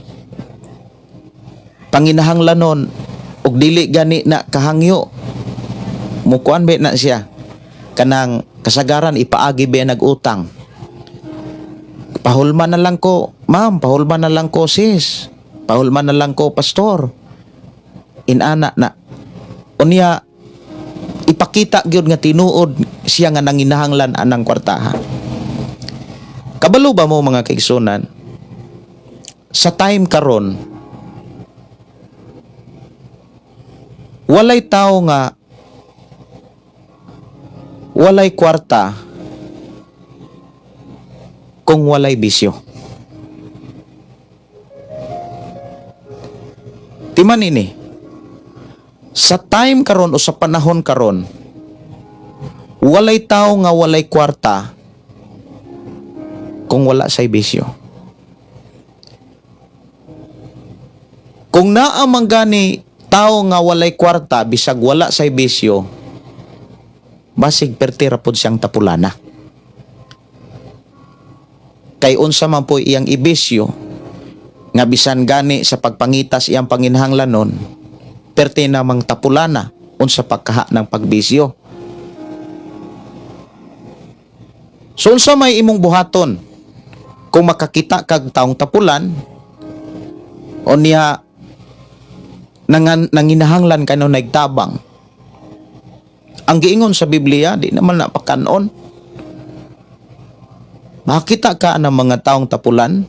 panginahanglanon og dili gani na kahangyo, mukuan ba na siya kanang kasagaran ipaagi ba nagutang, pahulman na lang ko ma'am, pahulman na lang ko sis, pahulman na lang ko pastor, inana na. Unya ipakita gyud nga tinuod siya nga nanginahanglan anang kwartaha. Kabalo ba mo mga kaigsunan, sa time karon walay tao nga walay kwarta kung walay bisyo. Timan ini, sa time karon o sa panahon karon, walay tao nga walay kwarta kung wala say bisyo. Kung naa man gani tao nga walay kwarta bisag wala say bisyo, basig pertira pod siyang tapulana. Kay unsa man po iyang ibisyo, nga bisan gani sa pagpangitas iyang panginhanglanon, perte namang tapulana unsa pagkaha ng pagbisyo. So unsa may imong buhaton kung makakita kag taong tapulan o niya nanginahanglan kano nagtabang? Ang giingon sa Biblia di naman napakanon. Makita ka ng mga taong tapulan.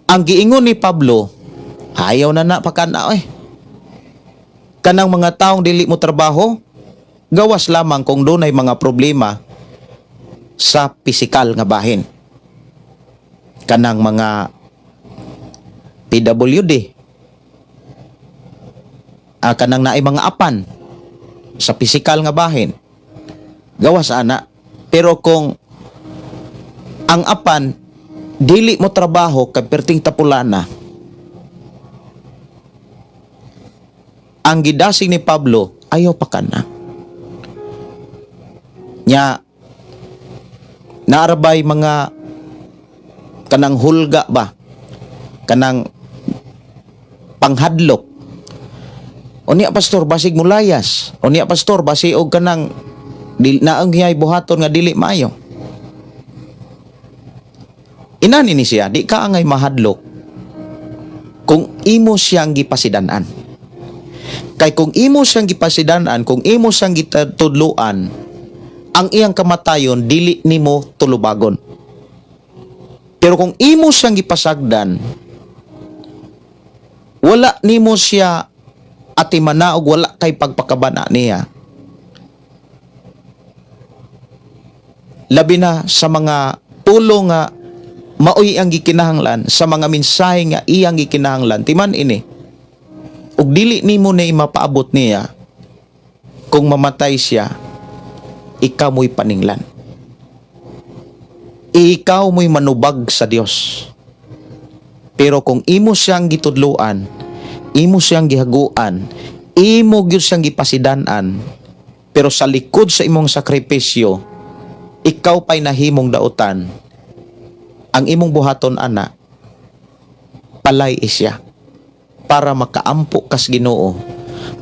Ang giingon ni Pablo, ayaw na napakana kanang mga taong dili mo trabaho, gawas lamang kung doon ay mga problema sa pisikal nga bahin. Kanang mga PWD, kanang naay mga apan sa pisikal nga bahin, gawas ana. Pero kung ang apan dili mo trabaho kay perting tapulana, ang gidasig ni Pablo, ayaw pa kana. Nya, naarabay mga kanang hulga ba? Kanang panghadlok. O niya pastor, basig mulayas. O niya pastor, basig og kanang naang hiyay buhaton nga dili maayo. Inani ni siya, di ka angay mahadlok kung imo siyang gipasidanan. Kay kung imo siyang gipasidanan, kung imo siyang gitudluan, ang iyang kamatayon dili nimo tulubagon. Pero kung imo siyang gipasagdan, wala nimo siya atimana og wala kay pagpakabana niya. Labi na sa mga tulong nga maoy ang gikinahanglan, sa mga mensahe nga iyang gikinahanglan, timan ini, ug dili nimo na mapaabot niya, kung mamatay siya, ikaw mo'y paninglan. Ikaw mo'y manubag sa Dios. Pero kung imo siyang gitudloan, imo siyang gihaguan, imo gyud siyang gipasidan-an, pero sa likod sa imong sakripisyo, ikaw pa'y nahimong dautan, ang imong buhaton ana, palay siya para makaampo kas Ginoo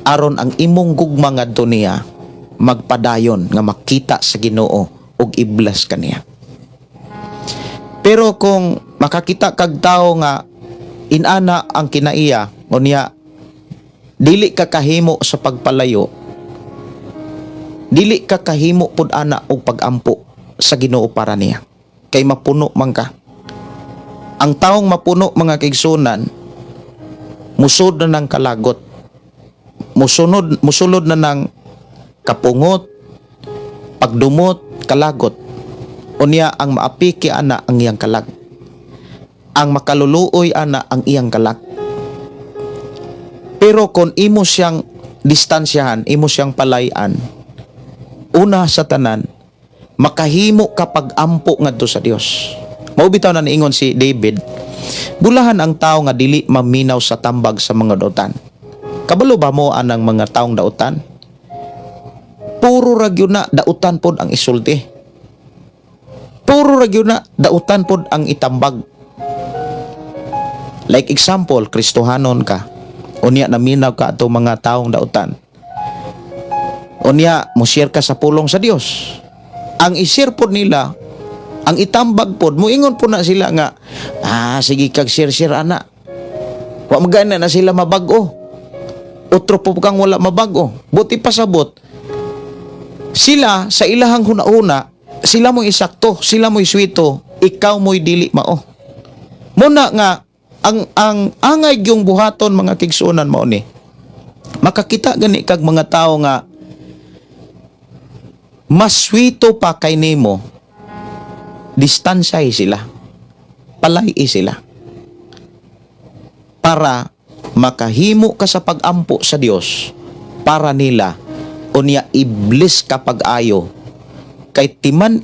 aron ang imong gugma ngadto niya magpadayon nga makita sa Ginoo ug iblas kaniya. Pero kung makakita kag tawo nga inana ang kinaiya unya dili ka kahimo sa pagpalayo, dili ka kahimo pud ana og pagampo sa Ginoo para niya, kay mapuno man ka. Ang taong mapuno, mga kaigsunan, musod na ng kalagot, musulod na ng kapungot, pagdumot, kalagot. Unya ang maapiki ana ang iyang kalag, ang makaluluoy ana ang iyang kalag. Pero kung imo siyang distansyahan, imo siyang palayan, una sa tanan, makahimo ka pag-ampo ngadto sa Dios. Mao bitaw na niingon si David, bulahan ang tao nga dili maminaw sa tambag sa mga dautan. Kabalo ba mo anang mga taong dautan? Puro ragyo na dautan pod ang isulti. Puro ragyo na dautan pod ang itambag. Like example, Kristohanon ka. Unya naminaw ka ato mga taong dautan. Unya mo share ka sa pulong sa Dios. Ang i-share pod nila, ang itambag pod, muingon po na sila nga, sige kag share ana. Wa magana na sila mabag-o. Otro po kang wala mabag-o. Buti pasabot. Sila sa ilahang huna-una, sila mo'y isakto, sila mo'y swito, ikaw mo'y dili mao. Muna nga, ang angay yung buhaton mga kigsunan mao ni. Makakita gani kag mga tao nga mas swito pa kay nimo, distansay sila, palay sila, para makahimo ka sa pag-ampo sa Dios para nila, unya iblis ka pag-ayo kay timan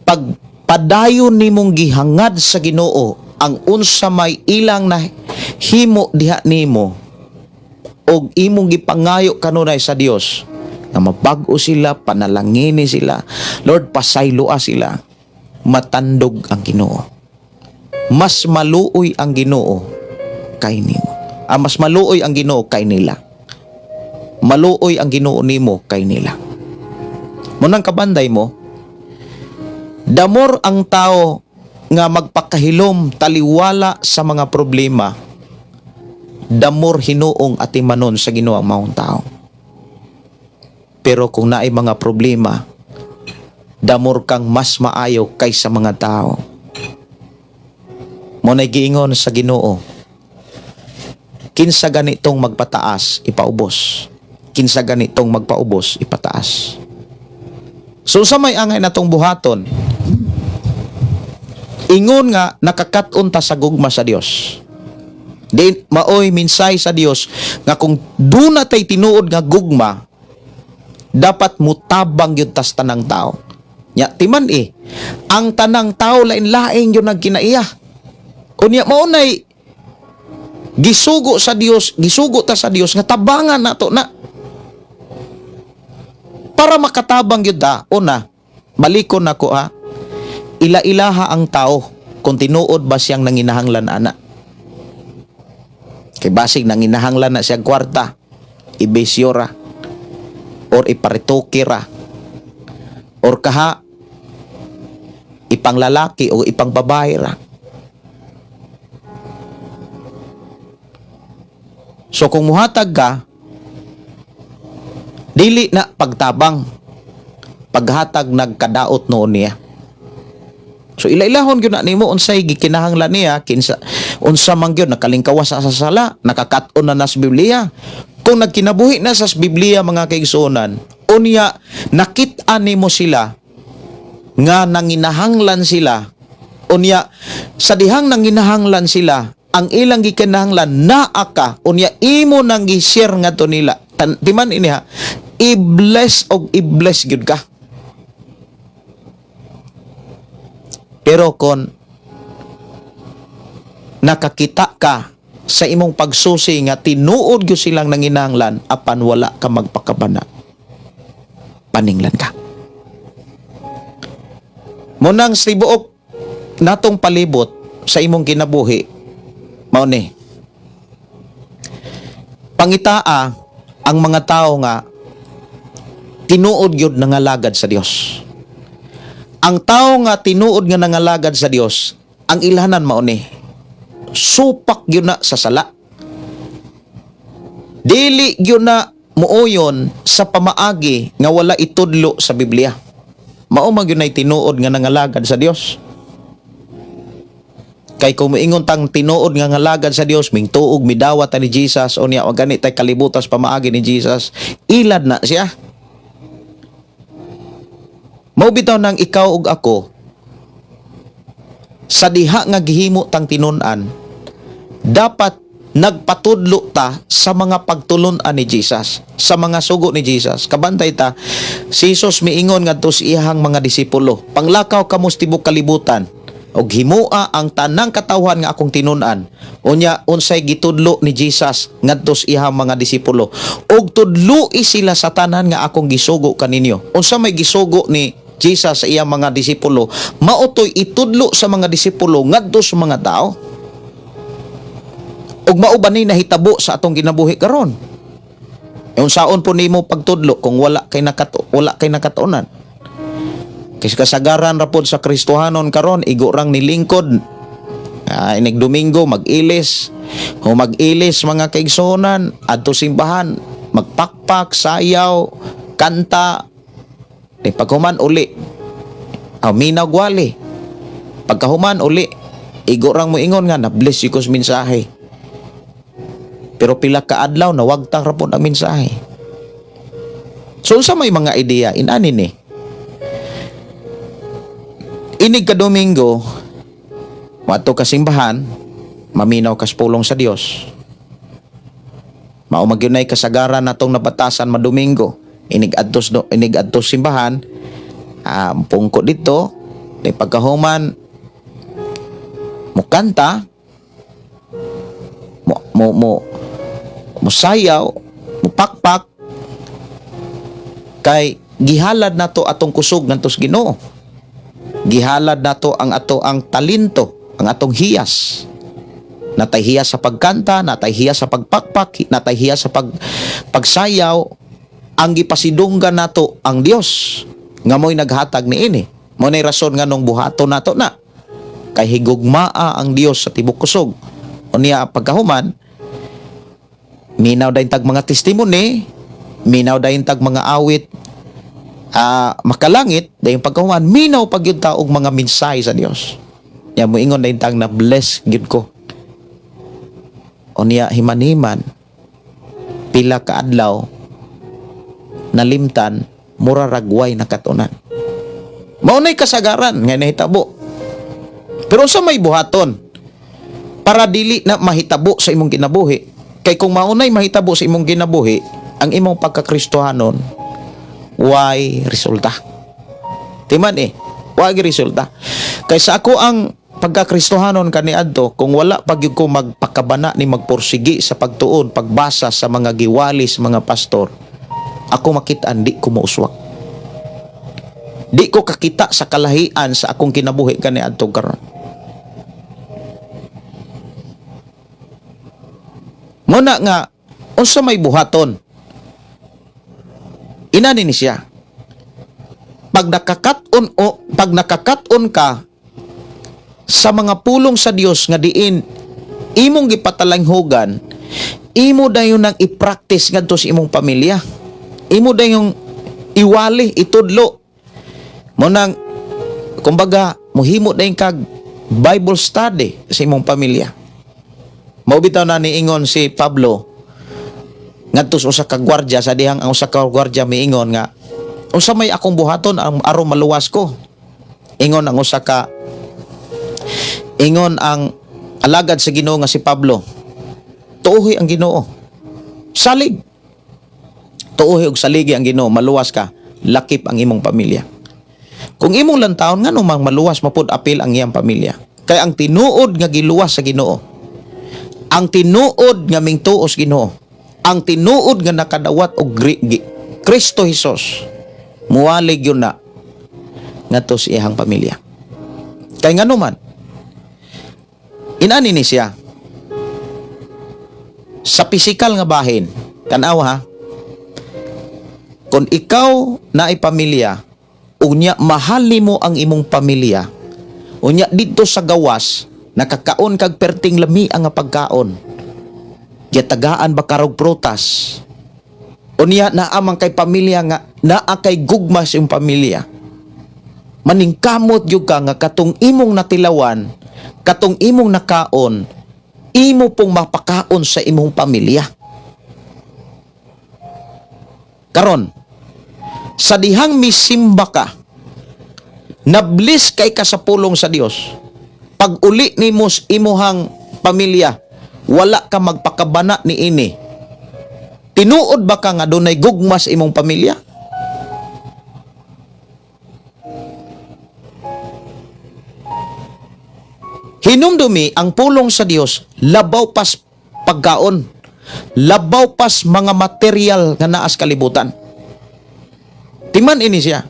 pagpadayon nimong gihangad sa Ginoo ang unsa may ilang na himo diha nimo og imong gipangayo kanunay sa Dios nga mabag-o sila, panalangini sila, Lord pasayloa sila, matandog ang Ginoo. Mas maluoy ang Ginoo kay nimo. Mas maluoy ang Ginoo kay nila. Maluoy ang Ginoo nimo kay nila. Munang kabanday mo, damor ang tao nga magpakahilom taliwala sa mga problema, damor hinuong atimanon sa Ginoo ang maong tao. Pero kung naay mga problema, damor kang mas maayo kaysa mga tao. Muna'y giingon sa Ginoo, kinsa ganitong magpataas, ipaubos. Kinsa ganitong magpaubos, ipataas. So sa may angay natong buhaton, ingon nga nakakaton ta sa gugma sa Dios. Di maoy minsay sa Dios nga kung duna tay tinuod nga gugma, dapat mutabang yun tas tanang tao. Nya timan ang tanang tao lain-lain yun nagkinaiya. Unya maunay gisugo sa Dios, gisugo ta sa Dios nga tabangan nato na. Para makatabang yun da, una, malikon ako ila-ilaha ang tao kung tinuod ba siyang nanginahanglan ana. Kay basig nanginahanglan na siyang kwarta, ibesyora, or iparitokira, or kaha, ipang lalaki o ipang babae ra. So kung muhatag ka, dili na pagtabang, paghatag nagkadaot noon niya. So ila-ilahon gyud na nimo unsay gikinahanglan niya, kinsa unsa man gyud nakalingkawas sa sala, nakakaton na nas Biblia. Kung nagkinabuhi na sa Biblia mga kaigsuonan, unya nakit-an nimo sila nga nanginahanglan sila, unya sa dihang nanginahanglan sila, ang ilang gikinahanglan naa ka unya imo nang gi-share ngadto nila. Timan ini ha, i-bless og i-bless gyud ka. Pero kon nakakita ka sa imong pagsusi nga tinuod gyud silang nanginahanglan apan wala ka magpakabana, paninglan ka. Munang sibuok natong palibot sa imong kinabuhi mao ni pangitaa ang mga tao nga tinuod gyud nangalagad sa Dios. Ang tao nga tinuod nga nangalagad sa Dios, ang ilhanan mao ni supak gyud na sa sala. Dili gyud na muuyon sa pamaagi nga wala itudlo sa Biblia. Mao man gyud nay tinuod nga nangalagad sa Dios. Kay kung moingon tang tinuod nga ngalagad sa Dios, ming tuog midawat ni Jesus o niya o gani tay kalibutas pamaagi ni Jesus, ilad na siya. Mao bitaw nang ikaw ug ako sa diha nga gihimo tang tinun-an, dapat nagpatudlo ta sa mga pagtulon-an ni Jesus, sa mga sugo ni Jesus. Kabantay ta, si Jesus miingon ngadto sa iyang mga disipulo, panglakaw kamo sa tibuok kalibutan og himua ang tanang katawhan nga akong tinun-an. Unya unsay gitudlo ni Jesus ngadto sa iyang mga disipulo, og tudloi sila sa tanan nga akong gisugo kaninyo. Unsa may gisugo ni Jesus sa iyang mga disipulo, mautoy itudlo sa mga disipulo ngadto sa mga tao. Ug mao ba ni nahitabo sa atong ginabuhi karon? Unsaon po nimo pagtudlo kung wala kay nakatunan? Kasi kasagaran ra pod sa Kristohanon karon, igo rang nilingkod. Inig Domingo mag-ilis. O mag-ilis mga kaigsunan, adto simbahan, magpakpak, sayaw, kanta. Paghuman uli, minaw gwali. Pagkahuman uli, igo rang mo ingon nga na bless yukos mensahe. Pero pila ka adlaw na wagtang ra pod ang mensahe. So sa may mga ideya inani ni. Inig ka Domingo, mato ka simbahan, maminaw kas pulong sa Dios. Mao magyunay kasagaran natong nabatasan madomingo. Inig adtos simbahan, pungko dito, di pagkahuman mo kanta, mo sayaw, mo pakpak, kay gihalad nato atong kusog ngantos Ginoo. Gihalad nato ang talento, ang atong hiyas. Natay hiyas sa pagkanta, natay hiyas sa pagpakpak, natay hiyas sa pagsayaw. Ang gipasidunggan nato ang Dios nga mo'y naghatag niini. Mo nay rason nga nung buhaton nato na kay higugmaa ang Dios sa tibok kusog. Unya pagkahuman, minaw dayon tag mga testimony, minaw dayon tag mga awit makalangit, dayon pagkahuman minaw pagyud ta og mga mensahe sa Dios. Ya moingon dayon tag na bless gyud ko. Unya himan-himan pila ka adlaw nalimtan, mura ragway na katunan. Maunay kasagaran nga nahitabo. Pero sa may buhaton, para dili na mahitabo sa imong kinabuhi. Kay kung maunay mahitabo sa imong kinabuhi, ang imong pagkakristohanon, why resulta? Timan why resulta? Kay sa ako ang pagkakristohanon kaniadto, kung wala pagyud ko magpakabana ni magporsigi sa pagtuon, pagbasa sa mga giwalis, mga pastor, ako makitaan di ko mauswak. Di ko kakita sa kalahian sa akong kinabuhi kaniadto karon. Muna nga unsa may buhaton. Inani ni siya. Pag nakakaton ka sa mga pulong sa Dios nga diin imong gipatalanghogan, imo dayon nang i-practice ngadto sa imong pamilya. Imo dayon iwali, itudlo. Mo nang kumbaga mohimo dayon kag Bible study sa imong pamilya. Mao bitaw na niingon si Pablo ngadto sa usa ka gwardiya, sa dihang ang usa ka gwardiya miingon nga unsa may akong buhaton aron maluwas ko. Ingon ang alagad sa Ginoo nga si Pablo, tuohi ang Ginoo. Salig. Tuohi og saligi ang Ginoo, maluwas ka, lakip ang imong pamilya. Kung imong lantawon nga numang maluwas mapud apil ang iyang pamilya. Kay ang tinuod nga giluwas sa Ginoo, ang tinuod nga mingtuos Ginoo, ang tinuod nga nakadawat og Kristo Hesus, muwalig yun na ngadto sa iyang pamilya. Kay ngano man, inani ni siya sa pisikal nga bahin, tanaw ha, kung ikaw na ay pamilya, unya mahali mo ang imong pamilya, unya dito sa gawas, nakakaon kag perting lami ang nga pagkaon, yatagaan ba karog prutas, unya naamang kay pamilya nga, naa kay gugma sa iyong pamilya, maningkamot yung ka nga katong imong natilawan, katong imong nakaon, imo pong mapakaon sa imong pamilya. Karon, sa dihang misimba ka, nablis kay ka sa pulong sa Dios, pag uli ni mos imuhang pamilya, wala ka magpakabana ni ini. Tinuod ba ka nga dunay gugma sa imong pamilya? Hinumdumi ang pulong sa Dios, labaw pas pagkaon, labaw pas mga material nga naas kalibutan. Timan ini siya.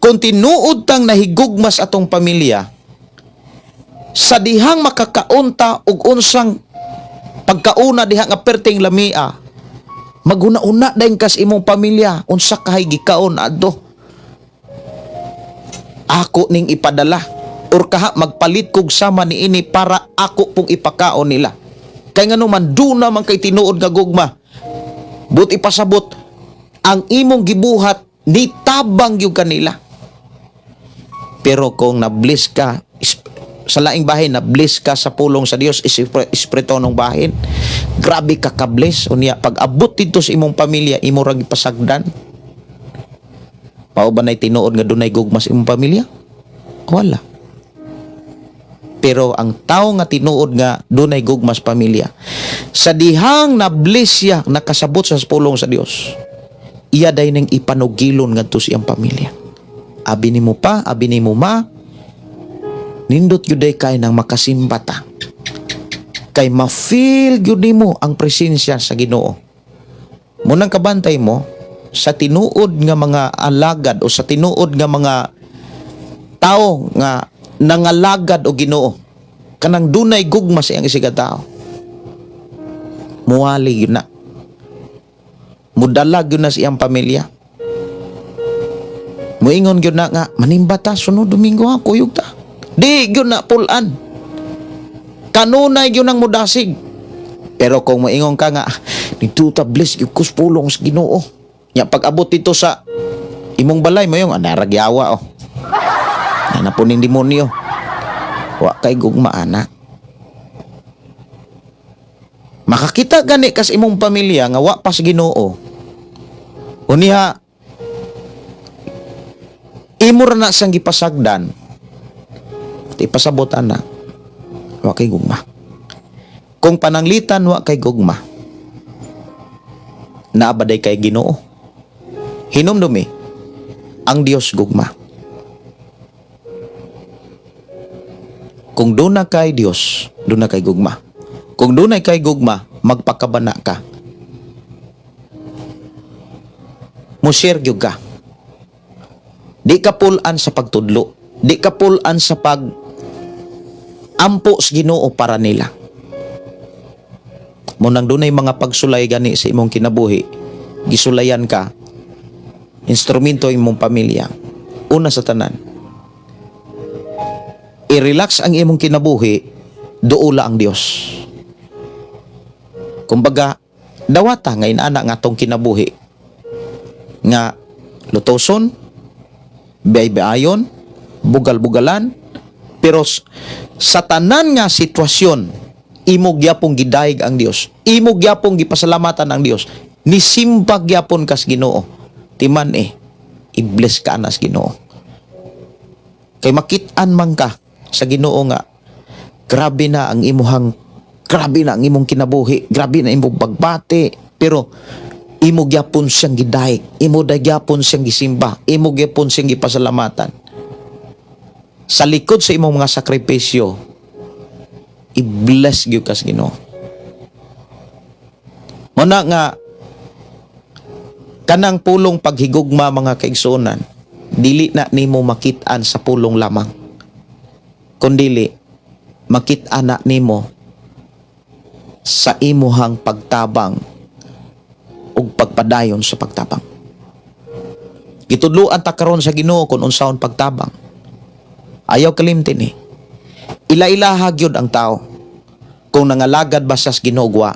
Kung tinuod tang nahigugmas atong pamilya, sa dihang makakaunta og unsang pagkauna diha nga perting lamia, maguna-una dayon kas imong pamilya, unsa kahay gikaon adto. Ako ning ipadala, or kaha magpalit kog sama ni ini para ako pong ipakaon nila. Kay ngano man duna man kay tinuod nga gugma, but ipasabot ang imong gibuhat ni tabang gyud kanila. Pero kung na-bless ka sa laing bahin, na-bless ka sa pulong sa Dios, espiritu ng bahin, grabe ka ka-bless. Unya pag abot dito sa imong pamilya, imo ra gipasagdan. Mao ba nay tinuod nga dunay gugma sa imong pamilya? Wala. Pero ang tao nga tinuod nga dunay gugmas pamilya, sa dihang na-bless siya, nakasabot sa pulong sa Dios, iya day nang ipanugilon ngadto sa iyang pamilya. Abi nimo pa, abi nimo ma, nindot yun day kay nang makasimbata. Kay ma-feel yun nimo ang presensya sa Ginoo. Munang kabantay mo, sa tinuod nga mga alagad o sa tinuod nga mga tao nga nangalagad o Ginoo, kanang dunay gugma sa iyang isiga tao, muwali yun na, mudalag yun na sa iyang pamilya, muingon yun na nga, manimbata sunod Domingo ha, kuyog ta, di yun na pulan, kanunay yun ang mudasig. Pero kung muingon ka nga, nituta bless yung kuspulong sa Ginoo, ya pag abot dito sa imong balay mo yung anaragyawa oh, napuning demonyo, wa kay gugma ana. Makakita gani kas imong pamilya nga wa pas Ginoo, uniha imo ra na sang gipasagdan, ipasabot ana, wa kay gugma. Kung pananglitan wa kay gugma, naabaday kay Ginoo. Hinumdumi ang Dios gugma. Kung doon na kay Diyos, doon na kay gugma. Kung doon na kay gugma, magpakabana ka. Mushare gyud ka. Di ka pulan sa pagtudlo. Di ka pulan sa pag ampo sa Ginoo para nila. Munang doon ay mga pagsulay gani sa imong kinabuhi, gisulayan ka, instrumento imong pamilya. Una sa tanan, i-relax ang imong kinabuhi, duula ang Dios. Kumbaga, dawata nga inana nga tong kinabuhi, nga lutoson, biyay-biyayon, bugal-bugalan, pero sa tanan nga sitwasyon, imo gyapon gidayeg ang Dios, imo gyapon gipasalamatan ang Dios, nisimba gyapon kas Ginoo. Timan i-bless ka na sa Ginoo. Kay makit-an man ka sa Ginoo nga grabe na ang imong kinabuhi, grabe na imong pagbati, pero imo gyapon siyang gidayeg, imo gyapon siyang gisimba, imo gyapon siyang gipasalamatan. Sa likod sa imong mga sakripisyo, i-bless gyud kas Ginoo. Muna nga kanang pulong paghigugma mga kaigsunan, dili na nimo makit-an sa pulong lamang, kundili makit-an na nimo sa imuhang pagtabang ug pagpadayon sa pagtabang. Gitudloan ta karon sa Ginoo kung unsaon pagtabang. Ayaw kalimtin Ila-ilaha gyud ang tao kung nangalagad ba siya sa Ginoo wa.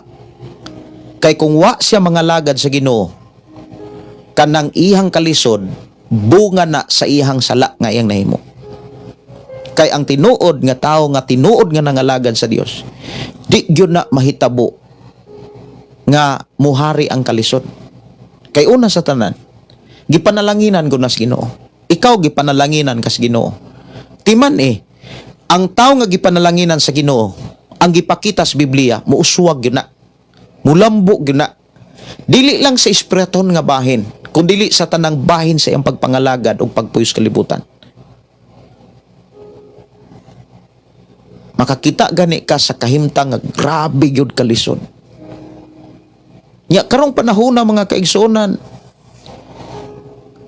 Kay kung wa siya mangalagad sa Ginoo, kanang ihang kalisod bunga na sa ihang sala nga iyang nahimo. Kay ang tinuod nga tao nga tinuod nga nangalagad sa Dios, di gyud na mahitabo nga muhari ang kalisod. Kay una sa tanan, gipanalanginan ko na sa Ginoo. Ikaw gipanalanginan ka sa Ginoo. Timan ang tao nga gipanalanginan sa Ginoo, ang gipakita sa Biblia, muuswag gyud na. Mulambo gyud na. Dili lang sa espiriton nga bahin, kundi sa tanang bahin sa iyang pagpangalagad o pagpuyos kalibutan. Makakita gani ka sa kahimtang nga grabe gyud kalisod. Nya karong panahon na mga kaigsuonan,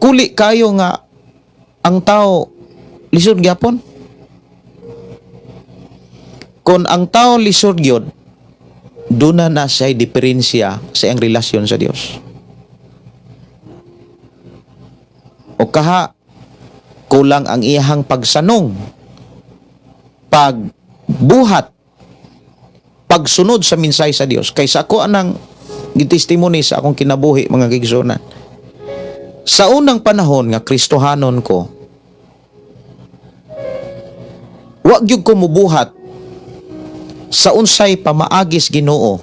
kuli kayo nga ang tao lisod gyapon. Kung ang tao lisod gyud, duna na siya diferensya sa iyang relasyon sa Dios. O kaha kulang ang iyang pagsanong, pagbuhat, pagsunod sa minsay sa Dios. Kaysa ako anang gitestimony sa akong kinabuhi mga kaigsuonan. Sa unang panahon nga Kristohanon ko, wa gyud ko mubuhat sa unsay pamaagis Ginoo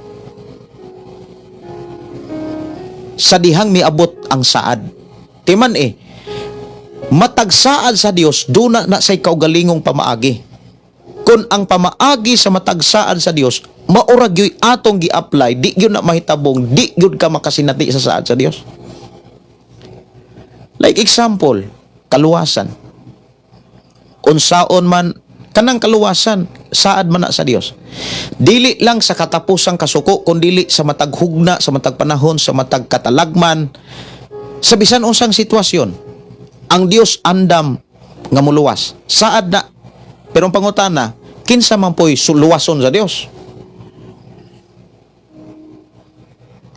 sa dihang miabot ang saad. Timan matag saad sa Dios duna na say kaugalingong pamaagi. Kung ang pamaagi sa matag saad sa Dios maura gyud atong gi-apply, di gyud na mahitabong, di gyud ka makasinati sa saad sa Dios. Like example, kaluwasan. Unsaon man kanang kaluwasan, saad man na sa Dios. Dili lang sa katapusang kasuko, kundi sa matag hugna, sa matag panahon, sa matag katalagman, sa bisan unsang sitwasyon. Ang Dios andam nga muluwas. Saad na. Pero ang pangutana, kinsa man po'y luwason sa Dios?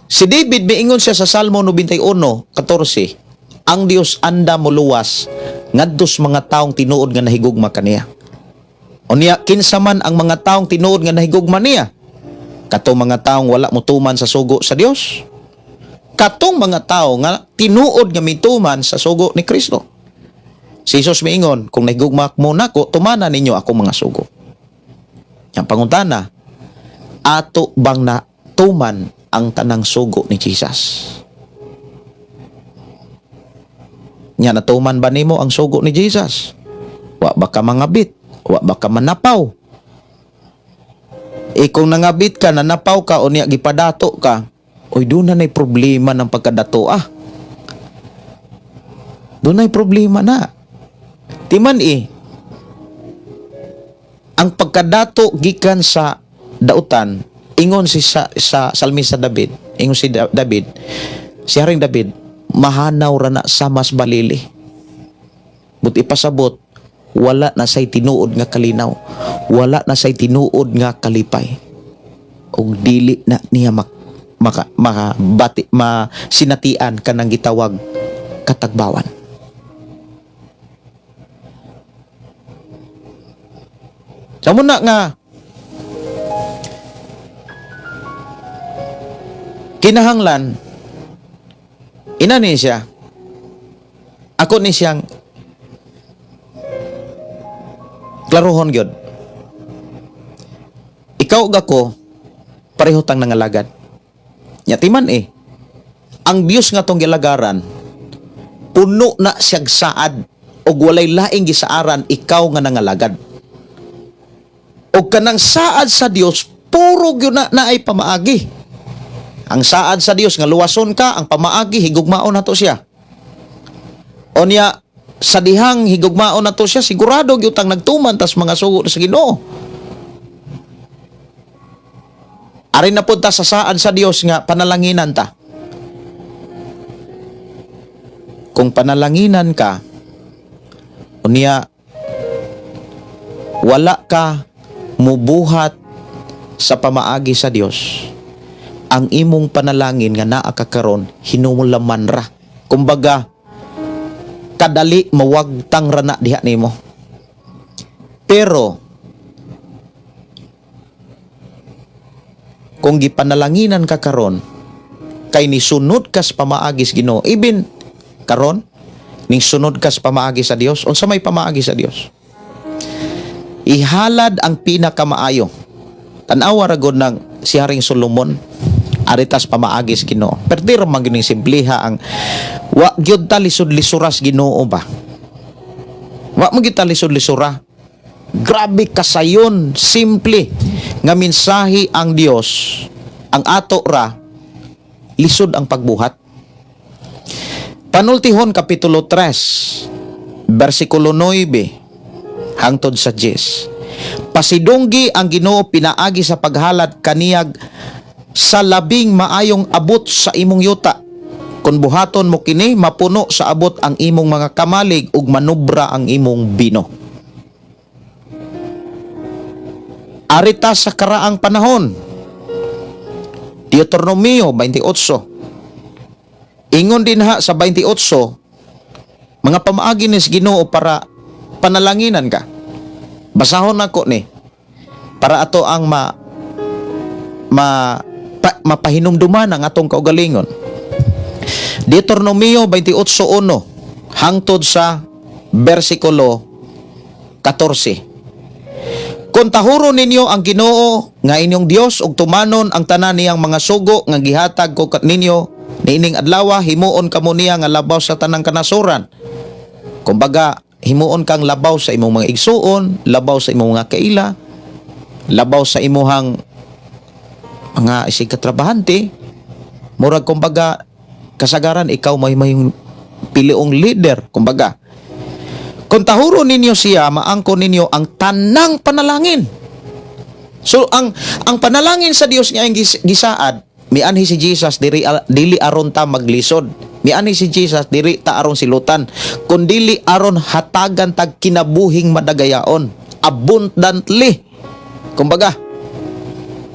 Si David, miingon siya sa Salmo 91:14, ang Dios andam muluwas ngadtos mga taong tinuod nga nahigugma kaniya. Unya kinsa man ang mga taong tinuod nga nahigugma niya? Katong mga taong wala mutuman sa sugo sa Dios. Katong mga tao nga tinuod nga mituman sa sugo ni Kristo. Si Jesus miingon, kung nahigugma mo nako, tumana ninyo ako mga sugo. Yang pangutana, ato bang na tuman ang tanang sugo ni Jesus? Nya natuman ba nimo ang sugo ni Jesus? Wa ba ka mangabit? Wa ba ka manapaw? Kung nangabit ka, nanapaw ka, o niya gipadato ka, oy doon na nay problema ng pagkadato Doon nay problema na. Timan ang pagkadato gikan sa dautan, ingon si sa salmista David, ingon si David, si Haring David, mahanaw ra na sa mas balili. But ipasabot, wala na say tinuod nga kalinaw, wala na say tinuod nga kalipay, og dili na niya sinatian kanang gitawag katagbawan. Samo na nga kinahanglan inani siya, ako ni siyang klarohon gyud. Ikaw ug ako pareho tang nangalagad. Nya timan ang Dios nga tong gilagaran puno na siyag saad ug walay laing gisaaran ikaw nga nangalagad. O kanang saad sa Dios puro gyud na ay pamaagi. Ang saad sa Dios nga luwason ka, ang pamaagi higugmaon nato siya. Onya sa dihang higugmaon nato siya, sigurado gyud tang nagtuman tas mga sugo sa Ginoo. Ari na pud ta sa saad sa Dios nga panalanginan ta. Kung panalanginan ka, unya wala ka mubuhat sa pamaagi sa Dios, ang imong panalangin nga naa ka karon hinumulaman ra. Kumbaga, kadali mawagtang ra na diha nimo. Pero kung gipanalanginan ka karon, kay nisunod ka sa pamaagi sa Ginoo, even karon ning sunod ka sa pamaagi sa Dios, unsa may pamaagi sa Dios? Ihalad ang pinakamaayo. Tanawa ra gud ng si Haring Solomon, aritas pamaagi sa Ginoo. Perder man gyud ning simpliha ang wa gyud ta lisod-lisuras Ginoo ba. Wa mo gyud ta lisod-lisura. Grabe kasayon, simple nga mensahe ang Dios. Ang ato ra lisod ang pagbuhat. Panultihon kapitulo 3 bersikulo 9 hangtod sa 10. Pasidunggi ang Ginoo pinaagi sa paghalad kaniyag sa labing maayong abot sa imong yuta. Kung buhaton mo kini, mapuno sa abot ang imong mga kamalig ug manubra ang imong bino. Arita sa karaang panahon, Deuteronomio 28. Ingon din ha sa 28, mga pamaagi ni Ginoo para panalanginan ka. Basahon nako ni para ato ang mapahinumduman ang atong kaugalingon. Deuteronomio 28:1 hangtod sa bersikulo 14. Kung tahuro ninyo ang Ginoo nga inyong Dios ug tumanon ang tanan niyang mga sugo nga gihatag ko ninyo niining adlaw, himuon kamo niya nga labaw sa tanang kanasuran. Kumbaga, himuon kang labaw sa imong mga igsuon, labaw sa imong mga kaila, labaw sa imuhang mga isig katrabahante. Murag kumbaga kasagaran ikaw may piliong leader, kumbaga. Kung tahuro ninyo siya, maangkon ninyo ang tanang panalangin. So ang panalangin sa Dios nga ang gisaad, mianhi si Jesus dili aron ta maglisod. Mianhi si Jesus diri ta aron silutan, kundili aron hatagan tag kinabuhing madagayaon, abundantly. Kumbaga,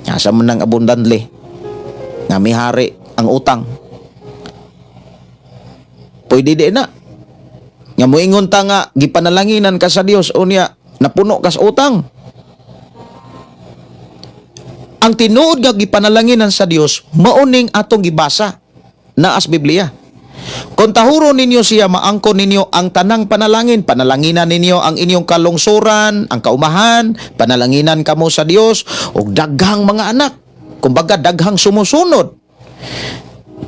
asa man nang abundantly nga mihari ang utang. Pwede di na nga moingon ta nga gipanalanginan ka sa Dios unya napuno ka sa utang. Ang tinuod nga gipanalanginan sa Dios mauning atong gibasa na as Biblia. Kung tahuro ninyo siya, maangkon ninyo ang tanang panalangin. Panalanginan ninyo ang inyong kalungsuran, ang kaumahan, panalanginan kamo sa Dios ug daghang mga anak. Kumbaga daghang sumusunod,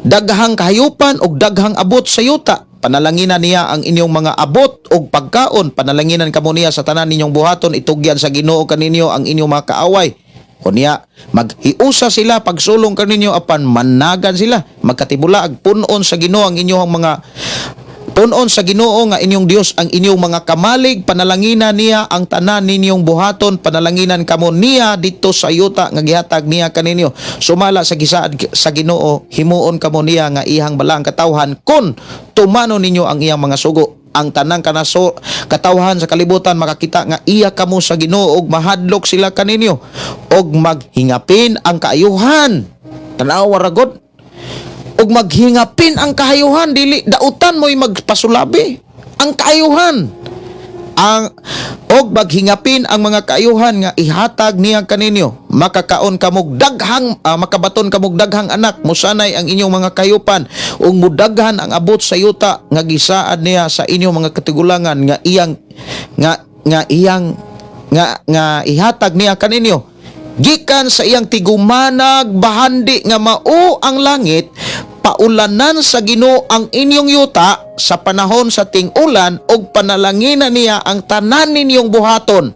daghang kahayupan ug daghang abot sa yuta. Panalanginan niya ang inyong mga abot ug pagkaon. Panalanginan kamo niya sa tanan ninyong buhaton, itugyan sa Ginoo kaninyo ang inyong mga kaaway. Kunya maghiusa sila pagsulong kaninyo apan managan sila, magkatibulaag punon sa Ginoo ang inyong mga punon sa Ginoo nga inyong Dios ang inyong mga kamalig. Panalanginan niya ang tanan ninyong buhaton, panalanginan kamo niya dito sa yuta nga gihatag niya kaninyo. Sumala sa gisaad sa Ginoo, himuon kamo niya nga ihang balang katawhan kun tumano ninyo ang iyang mga sugo. Ang tanang katawhan sa kalibutan makakita nga iya kamo sa Ginoo ug mahadlok sila kaninyo ug maghingapin ang kaayuhan. Tanawa ra gud. Ug maghingapin ang kahayuhan, dili dautan mo'y magpasulabi. Ang kaayuhan. Og maghingapin ang mga kaayuhan nga ihatag niya kaninyo. Makakaon kamog daghang makabaton kamog daghang anak, musanay ang inyong mga kayupan ug mudaghan ang abot sa yuta nga gisaad niya sa inyong mga katigulangan nga ihatag niya kaninyo. Gikan sa iyang tigumanag bahandi nga mao ang langit, paulanan sa Ginoo ang inyong yuta sa panahon sa ting-ulan ug panalanginan niya ang tanan ninyong buhaton.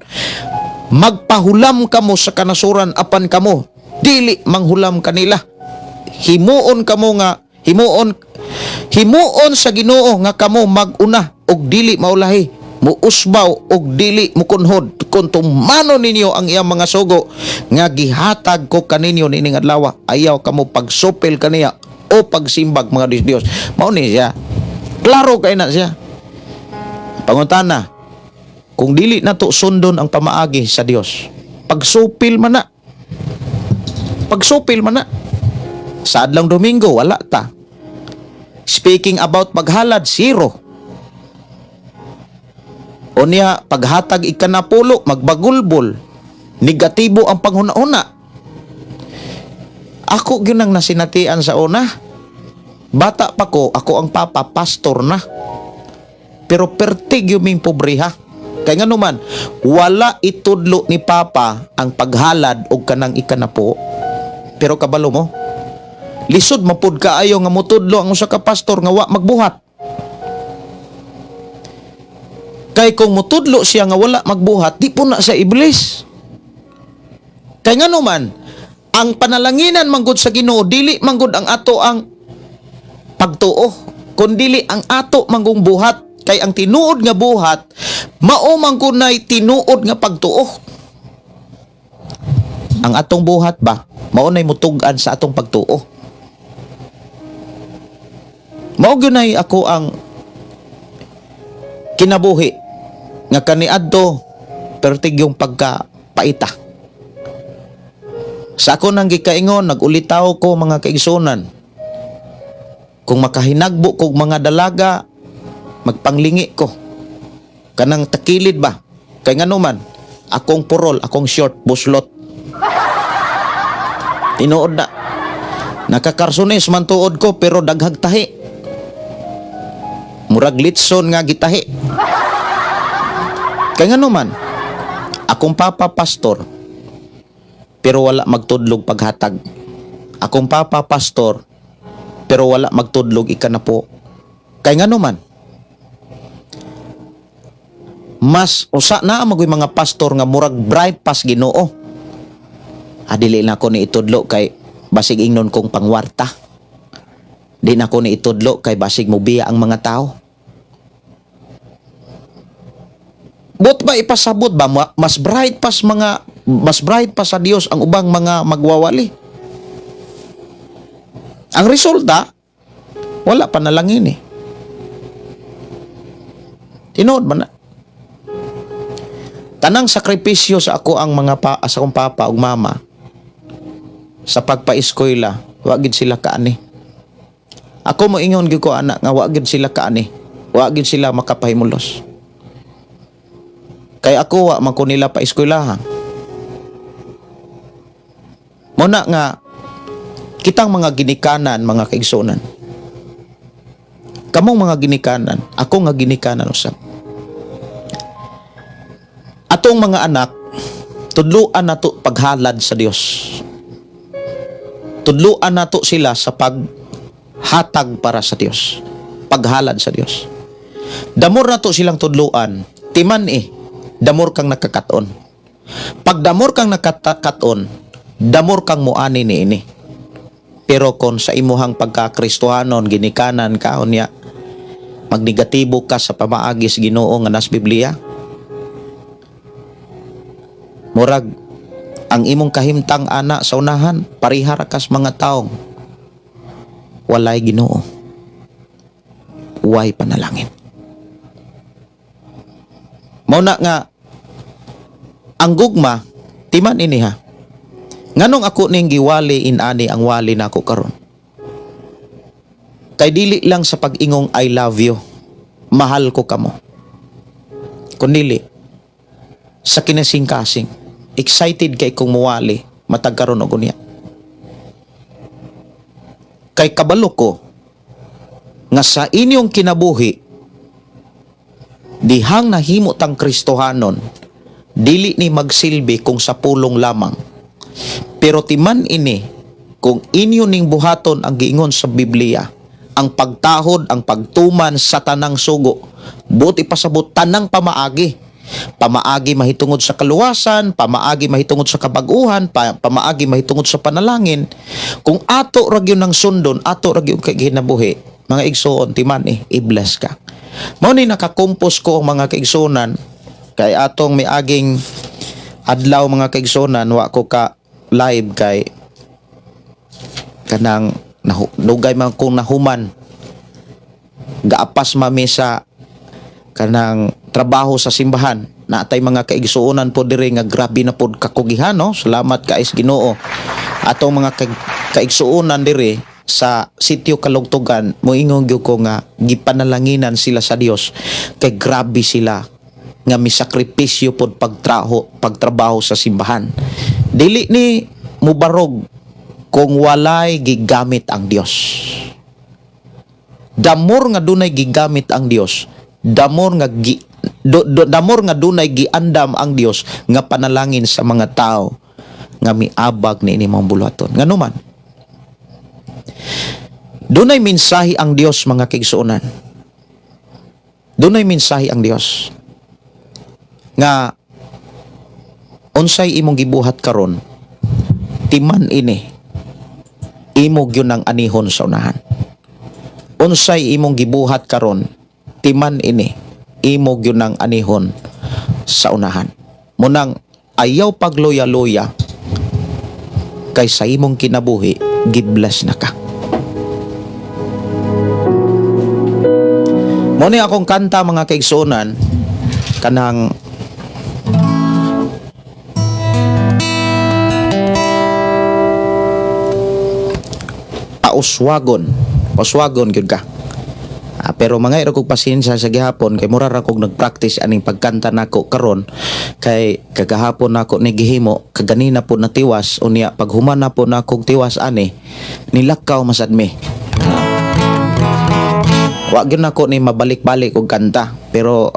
magpahulam kamo sa kanasuran apan kamo dili manghulam kanila. Himuon kamo nga himuon sa Ginoo nga kamo maguna og dili maulahi, muusbaw og dili mukunhod, kun tumano ninyo ang iyang mga sugo nga gihatag ko kaninyo nining adlaw, ayaw kamo pagsupil kaniya o pagsimbag mga Diyos. Mao ni siya, klaro kay na siya. Pangutana, kung dili nato sundon ang pamaagi sa Dios, pagsupil man na. Pagsupil man na. Sa adlang Domingo, wala ta. Speaking about paghalad, zero. O niya, paghatag ikanapulo, magbagulbol. Negatibo ang panghuna-una. Ako ginang nasinatian sa una. Bata pa ko, ako ang papa, pastor na. Pero pertig yung ming pobriha. Kaya nga naman, wala itudlo ni Papa ang paghalad o kanang ikanapo. Pero kabalo mo, lisod mapud kaayo nga mutudlo ang usa ka pastor nga wa magbuhat. Kay kung mutudlo siya nga wala magbuhat, di po na sa iblis. Kaya nga naman, ang panalanginan manggod sa Ginoo, dili manggod ang ato ang pagtuo, kundili ang ato manggong buhat. Kay ang tinuod nga buhat, mao man kunay tinuod nga pagtuo. Ang atong buhat ba, mao nay mutug-an sa atong pagtuo. Mao gunay ako ang kinabuhi nga kaniadto pertig yung pagkapaita. Sa ako nang gikaingon, nagulitaw ko mga kaigsunan. Kung makahinagbo kog mga dalaga, magpanglingi ko. Kanang takilid ba? Kay nga naman, akong purol, akong short, buslot. Tinuod na. Nakakarsunis man tuod ko, pero daghag tahi. Murag litson nga gitahi. Kay nga naman, akong papa pastor, pero wala magtudlog paghatag. Akong papa pastor, pero wala magtudlog ikanapo. Kay nga naman, mas usa na magoy mga pastor nga murag bribe pas Ginoo. Adili na ko ni itudlo kay basig ingnon kong pangwarta. Di na ko ni itudlo kay basig mobiya ang mga tao. Bot ba ipasabot ba mas bright pa sa Dios ang ubang mga magwawali. Ang resulta wala panalangin eh. Tinuod man na. Tanang sakripisyo sa ako ang mga sa akong papa ug mama sa pagpa-eskwela, wa gid sila kaani. Ako mo ingon gyud ko anak nga wa gid sila kaani. Wa gid sila makapahimulos. Kay ako wa man ko nila pa eskwelahan. Muna nga kitang mga ginikanan, mga kaigsunan. Kamong mga ginikanan, ako nga ginikanan usab. Atong mga anak, tudluan nato paghalad sa Dios. Tudluan nato sila sa paghatag para sa Dios. Paghalad sa Dios. Damor nato silang tudluan, timan damor kang nakakaton. Pag damor kang nakakaton, damor kang muani niini. Pero kung sa imuhang pagkakristohanon, ginikanan ka unya, magnegatibo ka sa pamaagi sa Ginoo nga nas Biblia, murag ang imong kahimtang ana sa unahan, parihara kas mga taong walay Ginoo, way panalangin. Mao na nga ang gugma timan ini ha. Nganong ako ning giwali inani ang wali nako karon? Kay dili lang sa pag-ingong I love you, mahal ko kamo. Kundi sa kinasing-kasing, excited kay kong muwali, matag karon og unya. Kay kabalo ko nga sa inyong kinabuhi, dihang nahimo tang Kristohanon, dili ni magsilbi kung sa pulong lamang. Pero timan ini, kung inyo ning buhaton ang giingon sa Biblia, ang pagtahod, ang pagtuman sa tanang sugo, buti pasabot tanang pamaagi, Pamaagi mahitungod sa kaluwasan, pamaagi mahitungod sa kabag-uhan, pamaagi mahitungod sa panalangin. Kung ato ra gyud ng sundon, ato ra gyud kay ginabuhi, mga igsoon timan i-bless ka. Mao ni nakakumpos ko ang mga kaigsunan kay atong miaging adlaw mga kaigsunan wa ko ka live kay kanang dugay man kong nahuman gaapas mami sa kanang trabaho sa simbahan na atay mga kaigsuonan po diri nga grabe na pod kakugihan no. Salamat kaayos Ginoo. Atong mga kaigsuonan diri sa sitio Kalugtugan moingon gyud ko nga gipanalanginan sila sa Dios kay grabe sila nga misakripisyo pod pagtrabaho sa simbahan. Dili ni mubarog kung walay gigamit ang Dios. Damor nga dunay gigamit ang Dios, damor nga dunay giandam ang Dios nga panalangin sa mga tao nga miabag ni inimong buluhaton. Nganuman, dunay mensahe ang Dios mga kaigsuonan. Dunay mensahe ang Dios nga unsay imong gibuhat karon, timan ini imo gyud ang anihon sa unahan. Unsay imong gibuhat karon, timan ini imo gyud ang anihon sa unahan. Munang ayaw pagloya-loya kay sa imong kinabuhi giblas na ka. Mo ni akong kanta mga kaigsuonan kanang pauswagon gyud ka. Pero mga ira kog pasensya sa gihapon kay mura ra kog nagpractice aning pagkanta nako karon kay kagahapon nako ni gihimo kaganina po natiwas unya paghuman na po nako tiwas ani nilakaw masad mi. Wa gyud nako ni mabalik-balik og kanta pero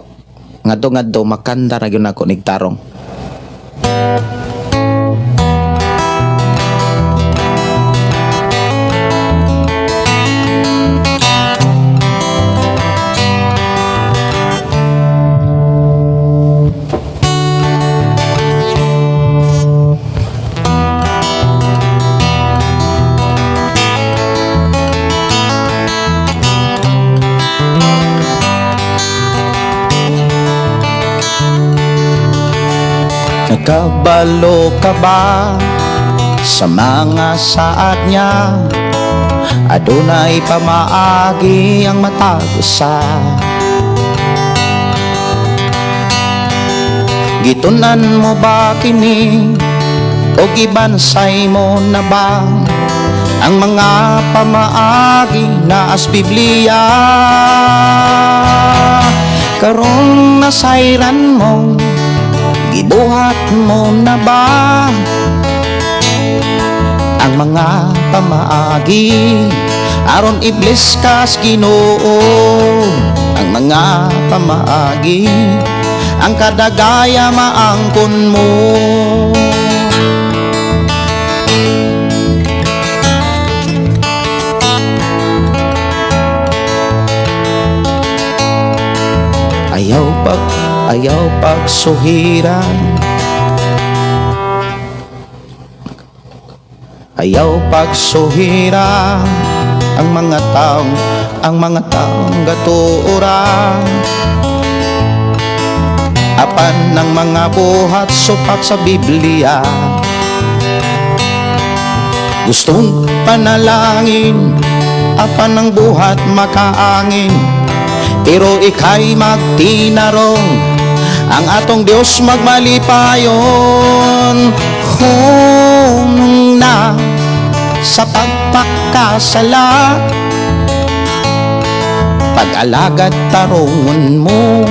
ngadto makanta ra gyud nako nigtarong. Nakabalo ka ba sa mga saad niya? Adunay pamaagi ang matag usa. Gitunan mo ba kini o gibansay mo na ba ang mga pamaagi na as Biblia? Karong nasayran mo, gibuhat mo na ba ang mga pamaagi aron i-bless ka sa Ginoo? Ang mga pamaagi ang kadagaya maangkon mo. Ayaw pagsuhiran, ayaw pagsuhiran ang mga taong gatuura. Apan ng mga buhat supak sa Biblia. Gustong panalangin, apan ng buhat makaangin, pero ika'y magtinarong ang atong Diyos magmalipayon. Hunong na sa pagpakasala, pag-alagad tarungon mo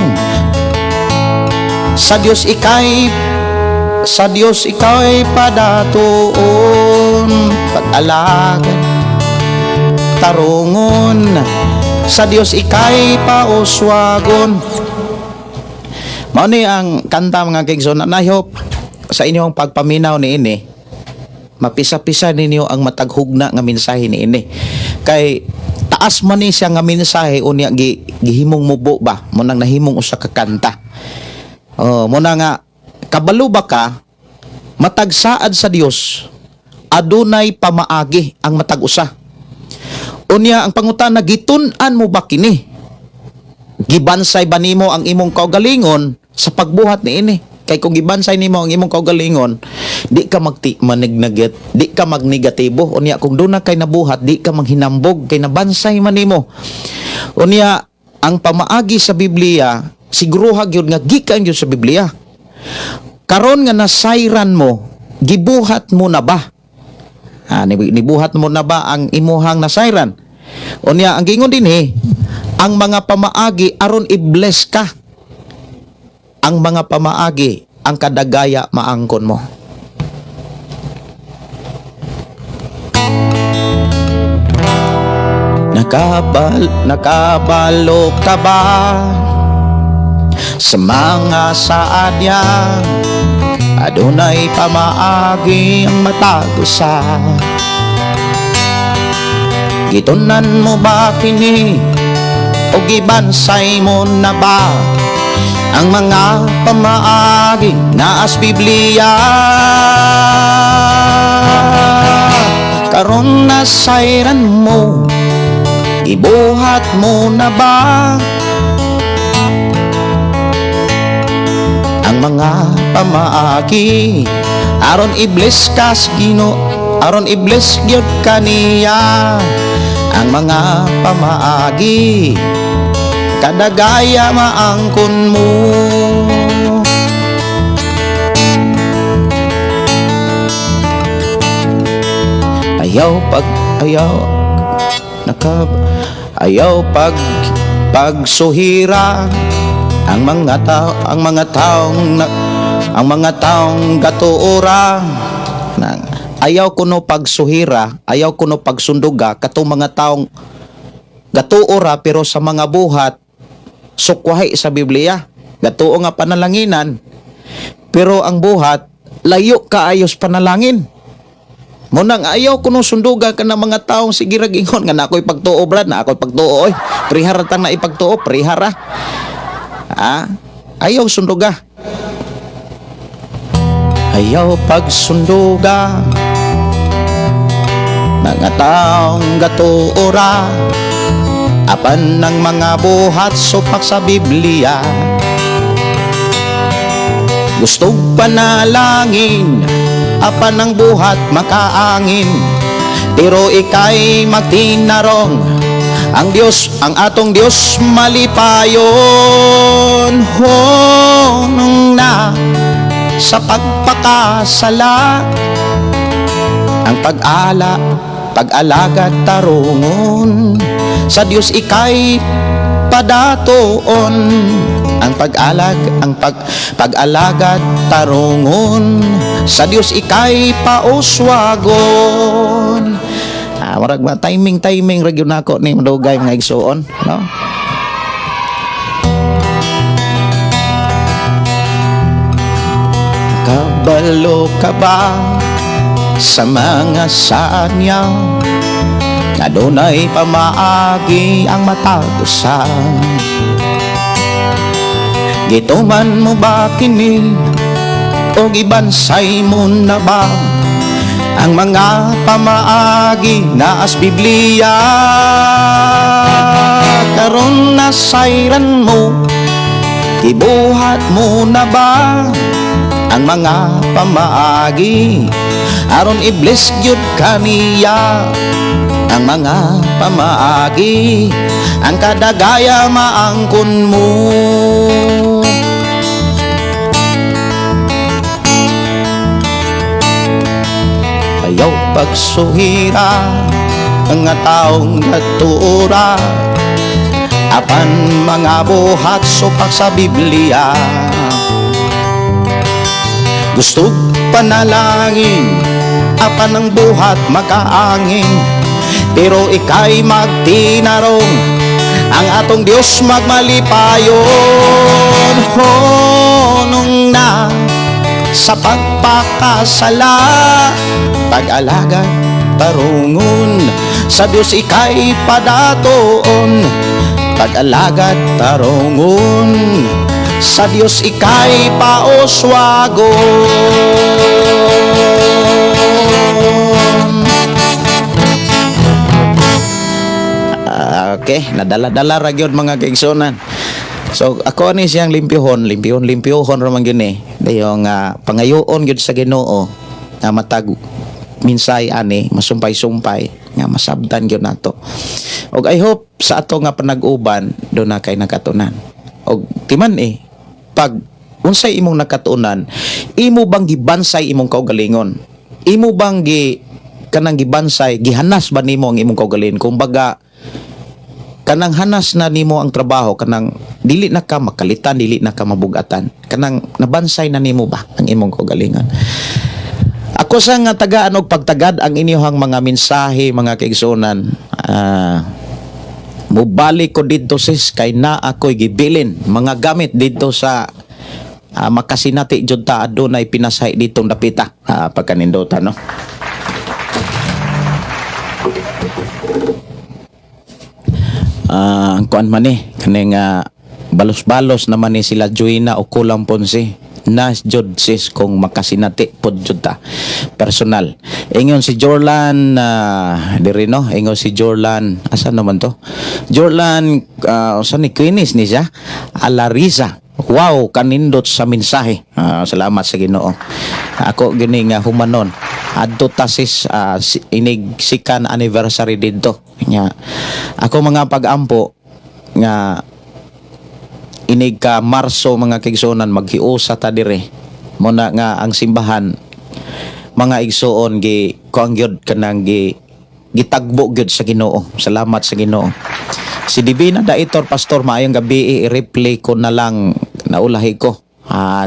sa Diyos ika'y padatuon. Pag-alagad tarungon sa Diyos ika'y pauswagon. Mao ni ang kanta mga kaigsoon. I hope sa inyong pagpaminaw ni ini mapisa-pisa ninyo ang mataghugna nga mensahe ni ini. Kay taas man ni siya nga mensahe unya gihimong mubo ba mo nang nahimong usa ka kanta. Muna nga, kabalo ba ka, matagsaad sa Dios, adunay pamaagi ang matag usa. Unya ang pangutana, gitun-an mo ba kini? Gibansay ba nimo ang imong kaugalingon sa pagbuhat ni ini? Kay kung gibansay nimo ang imong kaugalingon, di ka manignaget, di ka magnegatibo. Unya kung doon na kay nabuhat, di ka manghinambog kay nabansay man nimo. Unya ang pamaagi sa Biblia, siguruha gyud nga gikan gyud sa Biblia. Karon nga nasayran mo, gibuhat mo na ba? Nibuhat mo na ba ang imuhang nasayran? Unya ang gingon dinhi, ang mga pamaagi aron i-bless ka. Ang mga pamaagi, ang kadagaya maangkon mo. Nakabalo ka ba sa mga saadya? Adunay pamaagi ang matagusa. Gitunan mo ba kini o gibansay mo na ba ang mga pamaagi na as Biblia? Karon nasayran mo, ibuhat mo na ba ang mga pamaagi aron i-bless ka sa Ginoo, aron i-bless gyud kaniya ang mga pamaagi kadagaya maangkon mo. Ayaw pagsuhira ang mga taong gatuora. Ayaw kuno pagsuhira, ayaw kuno pagsunduga katong mga taong gatuora pero sa mga buhat sukwahi sa Biblia. Gatuo nga panalanginan pero ang buhat layo kaayos panalangin. Munang ayaw kuno sunduga ka ng mga taong sige ragingon nga nakoy pagtuo brad, na ako'y pagtuo oy. Prihara tang na ipagtuo, prihara. Ayaw sunduga. Ayaw pagsunduga mga taong gatuora apan ng mga buhat supak sa Biblia. Gustong panalangin apan ng buhat makaangin, pero ikay magtinarong ang Dios, ang atong Dios malipayon. Nung na sa pagpakasala ang pag-alagad tarungon sa Dios ikay padatoon. Ang pag-alagad tarungon sa Dios ikay pauswagon. Marag ba timing region nako ni madugay mga igsuon, no? Kabalo ka ba sa mga sanyaw na dunay pamaagi ang matagusan? Gituman mo ba kini o gibansay mo na ba ang mga pamaagi na as Biblia? Karon nasayran mo, ibuhat mo na ba ang mga pamaagi aron i-bless gyud kaniya ang mga pamaagi ang kadagaya maangkon mo. Ayaw pagsuhira ang taong gatuora apan mga buhat supak sa Biblia. Gusto panalangin apan ang buhat makaangin, pero ikay magtinarong ang atong Dios magmalipayon. Nung na sa pagpakasala pag-alagad tarungon sa Dios ikay padatoon. Pag-alagad tarungon sa Dios ika'y pauswagon. Okay, nadala-dala ra gyud mga kaigsunan. So ako ni siyang limpyohon raman gyud ni. Dayong pangayoon gyud sa Ginoo nga matag minsay ani masumpay-sumpay nga masabdan gyud nato. Og I hope sa ato nga panag-uban do na kay nakatunan. Og timan pag unsay imong nakatunan, imo bang gibansay imong kaugalingon? Imo bang kanang gibansay, gihanas ba nimo ang imong kaugalingon? Kumbaga kanang hanas na nimo ang trabaho, kanang dili na ka makalitan, dili na ka mabugatan, kanang nabansay na nimo ba ang imong kaugalingon? Ako sa nga tagaan og pagtagad ang inyong mga mensahe mga kaigsunan, mubalik ko dito sis kay na ako'y gibilin mga gamit dito sa makasinati jud ta adunay pinasay ditong dapita pagkanindota no. Ang kuan man kaning balos-balos naman ni sila Joina o Kulang Ponce nas jud sis kung makasinati pod jud ta personal. Ingon si Jorlan diri no, ingon si Jorlan asa naman to, Jorlan usa ni Queenies ni siya Alariza. Wow, kanindot sa mensahe. Salamat sa Ginoo. Ako gini nga humanon adto ta sis inig sikan anniversary didto nya ako mga pag-ampo nga inig ka Marso mga kaigsuonan maghiusa ta dire muna nga ang simbahan mga igsuon gi kuang gyud kanang gitagbo gyud sa Ginoo. Salamat sa Ginoo. Si Divina Daitor Pastor, maayong gabi, i-replay ko na lang, naulahi ko.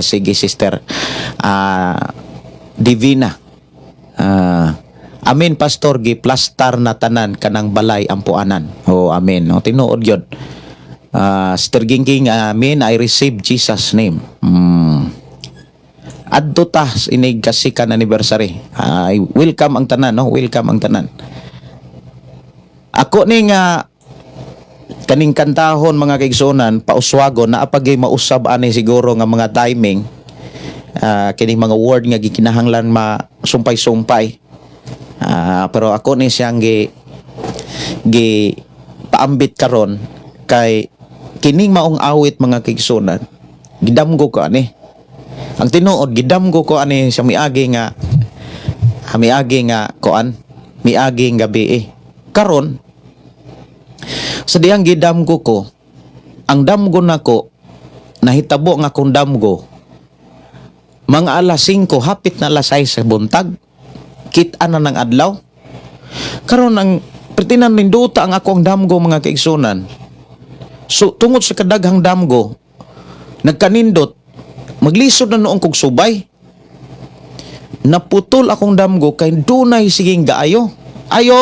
Sige sister. Divina. Amin Pastor, giplastar na tanan kanang balay ampuanan. Amen. Tinuod yun. Sister Gingging, amen, I receive Jesus name. Adto ta inig kasikan anniversary. Welcome ang tanan, no? Welcome ang tanan. Ako ni nga kaning kantahon mga kaigsunan pauswagon na apagay mausab ani siguro nga mga timing kining mga word nga gikinahanglan masumpay-sumpay. Pero ako ni siyang gi paambit karon kay kining maong awit mga kaigsunan gidamgo ko ani. Ang tinuod gidamgo ko ani sa miagi nga koan miaging gabi karon sa diyang gidamgo ko ang damgo nako nahitabo nga akong damgo mga alas 5 hapit na alas 6 sa buntag kita na ng adlaw karon ang pertinan ninduta ang akong damgo mga kaigsunan. So tungod sa kadaghang damgo nagkanindot maglisod na noong kog subay naputol akong damgo kay dunay siging gaayo ayo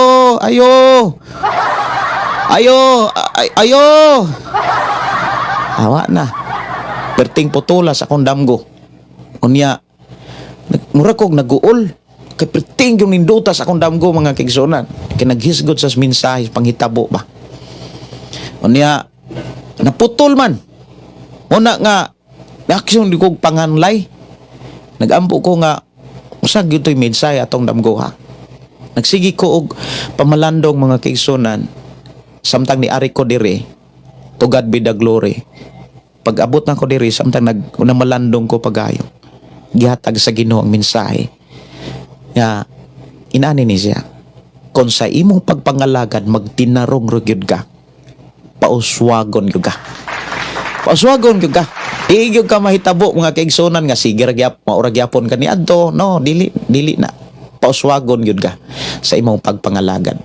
awa na perting putulas akong damgo unya mura kog naguol kay perting yung nindutas akong damgo mga kaigsunan kay naghisgot sa mensahe panghitabo ba unya naputol man una nga aksyon di kog panganlay nagampo ko nga usag gyud mensahe atong damgo ha nagsigi ko og pamalandong mga kaigsunan samtang ni ari ko diri to God be the glory. Pag abot na ko diri samtang unang malandong ko pagayo gihatag sa Ginoo ang mensahe nga inani ni siya kon sa imong pagpangalagad magtinarong gyud ka pauswagon gyud ka di gyud ka mahitabo mga kaigsunan nga sige ra gyap maura gyapon ka niadto no dili na pauswagon gyud ka sa imong pagpangalagad.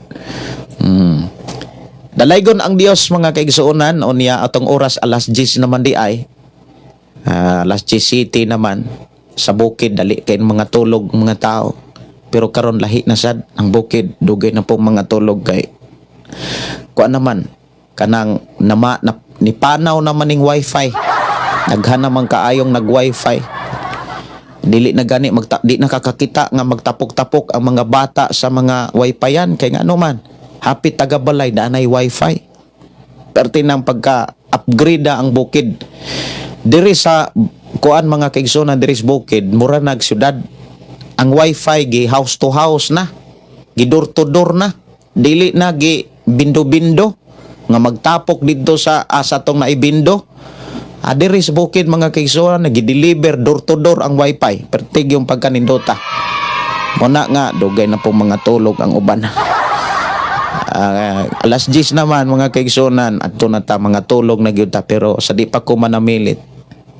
Dalaygon ang Dios mga kaigsuonan unya atong oras alas 10 naman di ay alas 10 city naman sa bukid dali kay mga tulog mga tao pero karon lahi na sad ang bukid dugay na po mga tulog kay kuan naman kanang nipanaw naman ning wifi daghan naman kaayong nag wifi dili na gani di nakakakita nga magtapok-tapok ang mga bata sa mga wifi yan kay nga ano man hapit tagabalay na anay wifi perti ng pagka-upgrade ang bukid Diri sa kuan mga kaigsunan diri sa bukid, mura nag syudad. Ang wifi gi house to house na. Gi door to door na. Dili na gi bindo-bindo nga magtapok dito sa asa tong naibindo. Diri sa bukid mga kaigsunan nagi-deliver door to door ang wifi. Pertig yung pagkanindota. Muna nga dugay na pong mga tulog ang uban. Alas 10 naman mga kaigsunan adto na ta mga tulog na gyud ta, pero sa di pa ko manamilit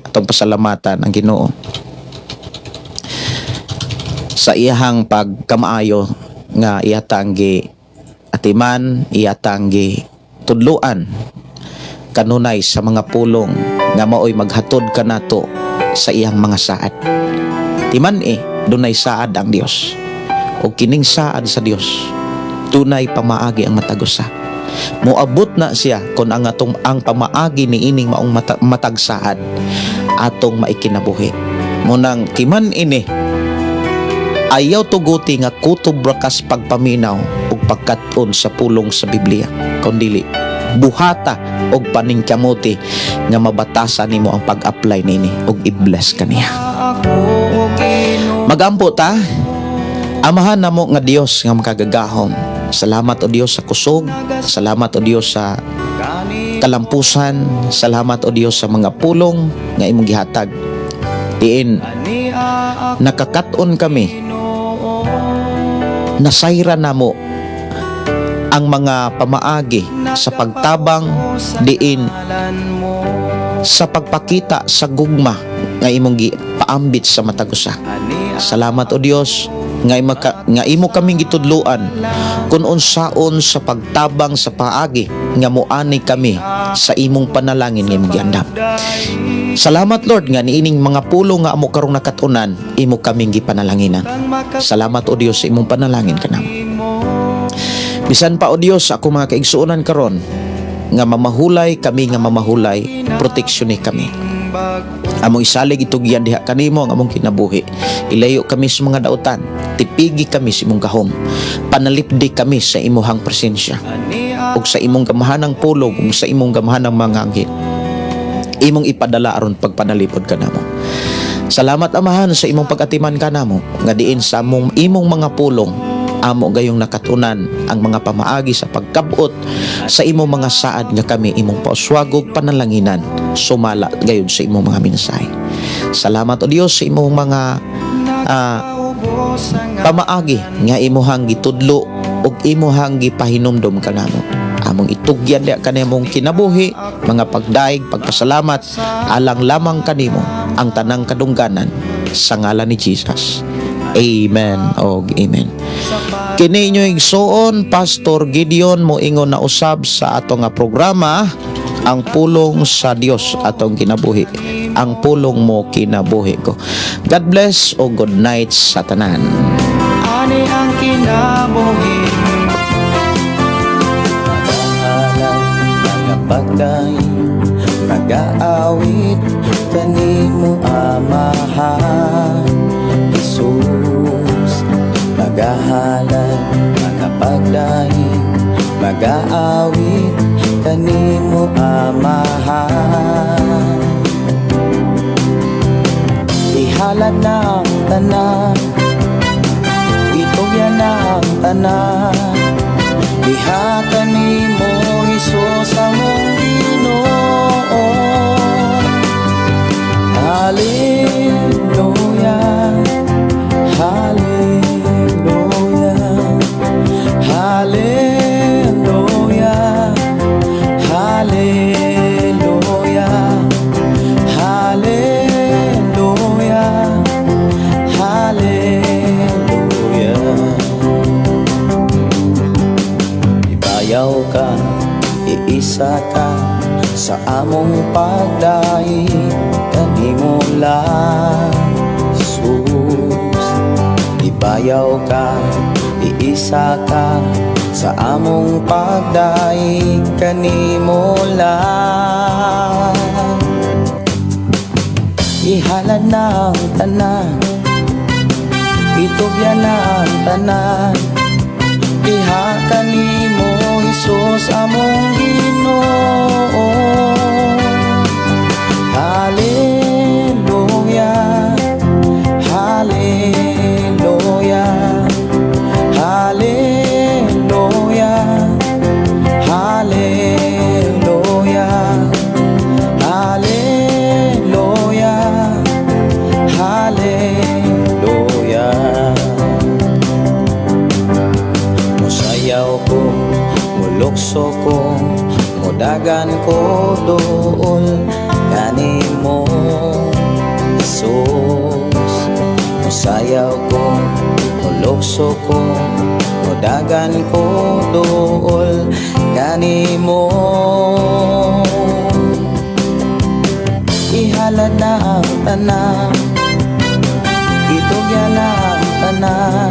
atong pasalamatan ang Ginoo sa iyahang pagkamaayo nga iyatang gi atiman, iyatang gi tudluan kanunay sa mga pulong nga maoy maghatod kanato sa iyang mga saad. Timan dunay saad ang Dios. O kining saad sa Dios tunay pamaagi ang matagusa. Moabot na siya kung ang pamaagi ni ining maong matagsaad atong maikinabuhi. Munang timan ini ayaw tuguti nga kutob rakas pagpaminaw ug pagkat-on sa pulong sa Biblia, kundili buhata og paningkamuti nga mabatasan nimo ang pag-apply nini ug i-bless kaniya. Magampo ta. Amahan namo nga Dios nga makagagahom. Salamat o Dios sa kusog. Salamat o Dios sa kalampusan. Salamat o Dios sa mga pulong nga imong gihatag. Diin nakakaton kami. Nasayra namo ang mga pamaagi sa pagtabang diin sa pagpakita sa gugma nga imong gipaambit sa matagusa. Salamat o Dios nga imo kaming gitudloan kun unsaon sa pagtabang sa paagi nga moani kami sa imong panalangin nga imong giandam. Salamat Lord nga niining mga pulong nga amo karong nakatunan imo kaming gipanalanginan. Salamat o Dios sa imong panalangin kanamo. Bisan pa o Dios ako mga kaigsuonan karon nga mamahulay kami, nga mamahulay proteksyon ni kami. Among isalig itugyan diha kanimo ang among kinabuhi. Ilayo kami sa mga dautan, tipigi kami sa imong gahom, panalipdi kami sa imuhang presensya ug sa imong gamahanang pulong ug sa imong gamahanang mga anghel. Imong ipadala aron pagpanalipod kanamo. Salamat Amahan sa imong pag-atiman kanamo nga diin sa imong mga pulong amo gayong nakatunan ang mga pamaagi sa pagkabot sa imong mga saad nga kami imong pauswagog panalanginan sumala gayon sa imong mga mensahe. Salamat o Dios sa imong mga pamaagi nga imuhang gitudlo ug imuhang gipahinumdom kanamo. Among itugyan diha kanimong kinabuhi, mga pagdaig, pagpasalamat alang lamang kanimo ang tanang kadungganan sa ngalan ni Jesus. Amen og amen. Kini inyo igsuon Pastor Gideon moingon na usab sa ato nga programa ang pulong sa Dios atong kinabuhi. Ang pulong mo kinabuhi ko. God bless o good night sa tanan. Ani ang kinabuhi mga bagay nag-aawit kanimo Amahan Jesus. Magahalan mga bagay mag-aawit kanimo Amahan. Ihalad na ang tanan, itugyan na ang tanan, diha kanimo Jesus among Ginoo. Hallelujah, hallelujah, hallelujah, hallelujah, hallelujah, hallelujah. Ibayaw ka, iisa ka sa among pagdaig kanimo lang Jesus. Ibayaw ka, iisa ka sa among pagdaig kanimo lang. Ihalad na ang tanan, itugyan na ang tanan, diha kanimo Jesus among Ginoo. Hallelujah, Hallelujah, Hallelujah, Hallelujah, Hallelujah, Hallelujah. Musayaw ko, mulukso ko, mudagan ko doon kanimo Jesus. Musayaw ko, mulukso ko, mudagan ko doon kanimo. Ihalad na ang tanan, itugyan na ang tanan,